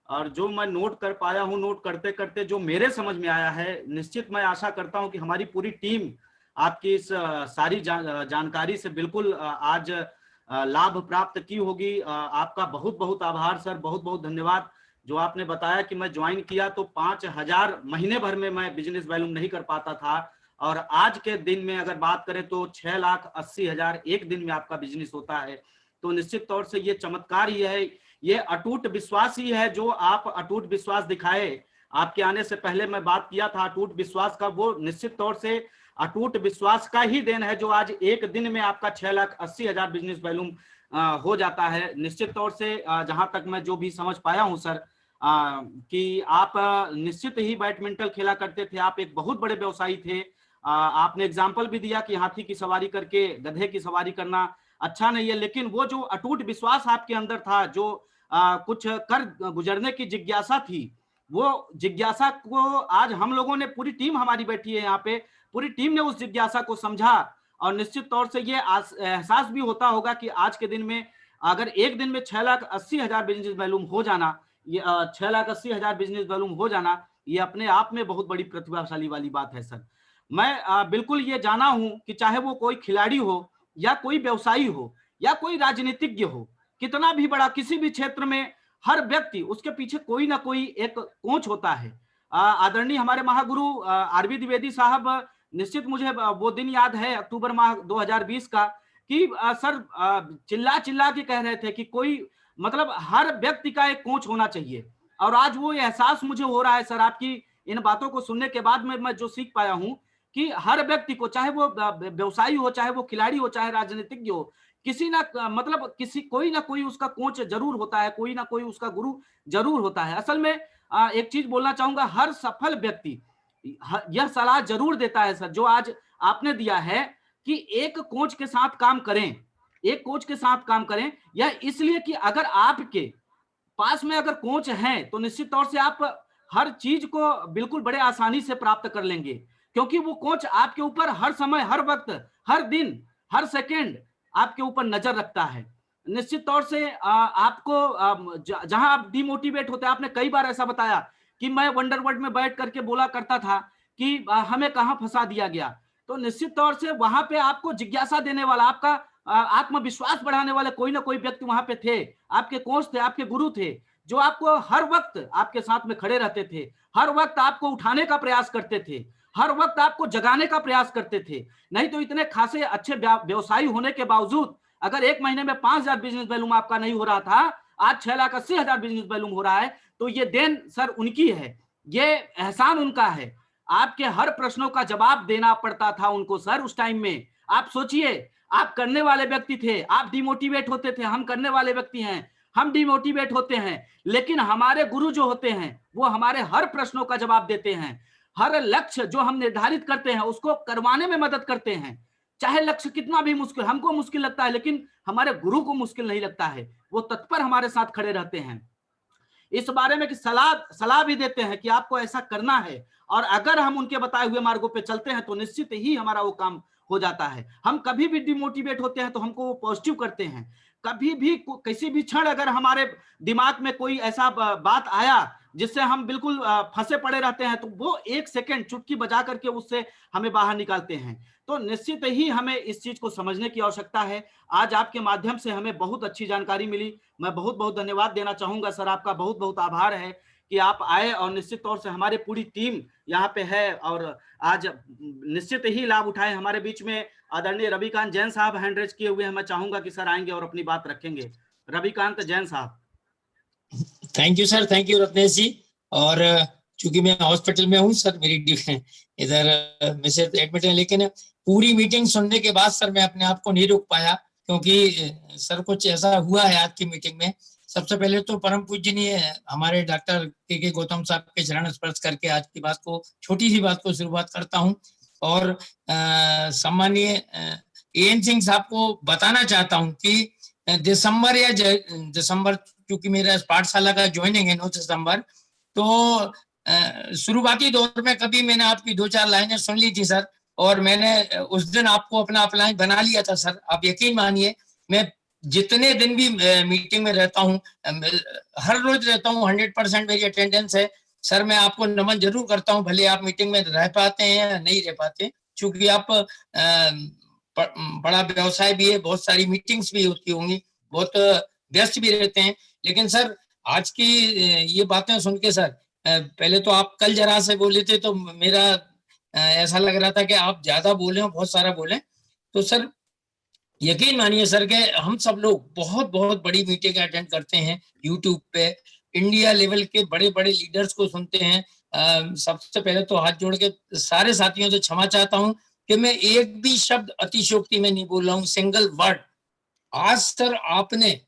और जो मैं नोट कर पाया हूं, नोट करते करते जो मेरे समझ में आया है, निश्चित मैं आशा करता हूं कि हमारी पूरी टीम आपकी इस सारी जानकारी से बिल्कुल आज लाभ प्राप्त की होगी। आपका बहुत बहुत आभार सर, बहुत बहुत धन्यवाद। जो आपने बताया कि मैं ज्वाइन किया तो 5,000 महीने भर में मैं बिजनेस वॉल्यूम नहीं कर पाता था, और आज के दिन में अगर बात करें तो 6,80,000 एक दिन में आपका बिजनेस होता है। तो निश्चित तौर से ये चमत्कार ही है, ये अटूट विश्वास ही है जो आप अटूट विश्वास दिखाए। आपके आने से पहले मैं बात किया था अटूट विश्वास का, वो निश्चित तौर से अटूट विश्वास का ही देन है जो आज एक दिन में आपका 6,80,000 बिजनेस वॉल्यूम हो जाता है। निश्चित तौर से जहां तक मैं जो भी समझ पाया हूं सर, कि आप निश्चित ही बैडमिंटन खेला करते थे, आप एक बहुत बड़े व्यवसायी थे। आपने एग्जाम्पल भी दिया कि हाथी की सवारी करके गधे की सवारी करना अच्छा नहीं है, लेकिन वो जो अटूट विश्वास आपके अंदर था, जो कुछ कर गुजरने की जिज्ञासा थी, वो जिज्ञासा को आज हम लोगों ने, पूरी टीम हमारी बैठी है यहाँ पे, पूरी टीम ने उस जिज्ञासा को समझा। और निश्चित तौर से ये एहसास भी होता होगा कि आज के दिन में अगर एक दिन में 6,80,000 बिजनेस वॉल्यूम हो जाना, ये 6,80,000 बिजनेस वॉल्यूम हो जाना, ये अपने आप में बहुत बड़ी प्रतिभाशाली वाली बात है सर। मैं बिल्कुल ये जाना हूं कि चाहे वो कोई खिलाड़ी हो या कोई व्यवसायी हो या कोई राजनीतिज्ञ हो, कितना भी बड़ा किसी भी क्षेत्र में, हर व्यक्ति उसके पीछे कोई ना कोई एक कोच होता है। आदरणीय हमारे महागुरु आरबी द्विवेदी साहब, निश्चित मुझे वो दिन याद है अक्टूबर माह 2020 का, कि सर चिल्ला चिल्ला के कह रहे थे कि कोई, मतलब हर व्यक्ति का एक कोच होना चाहिए। और आज वो एहसास मुझे हो रहा है सर, आपकी इन बातों को सुनने के बाद में मैं जो सीख पाया हूं कि हर व्यक्ति को, चाहे वो व्यवसायी हो, चाहे वो खिलाड़ी हो, चाहे राजनीतिज्ञ हो, किसी ना मतलब किसी कोई ना कोई उसका कोच जरूर होता है, कोई ना कोई उसका गुरु जरूर होता है। असल में एक चीज बोलना चाहूंगा, हर सफल व्यक्ति यह सलाह जरूर देता है सर, जो आज आपने दिया है कि एक कोच के साथ काम करें, एक कोच के साथ काम करें। यह इसलिए कि अगर आपके पास में अगर कोच हैं तो निश्चित तौर से आप हर चीज को बिल्कुल बड़े आसानी से प्राप्त कर लेंगे, क्योंकि वो कोच आपके ऊपर हर समय, हर वक्त, हर दिन, हर सेकंड आपके ऊपर नजर रखता है। निश्चित तौर से आपको जहां आप डिमोटिवेट होते हैं, आपने कई बार ऐसा बताया कि मैं वंडरवर्ल्ड में बैठ करके बोला करता था कि हमें कहां फंसा दिया गया। तो निश्चित तौर से वहां पे आपको जिज्ञासा देने वाला, आपका आत्मविश्वास बढ़ाने वाले कोई ना कोई व्यक्ति वहां पे थे, आपके कोच थे, आपके गुरु थे, जो आपको हर वक्त आपके साथ में खड़े रहते थे, हर वक्त आपको उठाने का प्रयास करते थे, हर वक्त आपको जगाने का प्रयास करते थे। नहीं तो इतने खासे अच्छे व्यवसायी होने के बावजूद अगर एक महीने में 5,000 बिजनेस वॉल्यूम आपका नहीं हो रहा था, आज 6,80,000 बिजनेस वॉल्यूम हो रहा है, तो ये देन सर उनकी है, ये एहसान उनका है। आपके हर प्रश्नों का जवाब देना पड़ता था उनको सर उस टाइम में। आप सोचिए, आप करने वाले व्यक्ति थे, आप डिमोटिवेट होते थे, हम करने वाले व्यक्ति हैं, हम डिमोटिवेट होते हैं, लेकिन हमारे गुरु जो होते हैं वो हमारे हर प्रश्नों का जवाब देते हैं, हर लक्ष्य जो हम निर्धारित करते हैं उसको करवाने में मदद करते हैं। चाहे लक्ष्य कितना भी मुश्किल, हमको मुश्किल लगता है, लेकिन हमारे गुरु को मुश्किल नहीं लगता है, वो तत्पर हमारे साथ खड़े रहते हैं। इस बारे में कि सलाह भी देते हैं कि आपको ऐसा करना है, और अगर हम उनके बताए हुए मार्गों पे चलते हैं तो निश्चित ही हमारा वो काम हो जाता है। हम कभी भी डिमोटिवेट होते हैं तो हमको वो पॉजिटिव करते हैं। कभी भी किसी भी क्षण अगर हमारे दिमाग में कोई ऐसा बात आया जिससे हम बिल्कुल फंसे पड़े रहते हैं, तो वो एक सेकंड चुटकी बजा करके उससे हमें बाहर निकालते हैं। तो निश्चित ही हमें इस चीज को समझने की आवश्यकता है। आज आपके माध्यम से हमें बहुत अच्छी जानकारी मिली। मैं बहुत बहुत धन्यवाद देना चाहूंगा सर, आपका बहुत बहुत आभार है कि आप आए, और निश्चित तौर से हमारी पूरी टीम यहाँ पे है और आज निश्चित ही लाभ उठाए। हमारे बीच में आदरणीय रविकांत जैन साहब हैंड रेज किए हुए हैं, मैं चाहूंगा कि सर आएंगे और अपनी बात रखेंगे। रविकांत जैन साहब। Thank you sir, thank you Ratnesh ji. और चूंकि मैं हॉस्पिटल में हूँ सर, मेरी इधर मिसेज एडमिट है, लेकिन पूरी मीटिंग सुनने के बाद सर मैं अपने आप को नहीं रोक पाया, क्योंकि सर कुछ ऐसा हुआ है आज की मीटिंग में। सबसे पहले तो परम पूजनीय हमारे डॉक्टर के गौतम साहब के चरण स्पर्श करके आज की बात को, छोटी सी बात को शुरुआत करता हूँ। और सम्मानीय एएन सिंह साहब को बताना चाहता हूँ कि दिसंबर क्योंकि मेरा पाठशाला का ज्वाइनिंग है 9 दिसंबर, तो शुरुआती दौर में कभी मैंने आपकी 2-4 लाइनें सुन ली थी सर, और मैंने उस दिन आपको अपना अपलाइन बना लिया था सर। आप यकीन मानिए, मैं जितने दिन भी मीटिंग में रहता हूँ, हर रोज रहता हूँ, 100% मेरी अटेंडेंस है सर। मैं आपको नमन जरूर करता हूँ, भले आप मीटिंग में रह पाते हैं या नहीं रह पाते, क्योंकि आप बड़ा व्यवसाय भी है, बहुत सारी मीटिंग्स भी होती होंगी, बहुत व्यस्त भी रहते हैं। लेकिन सर आज की ये बातें सुन के सर, पहले तो आप कल जरा से बोले थे तो मेरा ऐसा लग रहा था कि आप ज्यादा बोले हो, बहुत सारा बोले। तो सर यकीन मानिए सर के हम सब लोग बहुत बहुत बड़ी मीटिंग अटेंड करते हैं यूट्यूब पे, इंडिया लेवल के बड़े बड़े लीडर्स को सुनते हैं। सबसे पहले तो हाथ जोड़ के सारे साथियों से क्षमा चाहता हूं कि मैं एक भी शब्द अतिशयोक्ति में नहीं बोल रहा हूं, सिंगल वर्ड। आज सर आपने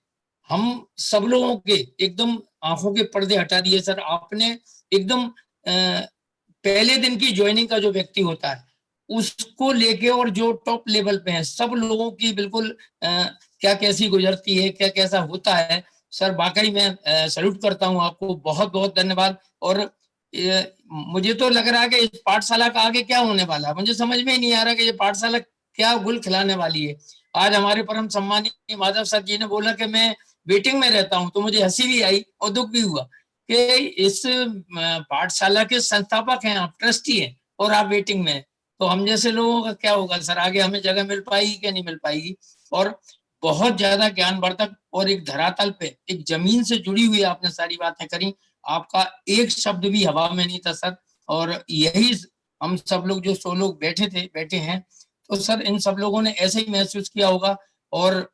हम सब लोगों के एकदम आंखों के पर्दे हटा दिए सर। आपने एकदम पहले दिन की ज्वाइनिंग का जो व्यक्ति होता है उसको लेके, और जो टॉप लेवल पे है सब लोगों की बिल्कुल क्या कैसी गुजरती है, क्या कैसा होता है, सर वाकई मैं सैल्यूट करता हूँ आपको, बहुत बहुत धन्यवाद। और मुझे तो लग रहा है कि इस पाठशाला का आगे क्या होने वाला है, मुझे समझ में ही नहीं आ रहा कि ये पाठशाला क्या गुल खिलाने वाली है। आज हमारे परम सम्मानीय माधव सर जी ने बोला कि मैं वेटिंग में रहता हूँ, तो मुझे हंसी भी आई और दुख भी हुआ कि इस पाठशाला के संस्थापक हैं आप, ट्रस्टी हैं, और आप वेटिंग में, तो हम जैसे लोगों का क्या होगा सर, आगे हमें जगह मिल पाएगी क्या नहीं मिल पाएगी। और बहुत ज्यादा ज्ञानवर्धक और एक धरातल पे, एक जमीन से जुड़ी हुई आपने सारी बातें करी, आपका एक शब्द भी हवा में नहीं था सर। और यही हम सब लोग जो 100 लोग बैठे हैं, तो सर इन सब लोगों ने ऐसे ही महसूस किया होगा। और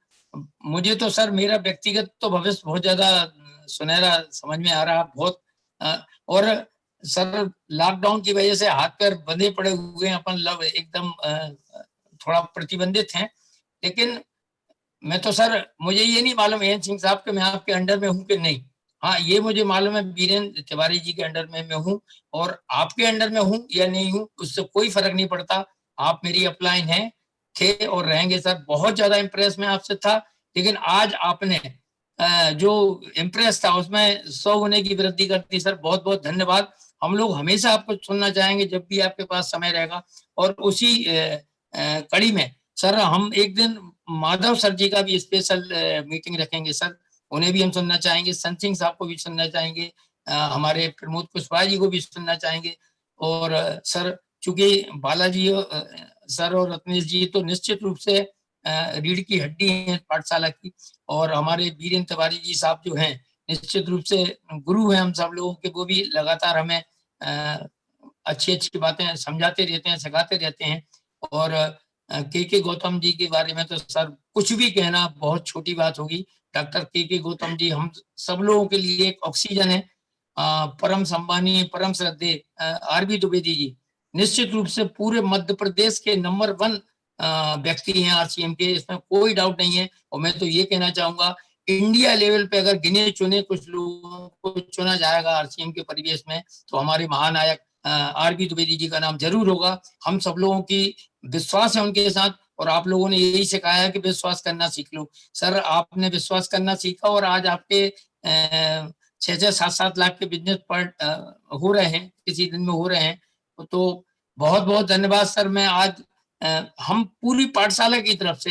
मुझे तो सर मेरा व्यक्तिगत तो भविष्य बहुत ज्यादा सुनहरा समझ में आ रहा, बहुत और सर लॉकडाउन की वजह से हाथ पैर बंधे पड़े हुए हैं, अपन लव एकदम थोड़ा प्रतिबंधित हैं। लेकिन मैं तो सर, मुझे ये नहीं मालूम एन सिंह साहब के मैं आपके अंडर में हूँ कि नहीं। हाँ ये मुझे मालूम है बीरेंद्र तिवारी जी के अंडर में मैं हूँ, और आपके अंडर में हूँ या नहीं हूँ उससे कोई फर्क नहीं पड़ता। आप मेरी अपलाइन हैं, थे और रहेंगे सर। बहुत ज्यादा इम्प्रेस में आपसे था, लेकिन आज आपने जो इम्प्रेस था उसमें 100 गुने की वृद्धि कर दी सर। बहुत बहुत धन्यवाद। हम लोग हमेशा आपको सुनना चाहेंगे जब भी आपके पास समय रहेगा। और उसी कड़ी में सर हम एक दिन माधव सर जी का भी स्पेशल मीटिंग रखेंगे सर, उन्हें भी हम सुनना चाहेंगे, सन सिंह साहब को भी सुनना चाहेंगे, हमारे प्रमोद कुशवाहा जी को भी सुनना चाहेंगे। और सर चूंकि बालाजी सर और रत्नेश जी तो निश्चित रूप से रीढ़ की हड्डी है पाठशाला की, और हमारे बीरेंद्र तिवारी जी साहब जो हैं निश्चित रूप से गुरु हैं हम सब लोगों के, वो भी लगातार हमें अच्छी अच्छी बातें समझाते रहते हैं, सिखाते रहते हैं। और के गौतम जी के बारे में तो सर कुछ भी कहना बहुत छोटी बात होगी। डॉक्टर के गौतम जी हम सब लोगों के लिए एक ऑक्सीजन है। परम सम्मानीय परम श्रद्धेय आरबी द्विवेदी जी निश्चित रूप से पूरे मध्य प्रदेश के नंबर 1 व्यक्ति हैं आरसीएम के, इसमें कोई डाउट नहीं है। और मैं तो ये कहना चाहूंगा इंडिया लेवल पे अगर गिने चुने कुछ लोगों को चुना जाएगा आरसीएम के परिवेश में, तो हमारे महानायक आरबी द्विवेदी जी का नाम जरूर होगा। हम सब लोगों की विश्वास है उनके साथ, और आप लोगों ने यही सिखाया है कि विश्वास करना सीख लो। सर आपने विश्वास करना सीखा, और आज आपके 6-7 लाख के बिजनेस पर हो रहे हैं, किसी दिन में हो रहे हैं। तो बहुत बहुत धन्यवाद सर। मैं आज हम पूरी पाठशाला की तरफ से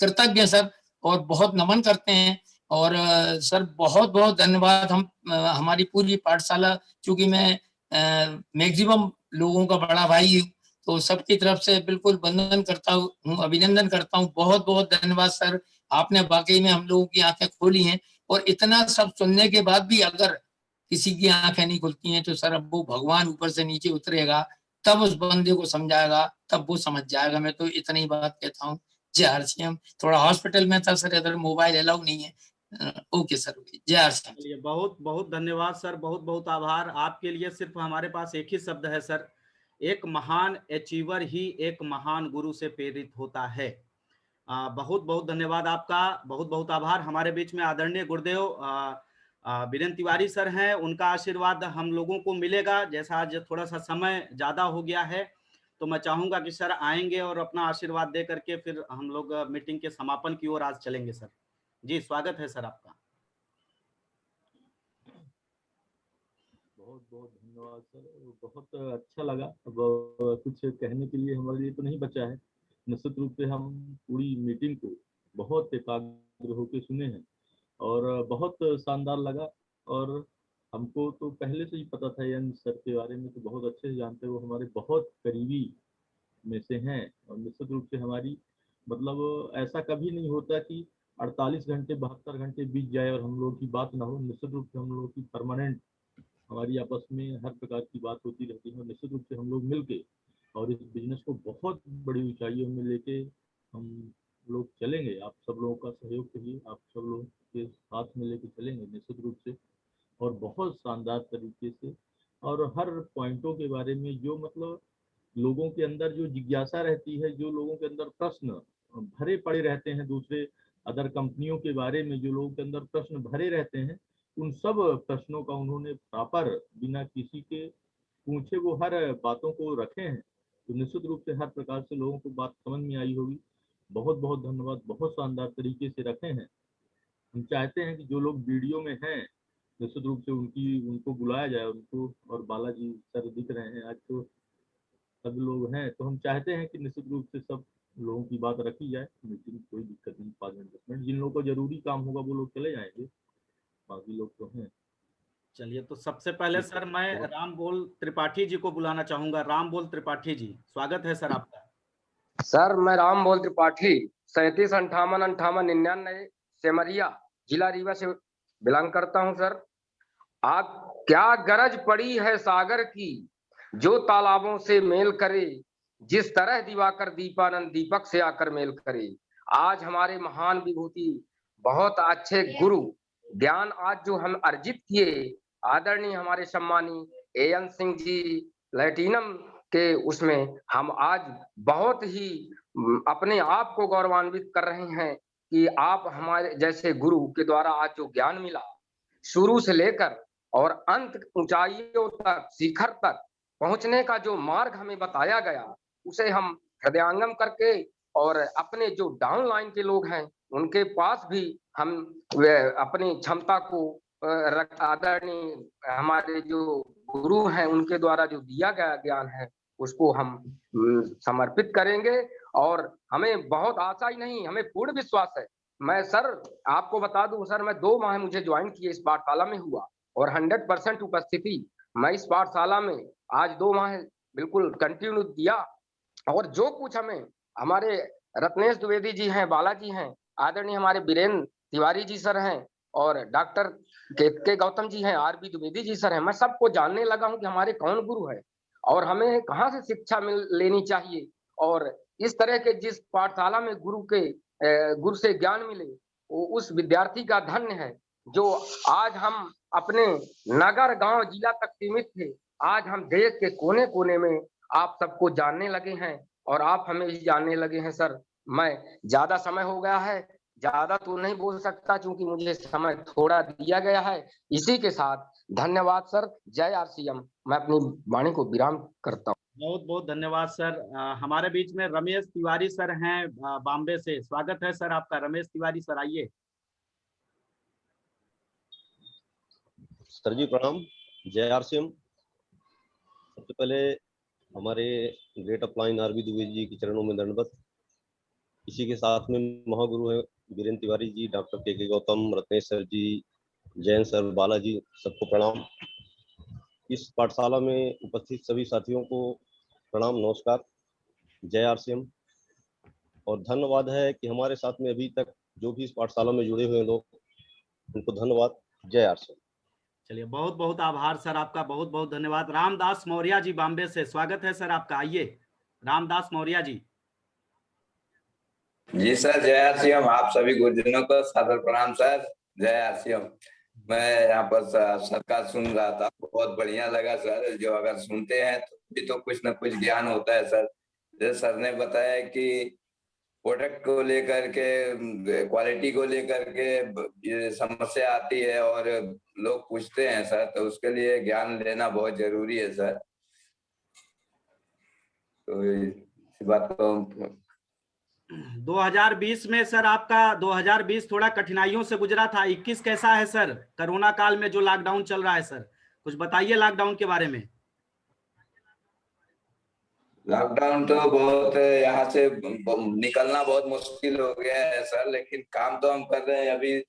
कृतज्ञ सर, और बहुत नमन करते हैं। और सर बहुत बहुत धन्यवाद। हम हमारी पूरी पाठशाला, चूंकि मैं मैक्सिमम लोगों का बड़ा भाई हूँ, तो सबकी तरफ से बिल्कुल वंदन करता हूँ, अभिनंदन करता हूँ। बहुत बहुत धन्यवाद सर, आपने वाकई में हम लोगों की आंखें खोली हैं। और इतना सब सुनने के बाद भी अगर किसी की आंखें नहीं खुलती हैं, तो सर अब वो भगवान ऊपर से नीचे उतरेगा, तब उस बंदे को समझाएगा, तब वो समझ जाएगा। मैं तो इतनी बात कहता हूँ। जय आरसीएम। थोड़ा हॉस्पिटल में था सर, इधर मोबाइल अलाउ नहीं है। ओके सर, जय आरसीएम। चलिए बहुत बहुत धन्यवाद सर, बहुत बहुत आभार आपके लिए। सिर्फ हमारे पास एक ही शब्द है सर, एक महान अचीवर ही एक महान गुरु से प्रेरित होता है। बहुत बहुत धन्यवाद आपका, बहुत बहुत आभार। हमारे बीच में आदरणीय गुरुदेव बीरेंद्र तिवारी सर हैं, उनका आशीर्वाद हम लोगों को मिलेगा। जैसा आज थोड़ा सा समय ज्यादा हो गया है, तो मैं चाहूंगा कि सर आएंगे और अपना आशीर्वाद दे करके फिर हम लोग मीटिंग के समापन की ओर आज चलेंगे सर। जी स्वागत है सर आपका। बहुत बहुत धन्यवाद सर, बहुत अच्छा लगा। अब कुछ कहने के लिए हमारे लिए तो नहीं बचा है। निश्चित रूप से हम पूरी मीटिंग को बहुत एकाग्र होकर सुने हैं, और बहुत शानदार लगा। और हमको तो पहले से ही पता था एन सर के बारे में, तो बहुत अच्छे से जानते, वो हमारे बहुत करीबी में से हैं। और निश्चित रूप से हमारी मतलब ऐसा कभी नहीं होता कि 48 घंटे 72 घंटे बीत जाए और हम लोगों की बात ना हो। निश्चित रूप से हम लोगों की परमानेंट हमारी आपस में हर प्रकार की बात होती रहती है। और निश्चित रूप से हम लोग मिलके और इस बिजनेस को बहुत बड़ी ऊंचाइयों में लेके हम लोग चलेंगे। आप सब लोगों का सहयोग चाहिए, आप सब लोग के साथ में लेके चलेंगे निश्चित रूप से, और बहुत शानदार तरीके से। और हर पॉइंटों के बारे में जो मतलब लोगों के अंदर जो जिज्ञासा रहती है, जो लोगों के अंदर प्रश्न भरे पड़े रहते हैं, दूसरे अदर कंपनियों के बारे में जो लोगों के अंदर प्रश्न भरे रहते हैं, उन सब प्रश्नों का उन्होंने प्रॉपर बिना किसी के पूछे वो हर बातों को रखे हैं। तो निश्चित रूप से हर प्रकार से लोगों को बात समझ में आई होगी। बहुत बहुत धन्यवाद, बहुत शानदार तरीके से रखे हैं। हम चाहते हैं कि जो लोग वीडियो में हैं निश्चित रूप से उनको बुलाया जाए उनको, और बालाजी सर दिख रहे हैं आज तो सब लोग हैं, तो हम चाहते हैं कि निश्चित रूप से सब लोगों की बात रखी जाए। मीटिंग कोई दिक्कत नहीं, 5 मिनट 10 मिनट, जिन लोगों को जरूरी काम होगा वो लोग चले जाएंगे, बाकी लोग तो हैं। चलिए, तो सबसे पहले सर मैं राम बोल त्रिपाठी जी को बुलाना चाहूंगा। राम बोल त्रिपाठी जी, स्वागत है सर आपका। सर मैं राम बोल त्रिपाठी 37585899 सेमरिया जिला रीवा से बिलोंग करता हूं सर। आज क्या गरज पड़ी है सागर की, जो तालाबों से मेल करे, जिस तरह दिवाकर दीपानंद दीपक से आकर मेल करे। आज हमारे महान विभूति बहुत अच्छे गुरु ज्ञान आज जो हम अर्जित किए, आदरणीय हमारे सम्मानी एएन सिंह जी लैटिनम के उसमें हम आज बहुत ही अपने आप को गौरवान्वित कर रहे हैं कि आप हमारे जैसे गुरु के द्वारा आज जो ज्ञान मिला, शुरू से लेकर और अंत ऊंचाइयों तक शिखर तक पहुंचने का जो मार्ग हमें बताया गया, उसे हम हृदयंगम करके और अपने जो डाउन लाइन के लोग हैं उनके पास भी हम अपनी क्षमता को आदरणीय हमारे जो गुरु हैं उनके द्वारा जो दिया गया ज्ञान है उसको हम समर्पित करेंगे। और हमें बहुत आशा ही नहीं, हमें पूर्ण विश्वास है। मैं सर आपको बता दूं सर, मैं 2 माह मुझे ज्वाइन किए इस पाठशाला में हुआ और 100% उपस्थिति मैं इस पाठशाला में आज 2 माह बिल्कुल कंटिन्यू दिया। और जो कुछ हमें हमारे रत्नेश द्विवेदी जी हैं, बालाजी हैं, आदरणीय हमारे बीरेन्द्र तिवारी जी सर हैं और डॉक्टर के गौतम जी हैं, आरबी द्विवेदी जी सर हैं, मैं सबको जानने लगा हूं कि हमारे कौन गुरु है और हमें कहाँ से शिक्षा लेनी चाहिए। और इस तरह के जिस पाठशाला में गुरु से ज्ञान मिले वो उस विद्यार्थी का धन्य है जो आज हम अपने नगर गांव जिला तक सीमित थे, आज हम देश के कोने कोने में आप सबको जानने लगे हैं और आप हमें भी जानने लगे हैं। सर मैं ज्यादा समय हो गया है, ज्यादा तो नहीं बोल सकता क्योंकि मुझे समय थोड़ा दिया गया है। इसी के साथ धन्यवाद सर, जय आरसीएम। मैं अपनी वाणी को विराम करता हूँ। बहुत बहुत धन्यवाद सर। हमारे बीच में रमेश तिवारी सर हैं बॉम्बे से, स्वागत है सर आपका। रमेश तिवारी सर आइए। सर जी प्रणाम, जय आरसीएम। सबसे पहले हमारे great upline RB Dwivedi ji के चरणों में दंडवत। इसी के साथ में महागुरु हैं बीरेन्द्र तिवारी जी, डॉक्टर के गौतम, रत्नेश सर जी, जैन सर, बालाजी, सबको प्रणाम। इस पाठशाला में उपस्थित सभी साथियों को प्रणाम, नमस्कार, जय आरसीएम। और धन्यवाद है कि हमारे साथ में अभी तक जो भी इस पाठशाला में जुड़े हुए लोग, उनको धन्यवाद, जय आरसीएम। चलिए, बहुत बहुत आभार सर आपका, बहुत बहुत धन्यवाद। रामदास मौर्य जी बॉम्बे से, स्वागत है सर आपका, आइए रामदास मौर्य जी। जी सर, जय आरसीएम। आप सभी गुरुजनों को सादर प्रणाम सर, जय आरसीएम। मैं यहाँ पर सरकार सुन रहा था, बहुत बढ़िया लगा सर। जो अगर सुनते हैं तो भी तो कुछ न कुछ ज्ञान होता है सर। जैसे सर ने बताया कि प्रोडक्ट को लेकर के, क्वालिटी को लेकर के ये समस्या आती है और लोग पूछते हैं सर, तो उसके लिए ज्ञान लेना बहुत जरूरी है सर। तो इस बात को 2020 में सर आपका 2020 थोड़ा कठिनाइयों से गुजरा था। 21 कैसा है सर, कोरोना काल में जो लॉकडाउन चल रहा है सर, कुछ बताइए लॉकडाउन के बारे में। लॉकडाउन तो बहुत, यहाँ से निकलना बहुत मुश्किल हो गया है सर, लेकिन काम तो हम कर रहे हैं। अभी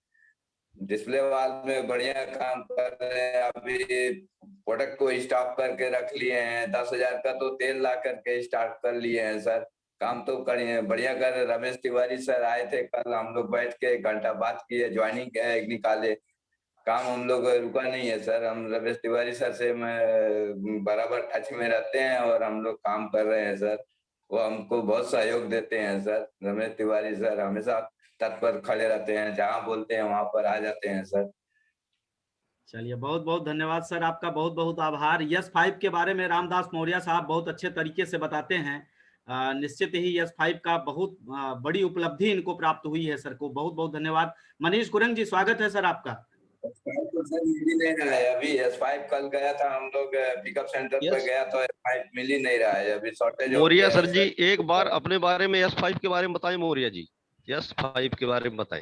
डिस्प्ले वाल में बढ़िया काम कर रहे हैं। अभी प्रोडक्ट को स्टॉक करके रख लिए हैं। 10,000 का तो तेल ला करके स्टार्ट कर लिए हैं सर। काम तो बढ़िया कर रहे। रमेश तिवारी सर आए थे कल, हम लोग बैठ के 1 घंटा बात किए, ज्वाइनिंग निकाले। काम हम लोग रुका नहीं है सर। हम रमेश तिवारी सर से मैं बराबर टच में रहते हैं और हम लोग काम कर रहे हैं सर। वो हमको बहुत सहयोग देते हैं सर। रमेश तिवारी सर हमेशा तत्पर खड़े रहते हैं, जहाँ बोलते हैं वहां पर आ जाते हैं सर। चलिए, बहुत बहुत धन्यवाद सर आपका, बहुत बहुत आभार। यस5 के बारे में रामदास मौर्य साहब बहुत अच्छे तरीके से बताते हैं। निश्चित ही यस5 का बहुत बड़ी उपलब्धि इनको प्राप्त हुई है। सर को बहुत बहुत धन्यवाद। मनीष कुरंग जी, स्वागत है सर आपका। सर मिल ही नहीं रहा है अभी। S5 कल गया था, हम लोग पिकअप सेंटर पर गया तो S5 मिल ही नहीं रहा है अभी, शॉर्टेज। मौर्य सर जी एक बार अपने बारे में S5 के बारे में बताएं। मौर्य जी S5 के बारे में बताएं।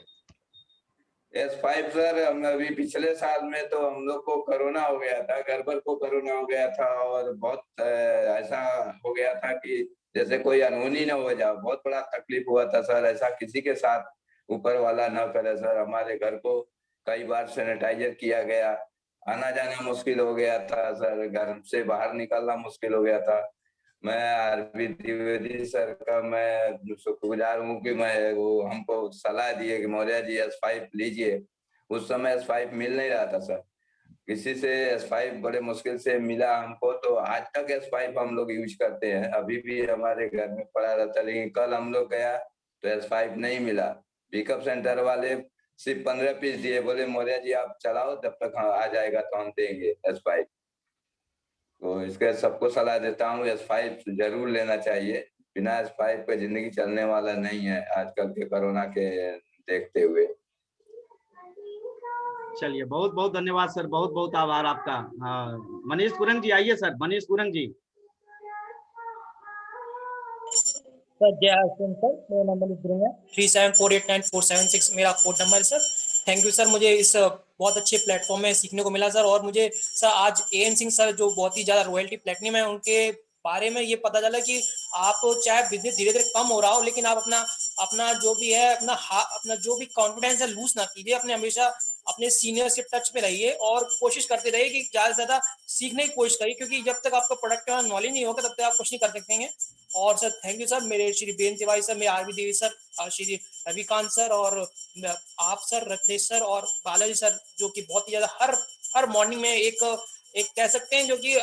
S5 सर, हम अभी पिछले साल में तो हम लोग को कोरोना हो गया था, घर भर को कोरोना हो गया था, और बहुत ऐसा हो गया था कि जैसे कोई अनहोनी ना हो जाए, बहुत बड़ा तकलीफ हुआ था सर। ऐसा किसी के साथ ऊपर वाला ना करे सर। हमारे घर को कई बार सैनिटाइजर किया गया, आना जाना मुश्किल हो गया था सर, घर से बाहर निकलना मुश्किल हो गया था। मैं आरबी द्विवेदी सर का मैं शुक्रगुजार हूँ कि मैं वो हमको सलाह दिए कि मौर्य जी S5 लीजिए। उस समय S5 मिल नहीं रहा था सर, किसी से S5 बड़े मुश्किल से मिला हमको, तो आज तक S5 हम लोग यूज करते हैं, अभी भी हमारे घर में पड़ा रहता है। लेकिन कल हम लोग गया तो S5 नहीं मिला। पिकअप सेंटर वाले सिर्फ 15 पीस दिए, बोले मौर्य जी आप चलाओ, जब तक आ जाएगा तो हम देंगे S5। तो इसके सबको सलाह देता हूँ S5 जरूर लेना चाहिए, बिना S5 पे जिंदगी चलने वाला नहीं है आजकल के कोरोना के देखते हुए। चलिए, बहुत बहुत धन्यवाद सर, बहुत बहुत आभार आपका। मनीष कुरंग जी आइए सर, मनीष कुरंग जी। सर जय आश्रम सर, मेरा नंबर लिख दूंगा 37489476 मेरा कोड नंबर है सर। थैंक यू सर, मुझे इस बहुत अच्छे प्लेटफॉर्म में सीखने को मिला सर। और मुझे सर आज AN सिंह सर जो बहुत ही ज्यादा रॉयल्टी प्लेटिनम है, उनके बारे में ये पता चला कि आप चाहे बिजनेस धीरे धीरे कम हो रहा हो, लेकिन आप अपना जो भी है अपना जो भी कॉन्फिडेंस है लूज ना कीजिए। अपने हमेशा अपने सीनियर से टच में रहिए और कोशिश करते रहिए कि ज्यादा से ज्यादा सीखने की कोशिश करिए, क्योंकि जब तक आपका प्रोडक्ट का नॉलेज नहीं होगा तब तक आप कुछ नहीं कर सकते। और सर थैंक यू सर, मेरे श्री बेन तिवारी सर, मेरे आरबी देवी सर, श्री रविकांत सर, और आप सर, रत्नेश सर और बालाजी सर, जो कि बहुत ही ज्यादा हर मॉर्निंग में एक कह सकते हैं जो कि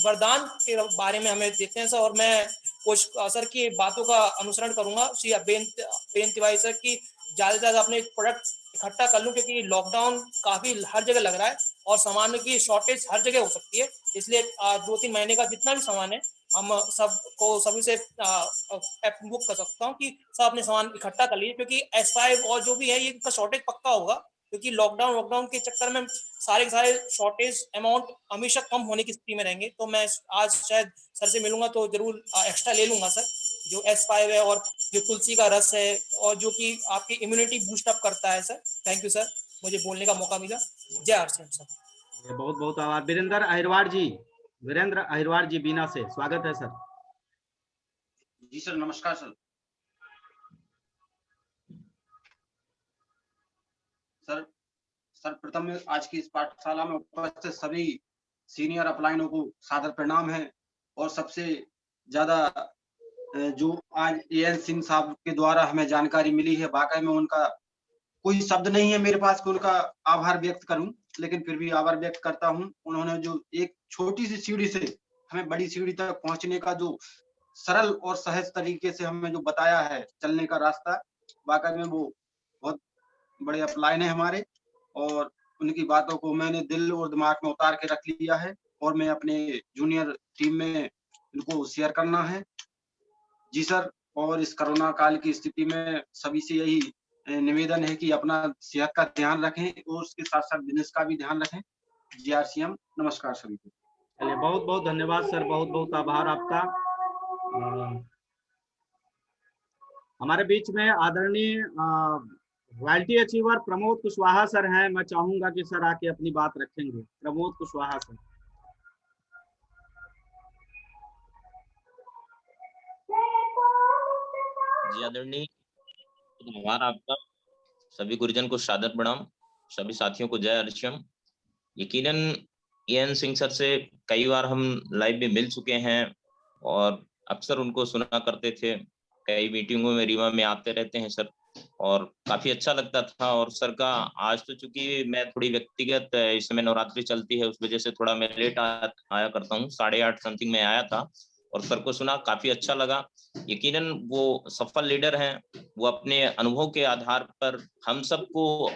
वरदान के बारे में हमें देते हैं सर। और मैं कोशिश सर की बातों का अनुसरण करूंगा, श्री बेन तिवारी सर की, ज्यादा से ज्यादा अपने प्रोडक्ट इकट्ठा कर लूं, क्योंकि लॉकडाउन काफी हर जगह लग रहा है और सामान की शॉर्टेज हर जगह हो सकती है। इसलिए 2-3 महीने का जितना भी सामान है हम सभी से बुक कर सकता हूँ कि सब अपने सामान इकट्ठा कर लीजिए, क्योंकि S5 और जो भी है ये इनका शॉर्टेज पक्का होगा, क्योंकि लॉकडाउन के चक्कर में सारे के सारे शॉर्टेज अमाउंट हमेशा कम होने की स्थिति में रहेंगे। तो मैं आज शायद सर से मिलूंगा तो जरूर एक्स्ट्रा ले लूंगा सर, जो S5 है और जो तुलसी का रस है, और जो कि आपकी इम्यूनिटी बूस्ट अप करता है सर। थैंक यू सर, मुझे बोलने का मौका मिला। जय आरसीएम सर। बहुत बहुत आभार। वीरेंद्र अहिरवार जी बीना से स्वागत है सर। जी सर, नमस्कार सर। सर प्रथम में आज की इस पाठशाला में उपस्थित सभी सीनियर अपलाइनों को सादर प्रणाम है। और सबसे ज्यादा जो आज AN सिंह साहब के द्वारा हमें जानकारी मिली है, वाकई में उनका कोई शब्द नहीं है मेरे पास कि उनका आभार व्यक्त करूं, लेकिन फिर भी आभार व्यक्त करता हूं। उन्होंने जो एक छोटी सी सीढ़ी से हमें बड़ी सीढ़ी तक पहुंचने का जो सरल और सहज तरीके से हमें जो बताया है चलने का रास्ता, वाकई में वो बहुत बड़े अपलाइन है हमारे। और उनकी बातों को मैंने दिल और दिमाग में उतार के रख लिया है और मैं अपने जूनियर टीम में इनको शेयर करना है। जी सर, और इस कोरोना काल की स्थिति में सभी से यही निवेदन है कि अपना सेहत का ध्यान रखें और उसके साथ साथ बिजनेस का भी ध्यान रखें। जी आरसीएम, नमस्कार सभी को। चलिए, बहुत बहुत धन्यवाद सर, बहुत बहुत आभार आपका। हमारे बीच में आदरणीय royalty achiever Pramod Kushwaha sir हैं। मैं चाहूंगा कि सर आके अपनी बात रखेंगे। प्रमोद कुशवाहा सर। जी आदरणीय, आभार आपका। सभी गुरुजन को सादर प्रणाम, सभी साथियों को जय आरसीएम। यकीनन AN सिंह सर से कई बार हम लाइव में मिल चुके हैं और अक्सर उनको सुना करते थे। कई मीटिंगों में रीवा में आते रहते हैं सर, और काफी अच्छा लगता था। और सर का आज तो चूंकि मैं थोड़ी व्यक्तिगत इस समय नवरात्रि चलती है, उस वजह से थोड़ा मैं लेट आया करता हूँ, 8:30 समथिंग में आया था और सर को सुना, काफी अच्छा लगा। यकीनन वो सफल लीडर हैं, वो अपने अनुभव के आधार पर हम सबको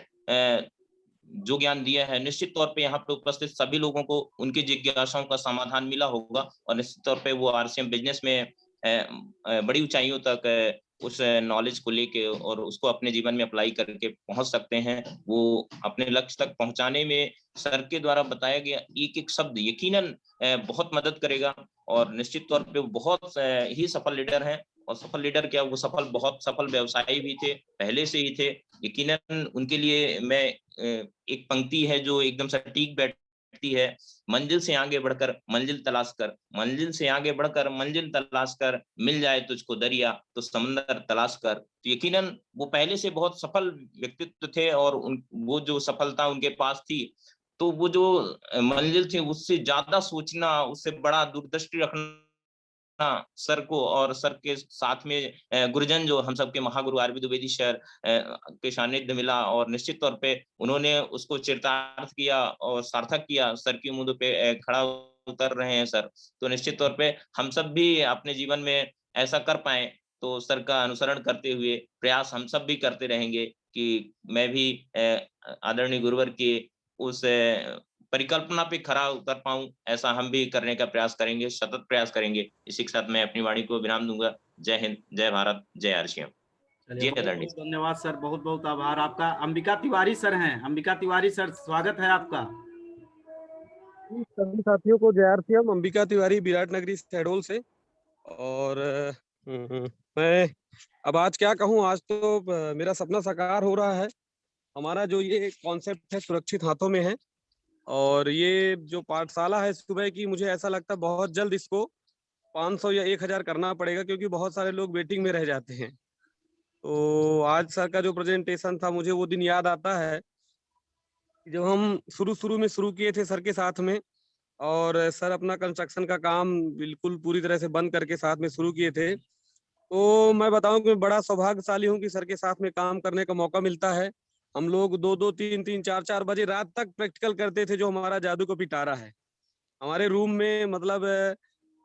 जो ज्ञान दिया है, निश्चित तौर पे यहाँ पे उपस्थित सभी लोगों को उनकी जिज्ञासाओं का समाधान मिला होगा और निश्चित तौर पे वो आरसीएम बिजनेस में बड़ी ऊंचाइयों तक उस नॉलेज को लेके और उसको अपने जीवन में अप्लाई करके पहुंच सकते हैं। वो अपने लक्ष्य तक पहुंचाने में सर के द्वारा बताया गया एक एक शब्द यकीनन बहुत मदद करेगा और निश्चित तौर पे बहुत ही सफल लीडर हैं और सफल लीडर क्या, वो बहुत सफल व्यवसायी भी थे, पहले से ही थे। यकीनन उनके लिए मैं एक पंक्ति है जो एकदम सटीक बैठती है, मंजिल से आगे बढ़कर मंजिल तलाश कर, मंजिल से आगे बढ़कर मंजिल तलाश कर, मिल जाए तुझको दरिया तो समंदर तलाश कर। तो यकीनन वो पहले से बहुत सफल व्यक्तित्व थे और वो जो सफलता उनके पास थी, तो वो जो मंजिल थी उससे ज्यादा सोचना, उससे बड़ा दूरदृष्टि रखना सर को, और सर के साथ में गुरुजन जो हम सबके महागुरु आरबी द्विवेदी सर के सानिध्य मिला, और निश्चित तौर पे उन्होंने उसको चरितार्थ किया और सार्थक किया, सर की उम्मीदों पे खड़ा उतर रहे हैं सर। तो निश्चित तौर पे हम सब भी अपने जीवन में ऐसा कर पाए, तो सर का अनुसरण करते हुए प्रयास हम सब भी करते रहेंगे कि मैं भी आदरणीय गुरुवर के उस परिकल्पना पे खरा उतर पाऊं, ऐसा हम भी करने का प्रयास करेंगे, सतत प्रयास करेंगे। इसी के साथ मैं अपनी वाणी को विराम दूंगा। जय हिंद, जय भारत, जय आरसीएम। चलिए, बहुत बहुत धन्यवाद सर, बहुत बहुत आभार आपका। अंबिका तिवारी सर हैं, अंबिका तिवारी सर, स्वागत है आपका। सभी साथियों को जय आरसीएम। अंबिका तिवारी, विराट नगरी शहडोल से। और मैं अब आज क्या कहूँ, आज तो मेरा सपना साकार हो रहा है। हमारा जो ये कॉन्सेप्ट है सुरक्षित हाथों में है, और ये जो पाठशाला है सुबह की, मुझे ऐसा लगता है बहुत जल्द इसको 500 या 1000 करना पड़ेगा, क्योंकि बहुत सारे लोग वेटिंग में रह जाते हैं। तो आज सर का जो प्रेजेंटेशन था, मुझे वो दिन याद आता है जब हम शुरू में शुरू किए थे सर के साथ में, और सर अपना कंस्ट्रक्शन का काम बिल्कुल पूरी तरह से बंद करके साथ में शुरू किए थे। तो मैं बताऊं कि मैं बड़ा सौभाग्यशाली हूं कि सर के साथ में काम करने का मौका मिलता है। हम लोग 2-2, 3-3, 4-4 बजे रात तक प्रैक्टिकल करते थे, जो हमारा जादू का पिटारा है। हमारे रूम में मतलब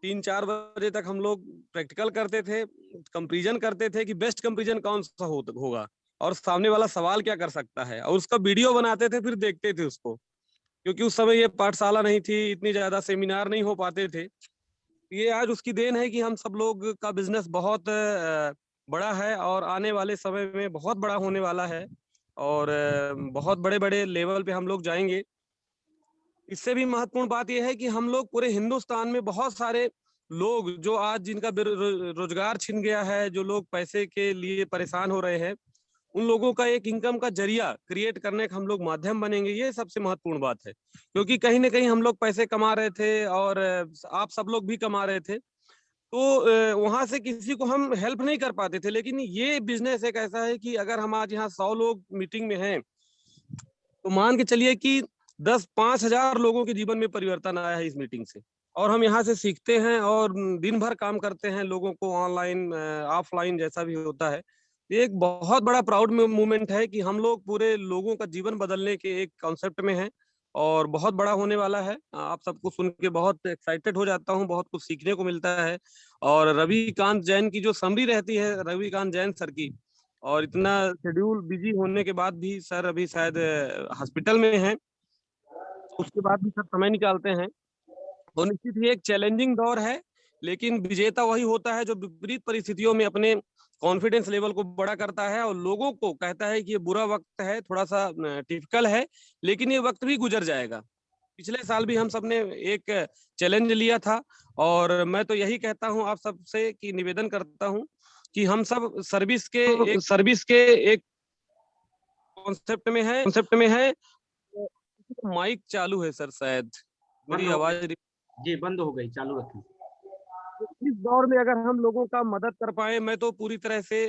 3-4 बजे तक हम लोग प्रैक्टिकल करते थे, कंपैरिजन करते थे कि बेस्ट कंपैरिजन कौन सा होगा और सामने वाला सवाल क्या कर सकता है, और उसका वीडियो बनाते थे, फिर देखते थे उसको। क्योंकि उस समय ये पाठशाला नहीं थी, इतनी ज्यादा सेमिनार नहीं हो पाते थे। ये आज उसकी देन है कि हम सब लोग का बिजनेस बहुत बड़ा है, और आने वाले समय में बहुत बड़ा होने वाला है, और बहुत बड़े बड़े लेवल पे हम लोग जाएंगे। इससे भी महत्वपूर्ण बात यह है कि हम लोग पूरे हिंदुस्तान में बहुत सारे लोग जो आज जिनका रोजगार छिन गया है, जो लोग पैसे के लिए परेशान हो रहे हैं, उन लोगों का एक इनकम का जरिया क्रिएट करने का हम लोग माध्यम बनेंगे। ये सबसे महत्वपूर्ण बात है, क्योंकि कहीं ना कहीं हम लोग पैसे कमा रहे थे, और आप सब लोग भी कमा रहे थे, तो वहां से किसी को हम हेल्प नहीं कर पाते थे। लेकिन ये बिजनेस एक ऐसा है कि अगर हम आज यहाँ 100 लोग मीटिंग में हैं, तो मान के चलिए कि 10-5,000 लोगों के जीवन में परिवर्तन आया है इस मीटिंग से। और हम यहाँ से सीखते हैं और दिन भर काम करते हैं लोगों को, ऑनलाइन ऑफलाइन जैसा भी होता है। ये एक बहुत बड़ा प्राउड मूवमेंट है कि हम लोग पूरे लोगों का जीवन बदलने के एक कॉन्सेप्ट में हैं, और बहुत बड़ा होने वाला है। आप सबको सुन के बहुत एक्साइटेड हो जाता हूँ, बहुत कुछ सीखने को मिलता है। और रविकांत जैन की जो समरी रहती है, रविकांत जैन सर की, और इतना शेड्यूल बिजी होने के बाद भी सर अभी शायद हॉस्पिटल में हैं, उसके बाद भी सर समय निकालते हैं। तो निश्चित ही एक चैलेंजिंग दौर है, लेकिन विजेता वही होता है जो विपरीत परिस्थितियों में अपने कॉन्फिडेंस लेवल को बड़ा करता है, और लोगों को कहता है कि ये बुरा वक्त है, थोड़ा सा टिपिकल है, लेकिन ये वक्त भी गुजर जाएगा। पिछले साल भी हम सबने एक चैलेंज लिया था, और मैं तो यही कहता हूं आप सबसे कि निवेदन करता हूं कि हम सब सर्विस के एक कॉन्सेप्ट में है। माइक चालू है सर, शायद मेरी आवाज जी बंद हो गई, चालू रखें। इस दौर में अगर हम लोगों का मदद कर पाए, मैं तो पूरी तरह से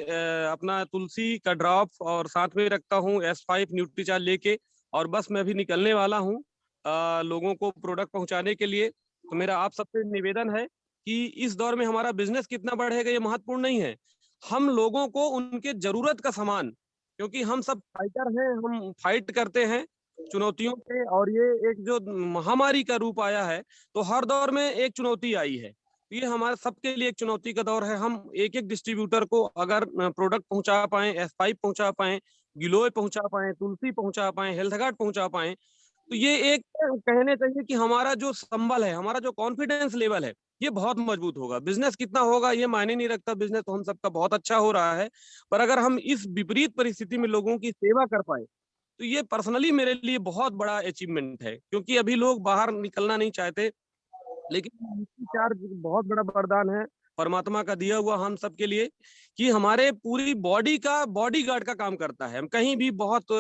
अपना तुलसी का ड्रॉप और साथ में रखता हूँ S5 न्यूट्रीचार्ज लेके, और बस मैं भी निकलने वाला हूँ लोगों को प्रोडक्ट पहुंचाने के लिए। तो मेरा आप सबसे निवेदन है कि इस दौर में हमारा बिजनेस कितना बढ़ेगा ये महत्वपूर्ण नहीं है, हम लोगों को उनके जरूरत का सामान, क्योंकि हम सब फाइटर हैं, हम फाइट करते हैं चुनौतियों से, और ये एक जो महामारी का रूप आया है, तो हर दौर में एक चुनौती आई है। ये हमारे सबके लिए एक चुनौती का दौर है। हम एक एक डिस्ट्रीब्यूटर को अगर प्रोडक्ट पहुंचा पाए, S5 पहुंचा पाए, गिलोय पहुंचा पाए, तुलसी पहुंचा पाए, हेल्थ गार्ड पहुंचा पाए, तो ये एक कहने चाहिए कि हमारा जो संबल है, हमारा जो कॉन्फिडेंस लेवल है, ये बहुत मजबूत होगा। बिजनेस कितना होगा ये मायने नहीं रखता, बिजनेस तो हम सबका बहुत अच्छा हो रहा है, पर अगर हम इस विपरीत परिस्थिति में लोगों की सेवा कर पाए, तो ये पर्सनली मेरे लिए बहुत बड़ा अचीवमेंट है। क्योंकि अभी लोग बाहर निकलना नहीं चाहते, लेकिन चार्ज बहुत बड़ा वरदान है। परमात्मा का दिया हुआ हम सबके लिए, कि हमारे पूरी बॉडी का बॉडीगार्ड का काम करता है। हम कहीं भी बहुत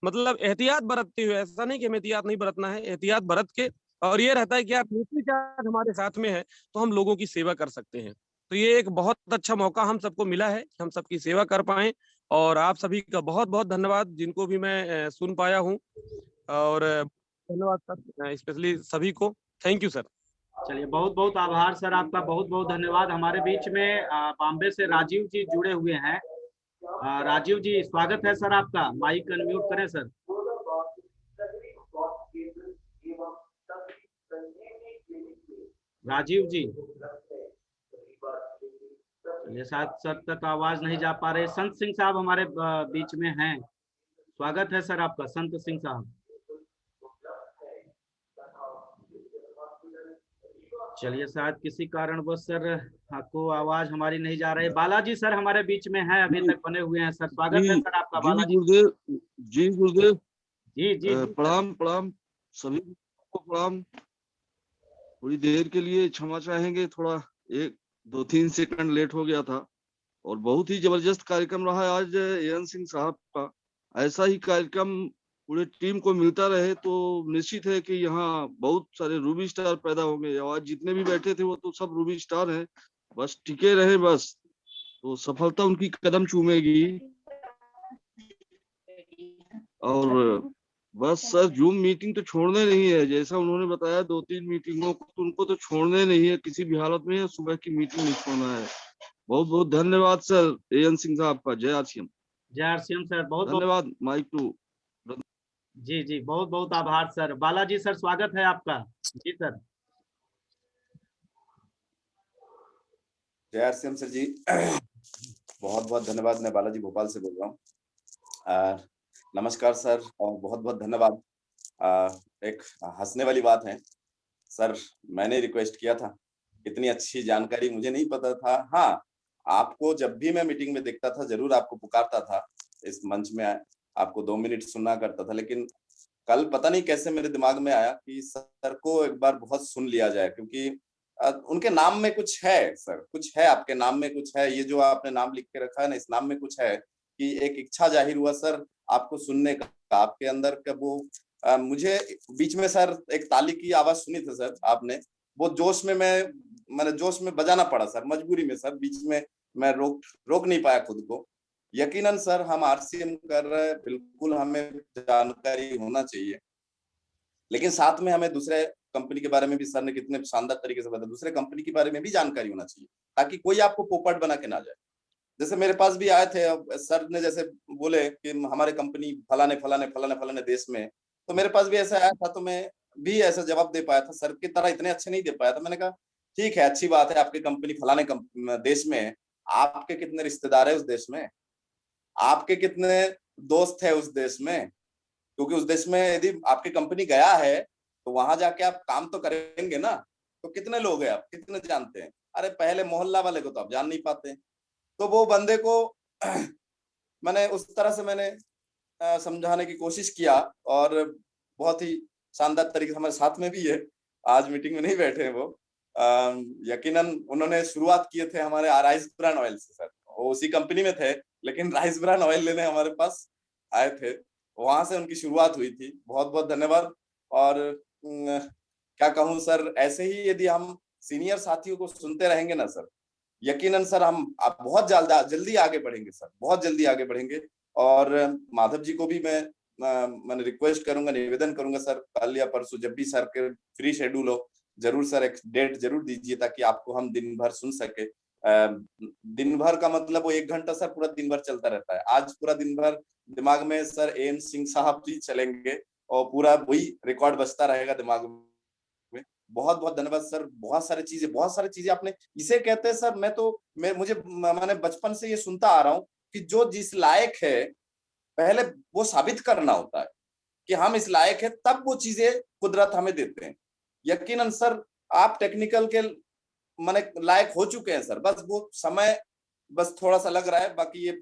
मतलब एहतियात बरतते हुए, ऐसा नहीं कि हमें एहतियात नहीं बरतना है, एहतियात बरत के, और ये रहता है कि आप नीति हमारे साथ में है तो हम लोगों की सेवा कर सकते हैं। तो ये एक बहुत अच्छा मौका हम सबको मिला है कि हम सबकी सेवा कर पाए। और आप सभी का बहुत बहुत धन्यवाद, जिनको भी मैं सुन पाया हूँ। और धन्यवाद सर, स्पेशली सभी को। Thank you sir. चलिए, बहुत बहुत आभार सर आपका, बहुत बहुत धन्यवाद। हमारे बीच में बॉम्बे से राजीव जी जुड़े हुए हैं। राजीव जी, स्वागत है सर आपका। माइक अनम्यूट करें सर। राजीव जी, ये शायद सर तक आवाज नहीं जा पा रहे। संत सिंह साहब हमारे बीच में हैं। स्वागत है सर आपका, संत सिंह साहब। चलिए, शायद किसी कारणवश सर आपको आवाज हमारी नहीं जा रही। बालाजी सर हमारे बीच में हैं, अभी तक बने हुए हैं सर। स्वागत है सर आपका बालाजी। जी गुरुदेव, जी प्रणाम प्रणाम, सभी को प्रणाम। थोड़ी देर के लिए क्षमा चाहेंगे, थोड़ा 1-2-3 सेकंड लेट हो गया था। और बहुत ही जबरदस्त कार्यक्रम रहा है आज एएन सिंह साहब का। ऐसा ही कार्यक्रम पूरे टीम को मिलता रहे तो निश्चित है कि यहाँ बहुत सारे रूबी स्टार पैदा होंगे। आज जितने भी बैठे थे वो तो सब रूबी स्टार हैं, बस टिके रहे बस, तो सफलता उनकी कदम चूमेगी। और बस सर, जूम मीटिंग तो छोड़ने नहीं है, जैसा उन्होंने बताया 2-3 मीटिंगों को, तो उनको तो छोड़ने नहीं है किसी भी हालत में। सुबह की मीटिंग नहीं छोड़ना है। बहुत बहुत धन्यवाद सर एएन सिंह साहब का। जय आरसीएम। जय आरसीएम सर, बहुत धन्यवाद। Mic to. जी, बहुत बहुत आभार सर। बालाजी सर, स्वागत है आपका। जी सर। जय आरसीएम सर जी, बहुत बहुत धन्यवाद। मैं बालाजी भोपाल से बोल रहा हूँ। नमस्कार सर, और बहुत बहुत धन्यवाद। एक हंसने वाली बात है सर, मैंने रिक्वेस्ट किया था, इतनी अच्छी जानकारी मुझे नहीं पता था। हाँ, आपको जब भी मैं मीटिंग में देखता था जरूर आपको पुकारता था, इस मंच में आपको 2 मिनट सुनना करता था। लेकिन कल पता नहीं कैसे मेरे दिमाग में आया कि सर को एक बार बहुत सुन लिया जाए, क्योंकि उनके नाम में कुछ है सर, कुछ है, आपके नाम में कुछ है। ये जो आपने नाम लिख के रखा है ना, इस नाम में कुछ है कि एक इच्छा जाहिर हुआ सर आपको सुनने का, आपके अंदर का वो मुझे बीच में सर एक ताली की आवाज सुनी थी सर आपने, वो जोश में मैंने जोश में बजाना पड़ा सर, मजबूरी में सर, बीच में मैं रोक नहीं पाया खुद को। यकीनन सर हम आरसीएम कर रहे हैं, बिल्कुल हमें जानकारी होना चाहिए, लेकिन साथ में हमें दूसरे कंपनी के बारे में भी सर ने कितने शानदार तरीके से बताया, दूसरे कंपनी के बारे में भी जानकारी होना चाहिए, ताकि कोई आपको पोपट बना के ना जाए। जैसे मेरे पास भी आए थे, अब सर ने जैसे बोले कि हमारे कंपनी फलाने फलाने फलाने फलाने देश में, तो मेरे पास भी ऐसा आया था, तो मैं भी ऐसा जवाब दे पाया था, सर की तरह इतने अच्छे नहीं दे पाया था। मैंने कहा ठीक है, अच्छी बात है, आपकी कंपनी फलाने देश में, आपके कितने रिश्तेदार है उस देश में, आपके कितने दोस्त है उस देश में, क्योंकि उस देश में यदि आपकी कंपनी गया है तो वहां जाके आप काम तो करेंगे ना, तो कितने लोग हैं आप, कितने जानते हैं? अरे पहले मोहल्ला वाले को तो आप जान नहीं पाते। तो वो बंदे को मैंने उस तरह से मैंने समझाने की कोशिश किया, और बहुत ही शानदार तरीके से हमारे साथ में भी है, आज मीटिंग में नहीं बैठे हैं वो। यकीनन उन्होंने शुरुआत किए थे हमारे राइस ब्रान ऑयल से सर, वो उसी कंपनी में थे, लेकिन राइस ब्रान ऑयल लेने हमारे पास आए थे, वहां से उनकी शुरुआत हुई थी। बहुत बहुत धन्यवाद। और क्या कहूँ सर, ऐसे ही यदि हम सीनियर साथियों को सुनते रहेंगे ना सर, यकीनन सर हम बहुत जल्दी आगे बढ़ेंगे सर, बहुत जल्दी आगे बढ़ेंगे। और माधव जी को भी मैंने रिक्वेस्ट करूंगा, निवेदन करूंगा सर, कल या परसों जब भी सर के फ्री शेड्यूल हो, जरूर सर एक डेट जरूर दीजिए, ताकि आपको हम दिन भर सुन सके। दिन भर का मतलब वो 1 घंटा सर पूरा दिन भर चलता रहता है, आज पूरा दिन भर दिमाग में सर एएन सिंह साहब जी चलेंगे, और पूरा वही रिकॉर्ड बजता रहेगा दिमाग में। बहुत बहुत धन्यवाद सर। बहुत सारी चीजें आपने, इसे कहते हैं सर, मैंने बचपन से ये सुनता आ रहा हूँ कि जो जिस लायक है पहले वो साबित करना होता है कि हम इस लायक है, तब वो चीजें कुदरत हमें देते हैं। यकीनन सर आप टेक्निकल के माने लायक हो चुके हैं सर, बस वो समय बस थोड़ा सा लग रहा है। बाकी ये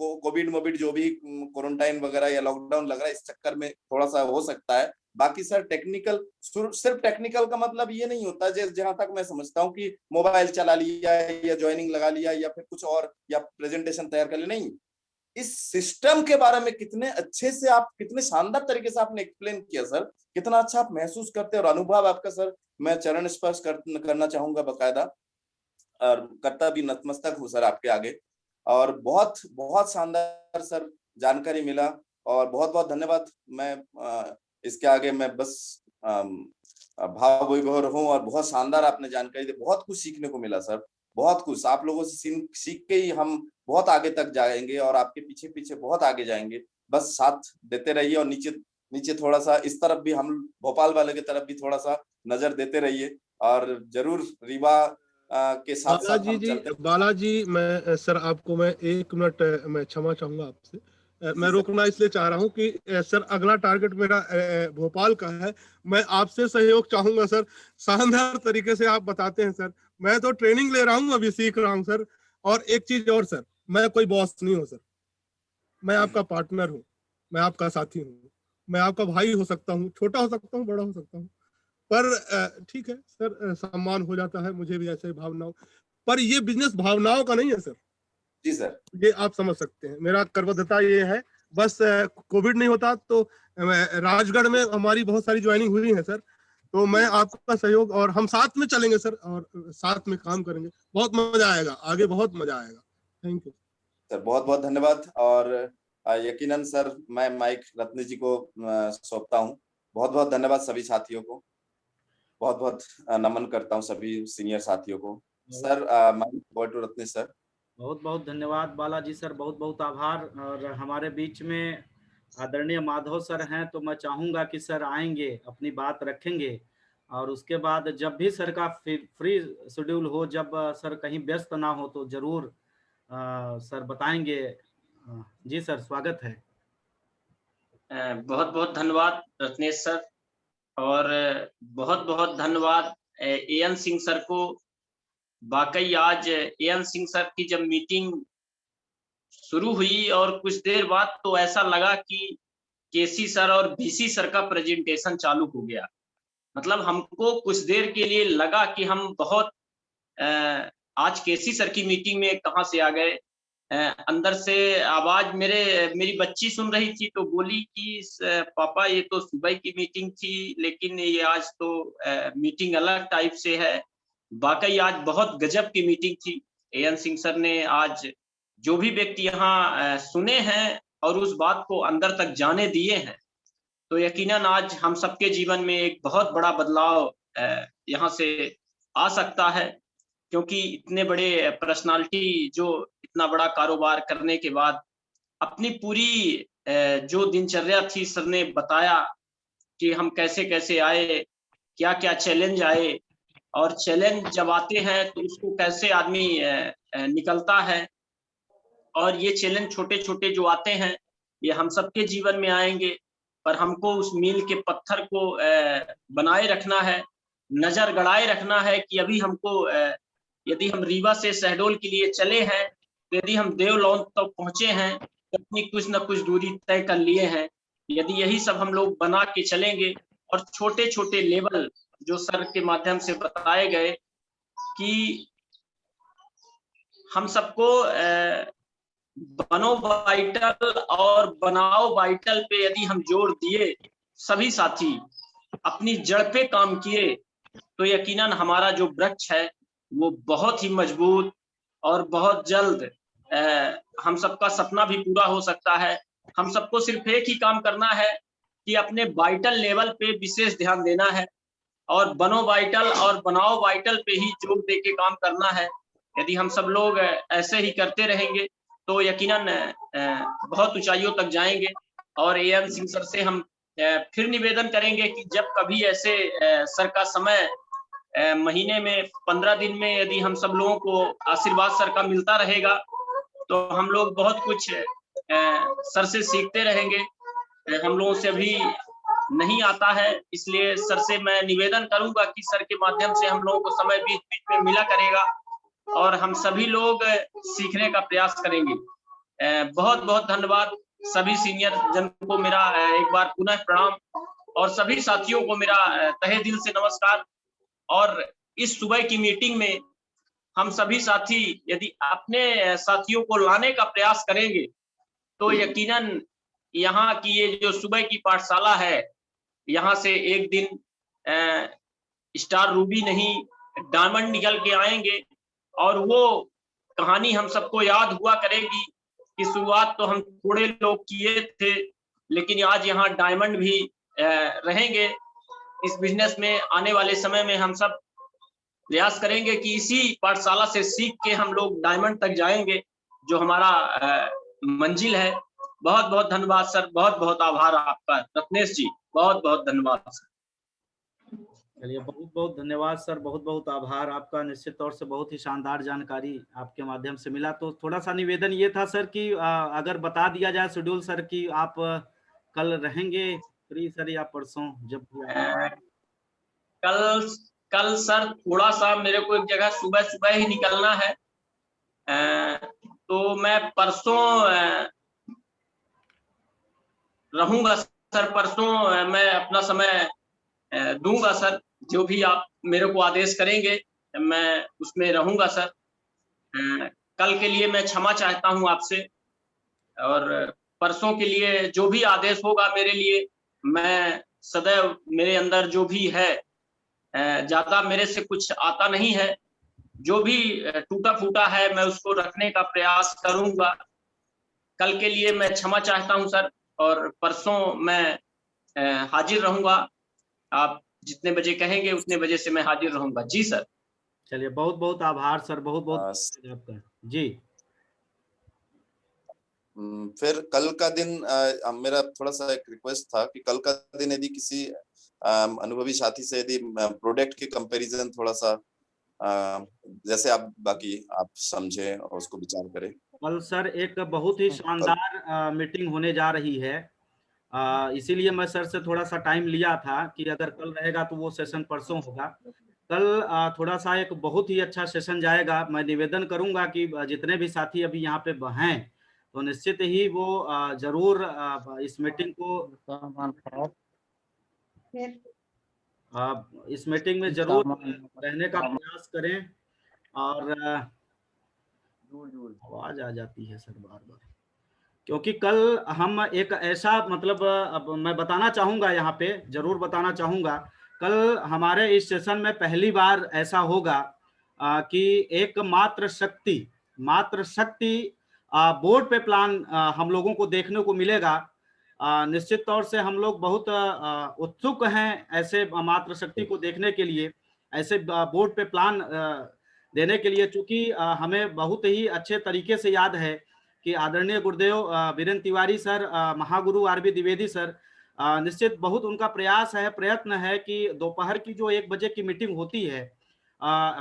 कोविड जो भी क्वारंटाइन वगैरह या लॉकडाउन लग रहा है, इस चक्कर में थोड़ा सा हो सकता है बाकी सर टेक्निकल, सिर्फ टेक्निकल का मतलब ये नहीं होता, जहां तक मैं समझता हूँ कि मोबाइल चला लिया या ज्वाइनिंग लगा लिया या फिर कुछ और या प्रेजेंटेशन तैयार कर लिया, नहीं। इस सिस्टम के बारे में कितने अच्छे से आप, कितने शानदार तरीके से आपने एक्सप्लेन किया सर, कितना अच्छा आप महसूस करते हैं और अनुभव आपका सर मैं चरण स्पर्श करना चाहूंगा बकायदा, और करता भी नतमस्तक हूँ सर आपके आगे। और बहुत बहुत शानदार सर जानकारी मिला और बहुत बहुत धन्यवाद। मैं इसके आगे मैं बस भाव विभोर हूँ और बहुत शानदार आपने जानकारी दी, बहुत कुछ सीखने को मिला सर, बहुत कुछ। आप लोगों से सीख के ही हम बहुत आगे तक जाएंगे और आपके पीछे पीछे बहुत आगे जाएंगे। बस साथ देते रहिए और नीचे थोड़ा सा इस तरफ भी, हम भोपाल वाले की तरफ भी थोड़ा सा नजर देते रहिए और जरूर रीवा के साथ साथ हम चलते। बालाजी, मैं सर आपको मैं 1 मिनट मैं क्षमा चाहूंगा आपसे, मैं रोकना इसलिए चाह रहा हूं कि सर अगला टारगेट मेरा भोपाल का है। मैं आपसे सहयोग चाहूंगा सर, शानदार तरीके से आप बताते हैं सर, मैं तो ट्रेनिंग ले रहा हूं, अभी सीख रहा हूं सर। और एक चीज और सर, मैं कोई बॉस नहीं हूं सर, मैं आपका पार्टनर हूं, मैं आपका साथी हूं, मैं आपका भाई हो सकता हूं, छोटा हो सकता हूं, बड़ा हो सकता हूं, पर ठीक है सर, सम्मान हो जाता है, मुझे भी ऐसे भावनाओं, पर ये बिजनेस भावनाओं का नहीं है सर। जी सर, ये आप समझ सकते हैं, मेरा करबद्धता ये है। बस कोविड नहीं होता तो राजगढ़ में हमारी बहुत सारी ज्वाइनिंग हुई है सर, तो मैं आपका सहयोग और हम साथ में चलेंगे सर और साथ में काम करेंगे, बहुत मजा आएगा, आगे बहुत मजा आएगा। थैंक यू सर, बहुत बहुत धन्यवाद। और यकीनन सर मैं माइक रत्न जी को सौंपता हूँ। बहुत बहुत धन्यवाद सभी साथियों को, बहुत बहुत नमन करता हूँ सभी सीनियर साथियों को। Sir mike over to Ratna sir. बहुत बहुत धन्यवाद बालाजी सर, बहुत बहुत आभार। और हमारे बीच में आदरणीय माधव सर हैं, तो मैं चाहूँगा कि सर आएंगे, अपनी बात रखेंगे, और उसके बाद जब भी सर का फ्री शेड्यूल हो, जब सर कहीं व्यस्त ना हो, तो जरूर सर बताएंगे। जी सर, स्वागत है। बहुत बहुत धन्यवाद रत्नेश सर, और बहुत बहुत धन्यवाद एएन सिंह सर को। वाकई आज एएन सिंह सर की जब मीटिंग शुरू हुई और कुछ देर बाद तो ऐसा लगा कि केसी सर और बीसी सर का प्रेजेंटेशन चालू हो गया। मतलब हमको कुछ देर के लिए लगा कि हम बहुत आज केसी सर की मीटिंग में कहाँ से आ गए। अंदर से आवाज मेरी बच्ची सुन रही थी, तो बोली कि पापा ये तो सुबह की मीटिंग थी, लेकिन ये आज तो मीटिंग अलग टाइप से है। वाकई आज बहुत गजब की मीटिंग थी। एएन सिंह सर ने आज जो भी व्यक्ति यहाँ सुने हैं और उस बात को अंदर तक जाने दिए हैं, तो यकीनन आज हम सबके जीवन में एक बहुत बड़ा बदलाव यहाँ से आ सकता है। क्योंकि इतने बड़े पर्सनालिटी जो इतना बड़ा कारोबार करने के बाद अपनी पूरी जो दिनचर्या थी, सर ने बताया कि हम कैसे कैसे आए, क्या क्या चैलेंज आए, और चैलेंज जब आते हैं तो उसको कैसे आदमी निकलता है। और ये चैलेंज छोटे छोटे जो आते हैं, ये हम सबके जीवन में आएंगे, पर हमको उस मील के पत्थर को बनाए रखना है, नजर गड़ाए रखना है कि अभी हमको यदि हम रीवा से शहडोल के लिए चले हैं, तो यदि हम देवलौन तक तो पहुंचे हैं, तो अपनी कुछ न कुछ दूरी तय कर लिए हैं। यदि यही सब हम लोग बना के चलेंगे और छोटे छोटे लेवल जो सर के माध्यम से बताए गए कि हम सबको बनो वाइटल और बनाओ वाइटल पे यदि हम जोर दिए, सभी साथी अपनी जड़ पे काम किए, तो यकीनन हमारा जो वृक्ष है वो बहुत ही मजबूत और बहुत जल्द हम सबका सपना भी पूरा हो सकता है। हम सबको सिर्फ एक ही काम करना है कि अपने वाइटल लेवल पे विशेष ध्यान देना है और बनो वाइटल और बनाओ वाइटल पे ही जोर दे के काम करना है। यदि हम सब लोग ऐसे ही करते रहेंगे तो यकीनन बहुत ऊंचाइयों तक जाएंगे। और एएन सिंह सर से हम फिर निवेदन करेंगे कि जब कभी ऐसे सर का समय महीने में 15 दिन में यदि हम सब लोगों को आशीर्वाद सर का मिलता रहेगा, तो हम लोग बहुत कुछ सर से सीखते रहेंगे। हम लोगों से भी नहीं आता है, इसलिए सर से मैं निवेदन करूंगा कि सर के माध्यम से हम लोगों को समय बीच बीच में मिला करेगा और हम सभी लोग सीखने का प्रयास करेंगे। बहुत बहुत धन्यवाद। सभी सीनियर जन को मेरा एक बार पुनः प्रणाम और सभी साथियों को मेरा तहे दिल से नमस्कार। और इस सुबह की मीटिंग में हम सभी साथी यदि अपने साथियों को लाने का प्रयास करेंगे तो यकीनन यहाँ की ये जो सुबह की पाठशाला है, यहाँ से एक दिन स्टार रूबी नहीं डायमंड निकल के आएंगे और वो कहानी हम सबको याद हुआ करेगी कि शुरुआत तो हम थोड़े लोग किए थे, लेकिन आज यहाँ डायमंड भी रहेंगे। इस बिजनेस में आने वाले समय में हम सब प्रयास करेंगे कि इसी पाठशाला से सीख के हम लोग डायमंड तक जाएंगे, जो हमारा मंजिल है। बहुत बहुत धन्यवाद सर, बहुत बहुत आभार आपका रत्नेश जी, बहुत बहुत धन्यवाद सर। चलिए, बहुत बहुत धन्यवाद सर, बहुत बहुत आभार आपका। निश्चित तौर से बहुत ही शानदार जानकारी आपके माध्यम से मिला। तो थोड़ा सा निवेदन ये था सर कि अगर बता दिया जाए शेड्यूल सर कि आप कल रहेंगे फ्री सर या परसों जब कल सर थोड़ा सा मेरे को एक जगह सुबह सुबह ही निकलना है, तो मैं परसों रहूंगा सर। परसों मैं अपना समय दूंगा सर, जो भी आप मेरे को आदेश करेंगे मैं उसमें रहूंगा सर। कल के लिए मैं क्षमा चाहता हूं आपसे, और परसों के लिए जो भी आदेश होगा मेरे लिए, मैं सदैव मेरे अंदर जो भी है, ज्यादा मेरे से कुछ आता नहीं है, जो भी टूटा फूटा है मैं उसको रखने का प्रयास करूंगा। कल के लिए मैं क्षमा चाहता हूं सर, और परसों मैं हाजिर रहूंगा। आप जितने बजे कहेंगे उतने बजे से मैं हाजिर रहूंगा। जी सर। चलिए, बहुत बहुत आभार सर, बहुत बहुत आपका जी। फिर कल का दिन मेरा थोड़ा सा एक रिक्वेस्ट था कि कल का दिन यदि किसी अनुभवी साथी से यदि प्रोडक्ट के कंपैरिजन थोड़ा सा जैसे आप बाकी आप समझे और उसको विचार करें। कल सर एक बहुत ही शानदार मीटिंग होने जा रही है, इसीलिए मैं सर से थोड़ा सा टाइम लिया था कि अगर कल रहेगा तो वो सेशन परसों होगा। कल थोड़ा सा एक बहुत ही अच्छा सेशन जाएगा। मैं निवेदन करूंगा कि जितने भी साथी अभी यहाँ पे हैं तो निश्चित ही वो जरूर इस मीटिंग को इस मीटिंग में जरूर रहने का प्रयास करें। और आवाज आ जाती है सर बार बार, क्योंकि कल हम एक ऐसा मतलब अब मैं बताना चाहूंगा, यहाँ पे जरूर बताना चाहूंगा, कल हमारे इस सेशन में पहली बार ऐसा होगा कि एक मात्र शक्ति बोर्ड पे प्लान हम लोगों को देखने को मिलेगा। निश्चित तौर से हम लोग बहुत उत्सुक हैं ऐसे मात्र शक्ति को देखने के लिए, ऐसे बोर्ड पे प्लान देने के लिए, चूंकि हमें बहुत ही अच्छे तरीके से याद है कि आदरणीय गुरुदेव Virendra Tiwari sir, Mahaguru RB Dwivedi sir, निश्चित बहुत उनका प्रयास है, प्रयत्न है कि दोपहर की जो 1 बजे की मीटिंग होती है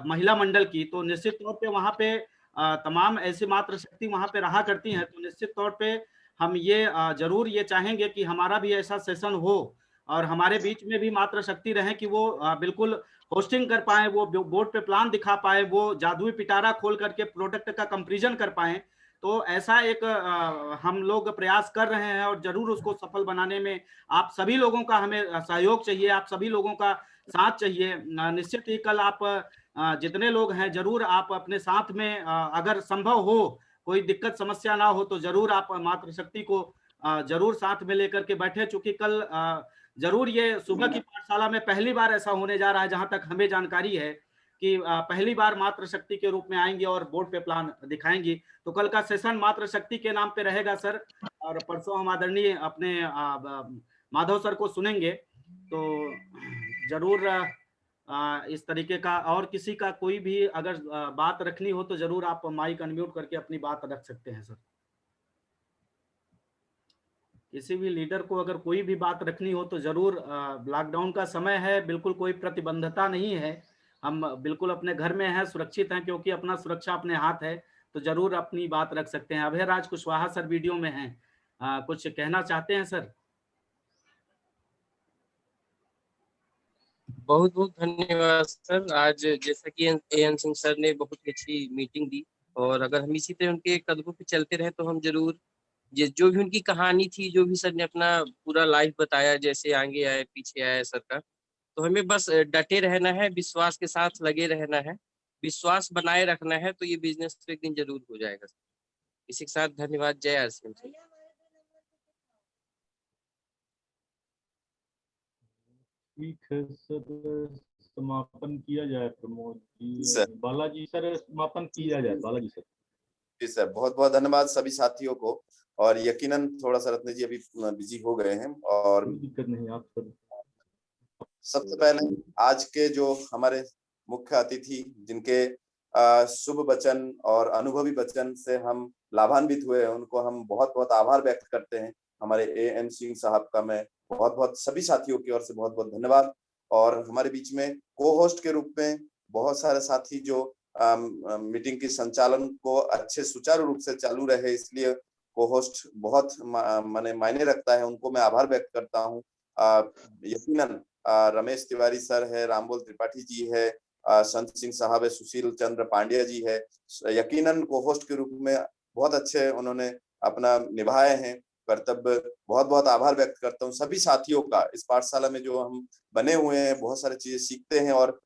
महिला मंडल की, तो निश्चित तौर पे वहाँ पे तमाम ऐसी मात्र शक्ति वहाँ पे रहा करती हैं। तो निश्चित तौर पे हम ये जरूर ये चाहेंगे कि हमारा भी ऐसा सेशन हो और हमारे बीच में भी मात्र शक्ति रहे कि वो बिल्कुल होस्टिंग कर पाए, वो बोर्ड पे प्लान दिखा पाए, वो जादुई पिटारा खोल करके प्रोडक्ट का कंपैरिजन कर पाए। तो ऐसा एक हम लोग प्रयास कर रहे हैं और जरूर उसको सफल बनाने में आप सभी लोगों का हमें सहयोग चाहिए, आप सभी लोगों का साथ चाहिए। निश्चित ही कल आप जितने लोग हैं जरूर आप अपने साथ में अगर संभव हो, कोई दिक्कत समस्या ना हो तो जरूर आप मात्र शक्ति को जरूर साथ में लेकर के बैठे, चूंकि कल जरूर ये सुबह की पाठशाला में पहली बार ऐसा होने जा रहा है, जहां तक हमें जानकारी है कि पहली बार मात्र शक्ति के रूप में आएंगे और बोर्ड पे प्लान दिखाएंगी। तो कल का सेशन मात्र शक्ति के नाम पे रहेगा सर, और परसों हम आदरणीय अपने माधव सर को सुनेंगे। तो जरूर इस तरीके का, और किसी का कोई भी अगर बात रखनी हो तो जरूर आप माइक अनम्यूट करके अपनी बात रख सकते हैं सर। किसी भी लीडर को अगर कोई भी बात रखनी हो तो जरूर, लॉकडाउन का समय है, बिल्कुल कोई प्रतिबंधता नहीं है, हम बिल्कुल अपने घर में हैं, सुरक्षित हैं, क्योंकि अपना सुरक्षा अपने हाथ है, तो जरूर अपनी बात रख सकते हैं। अभय राज कुशवाहा सर वीडियो में हैं, कुछ कहना चाहते हैं सर? बहुत बहुत धन्यवाद सर। आज जैसा कि एएन सिंह सर ने बहुत ही अच्छी मीटिंग दी, और अगर हम इसी तरह उनके कदमों पे चलते रहे तो हम जरूर जो भी उनकी कहानी थी, जो भी सर ने अपना पूरा लाइफ बताया, जैसे आगे आए पीछे आए सर का, तो हमें बस डटे रहना है, विश्वास के साथ लगे रहना है, विश्वास बनाए रखना है, तो ये बिजनेस तो एक दिन जरूर हो जाएगा। इसी के साथ धन्यवाद। जय RCM सर। ठीक है सर, समापन किया जाए प्रमोद जी। सर। बालाजी सर, समापन किया जाए बालाजी सर। जी सर, बहुत बहुत धन्यवाद सभी साथियों को। और यकीनन थोड़ा सा रत्न जी अभी बिजी हो गए हैं, और कोई दिक्कत नहीं, आप सर। सबसे पहले आज के जो हमारे मुख्य अतिथि, जिनके शुभ वचन और अनुभवी वचन से हम लाभान्वित हुए, उनको हम बहुत बहुत आभार व्यक्त करते हैं। हमारे AN सिंह साहब का मैं बहुत बहुत सभी साथियों की ओर से बहुत बहुत धन्यवाद। और हमारे बीच में को होस्ट के रूप में बहुत सारे साथी जो मीटिंग की संचालन को अच्छे सुचारू रूप से चालू रहे, इसलिए को होस्ट बहुत मायने रखता है, उनको मैं आभार व्यक्त करता हूँ। यकीनन रमेश तिवारी सर है, रामबोल त्रिपाठी जी है, संत सिंह साहब है, सुशील चंद्र पांड्या जी है, यकीनन को होस्ट के रूप में बहुत अच्छे उन्होंने अपना निभाए हैं कर्तव्य। बहुत बहुत आभार व्यक्त करता हूँ सभी साथियों का। इस पाठशाला में जो हम बने हुए हैं, बहुत सारी चीजें सीखते हैं और